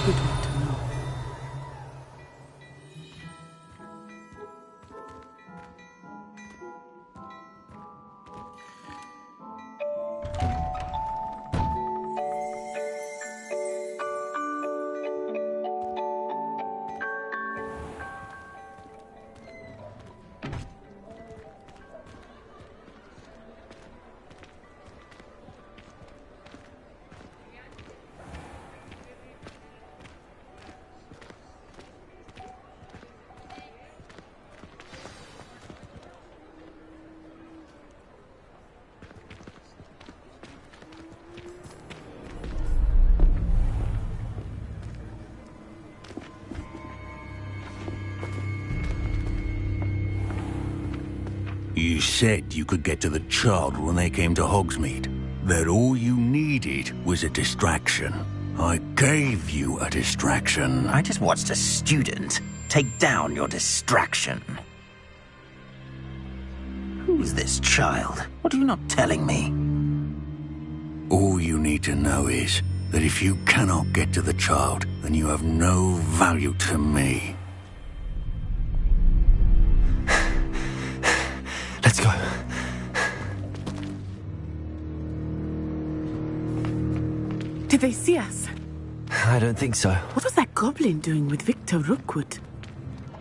Good one to know. You said you could get to the child when they came to Hogsmeade. That all you needed was a distraction. I gave you a distraction. I just watched a student take down your distraction. Who's this child? What are you not telling me? All you need to know is that if you cannot get to the child, then you have no value to me. Let's go. Did they see us? I don't think so. What was that goblin doing with Victor Rookwood?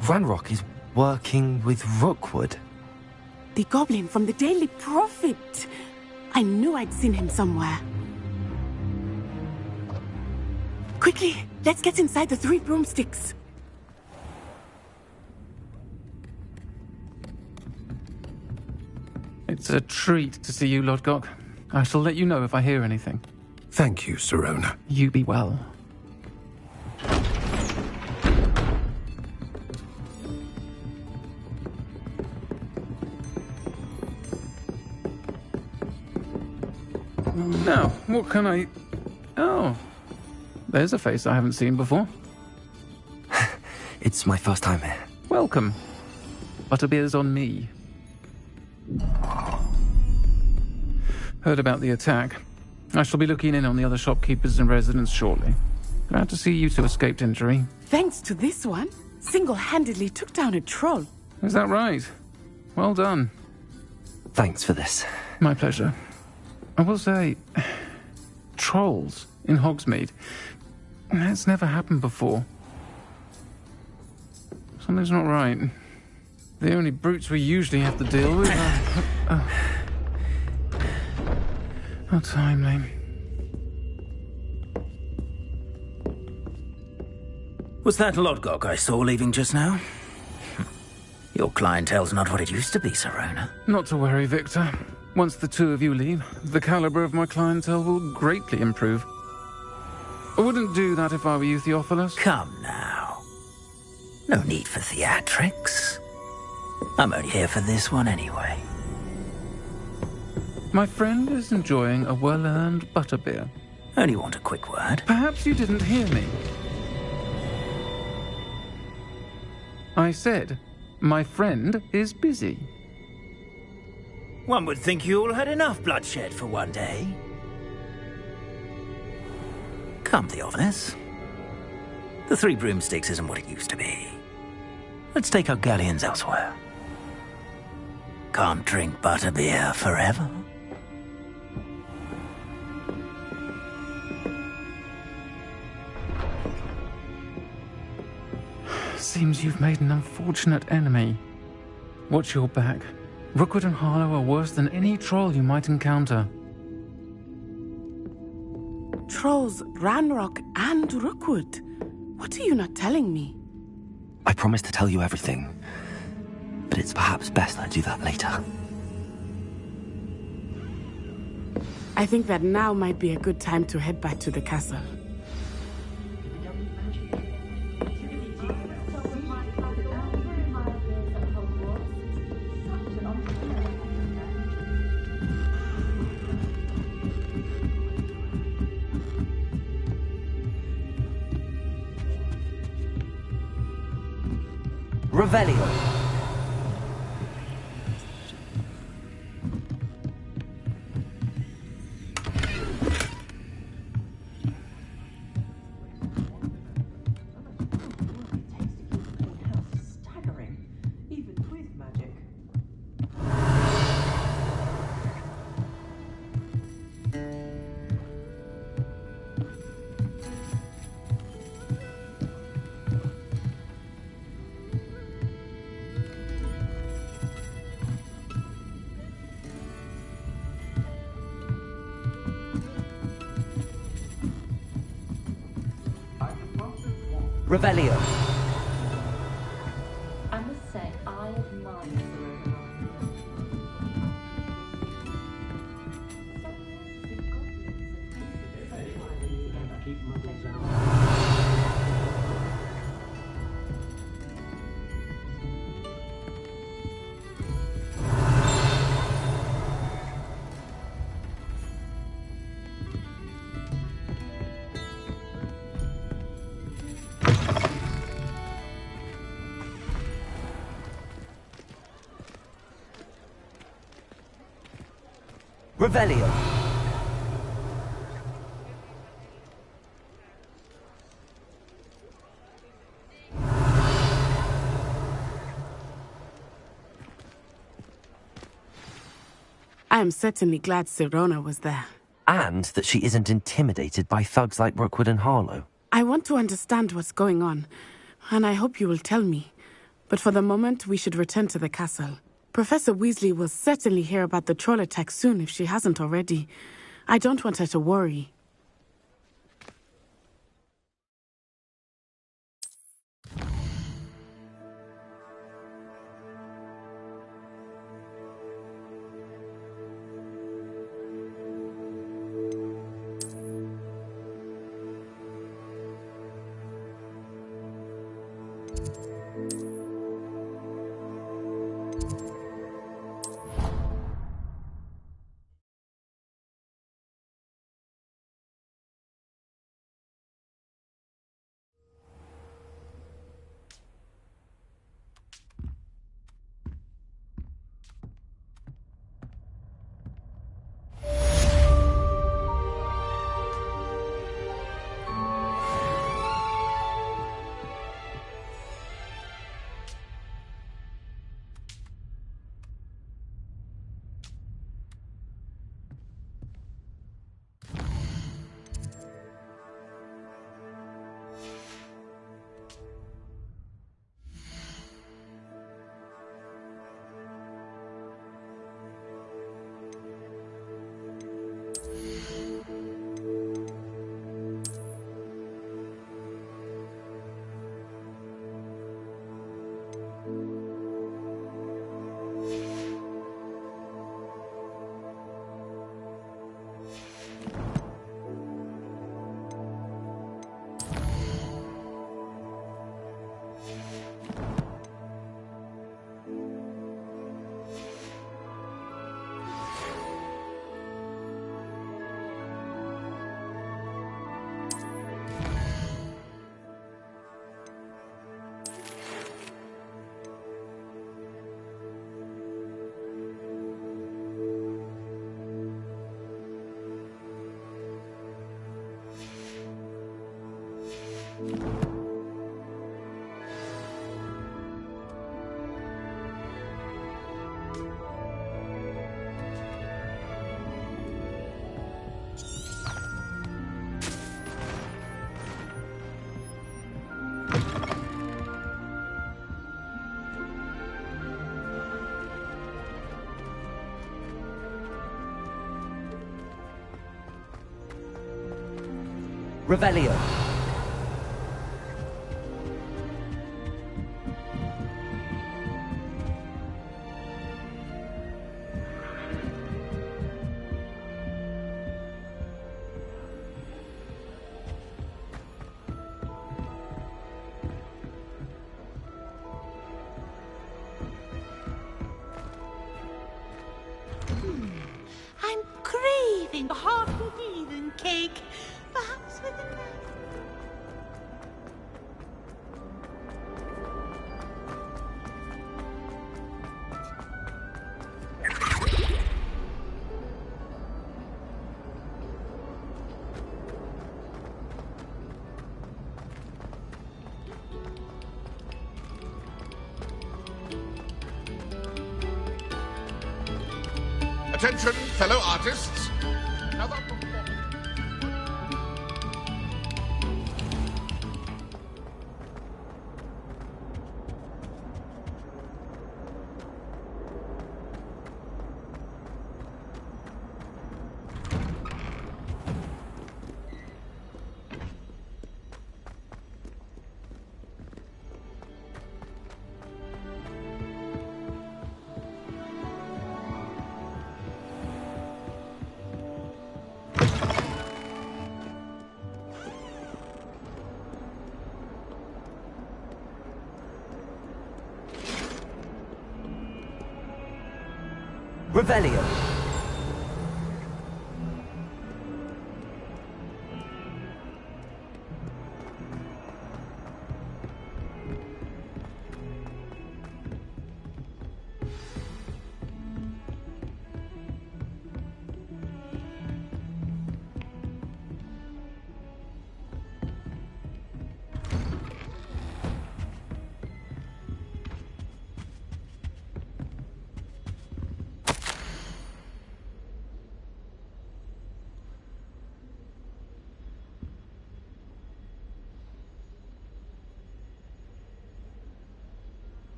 Ranrock is working with Rookwood. The goblin from the Daily Prophet. I knew I'd seen him somewhere. Quickly, let's get inside the 3 broomsticks. It's a treat to see you, Lodgok. I shall let you know if I hear anything. Thank you, Sirona. You be well. Now, what can I... Oh, there's a face I haven't seen before. It's my first time here. Welcome. Butterbeer's on me. Heard about the attack. I shall be looking in on the other shopkeepers and residents shortly. Glad to see you two escaped injury. Thanks to this one, single-handedly took down a troll. Is that right? Well done. Thanks for this. My pleasure. I will say, trolls in Hogsmeade. That's never happened before. Something's not right. The only brutes we usually have to deal with are... How timely. Was that Lodgok I saw leaving just now? Your clientele's not what it used to be, Sirona. Not to worry, Victor. Once the two of you leave, the caliber of my clientele will greatly improve. I wouldn't do that if I were you, Theophilus. Come now. No need for theatrics. I'm only here for this one anyway. My friend is enjoying a well-earned butterbeer. Only want a quick word. Perhaps you didn't hear me. I said, my friend is busy. One would think you all had enough bloodshed for one day. Come, Theophilus. The 3 broomsticks isn't what it used to be. Let's take our galleons elsewhere. Can't drink butterbeer forever. Seems you've made an unfortunate enemy. Watch your back. Rookwood and Harlow are worse than any troll you might encounter. Trolls, Ranrock, and Rookwood. What are you not telling me? I promised to tell you everything, but it's perhaps best I do that later. I think that now might be a good time to head back to the castle. Revelio. Revelio. I must say, I admire Serena. Revelio. I am certainly glad Sirona was there. And that she isn't intimidated by thugs like Rookwood and Harlow. I want to understand what's going on, and I hope you will tell me. But for the moment, we should return to the castle. Professor Weasley will certainly hear about the troll attack soon if she hasn't already. I don't want her to worry. Revelio. I'm craving a hearty heathen cake. Perhaps with a knife. Attention, fellow artists. Another Revelio.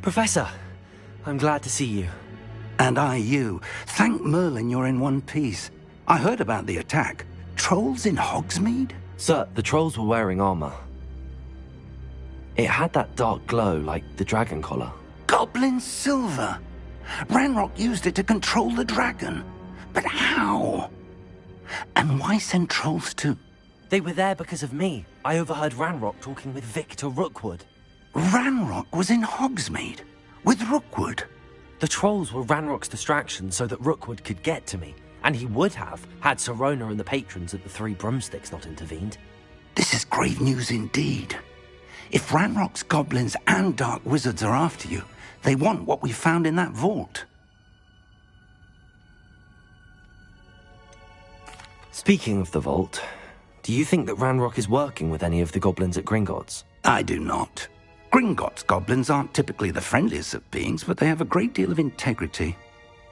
Professor, I'm glad to see you. And I you. Thank Merlin you're in one piece. I heard about the attack. Trolls in Hogsmeade? Sir, the trolls were wearing armor. It had that dark glow like the dragon collar. Goblin silver! Ranrock used it to control the dragon. But how? And why send trolls too? They were there because of me. I overheard Ranrock talking with Victor Rookwood. Ranrock was in Hogsmeade? With Rookwood? The trolls were Ranrock's distraction so that Rookwood could get to me. And he would have, had Sirona and the patrons at the Three Broomsticks not intervened. This is grave news indeed. If Ranrock's goblins and dark wizards are after you, they want what we found in that vault. Speaking of the vault, do you think that Ranrock is working with any of the goblins at Gringotts? I do not. Gringotts goblins aren't typically the friendliest of beings, but they have a great deal of integrity.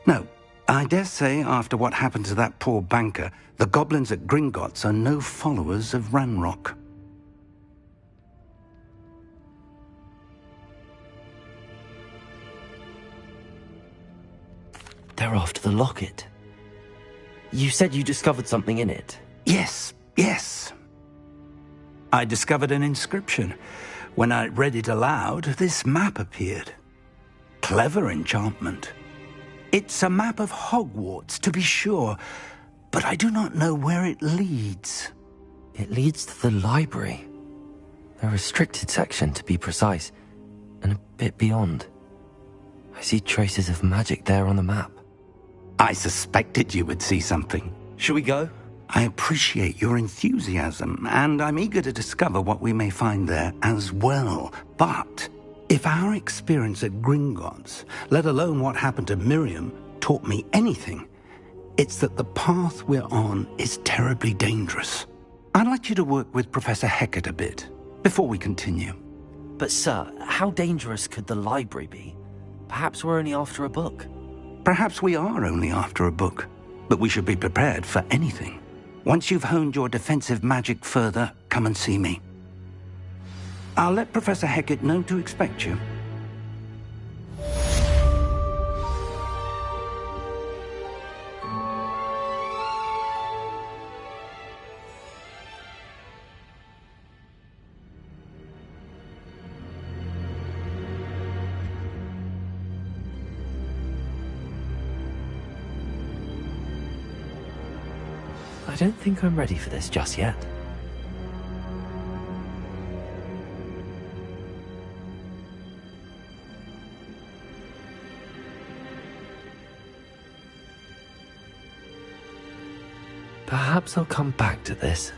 No, I dare say after what happened to that poor banker, the goblins at Gringotts are no followers of Ranrock. They're after the locket. You said you discovered something in it. Yes. I discovered an inscription. When I read it aloud, this map appeared. Clever enchantment. It's a map of Hogwarts, to be sure, but I do not know where it leads. It leads to the library. A restricted section, to be precise, and a bit beyond. I see traces of magic there on the map. I suspected you would see something. Shall we go? I appreciate your enthusiasm, and I'm eager to discover what we may find there as well. But if our experience at Gringotts, let alone what happened to Miriam, taught me anything, it's that the path we're on is terribly dangerous. I'd like you to work with Professor Hecat a bit before we continue. But sir, how dangerous could the library be? Perhaps we're only after a book. Perhaps we are only after a book, but we should be prepared for anything. Once you've honed your defensive magic further, come and see me. I'll let Professor Hecat know to expect you. I don't think I'm ready for this just yet. Perhaps I'll come back to this.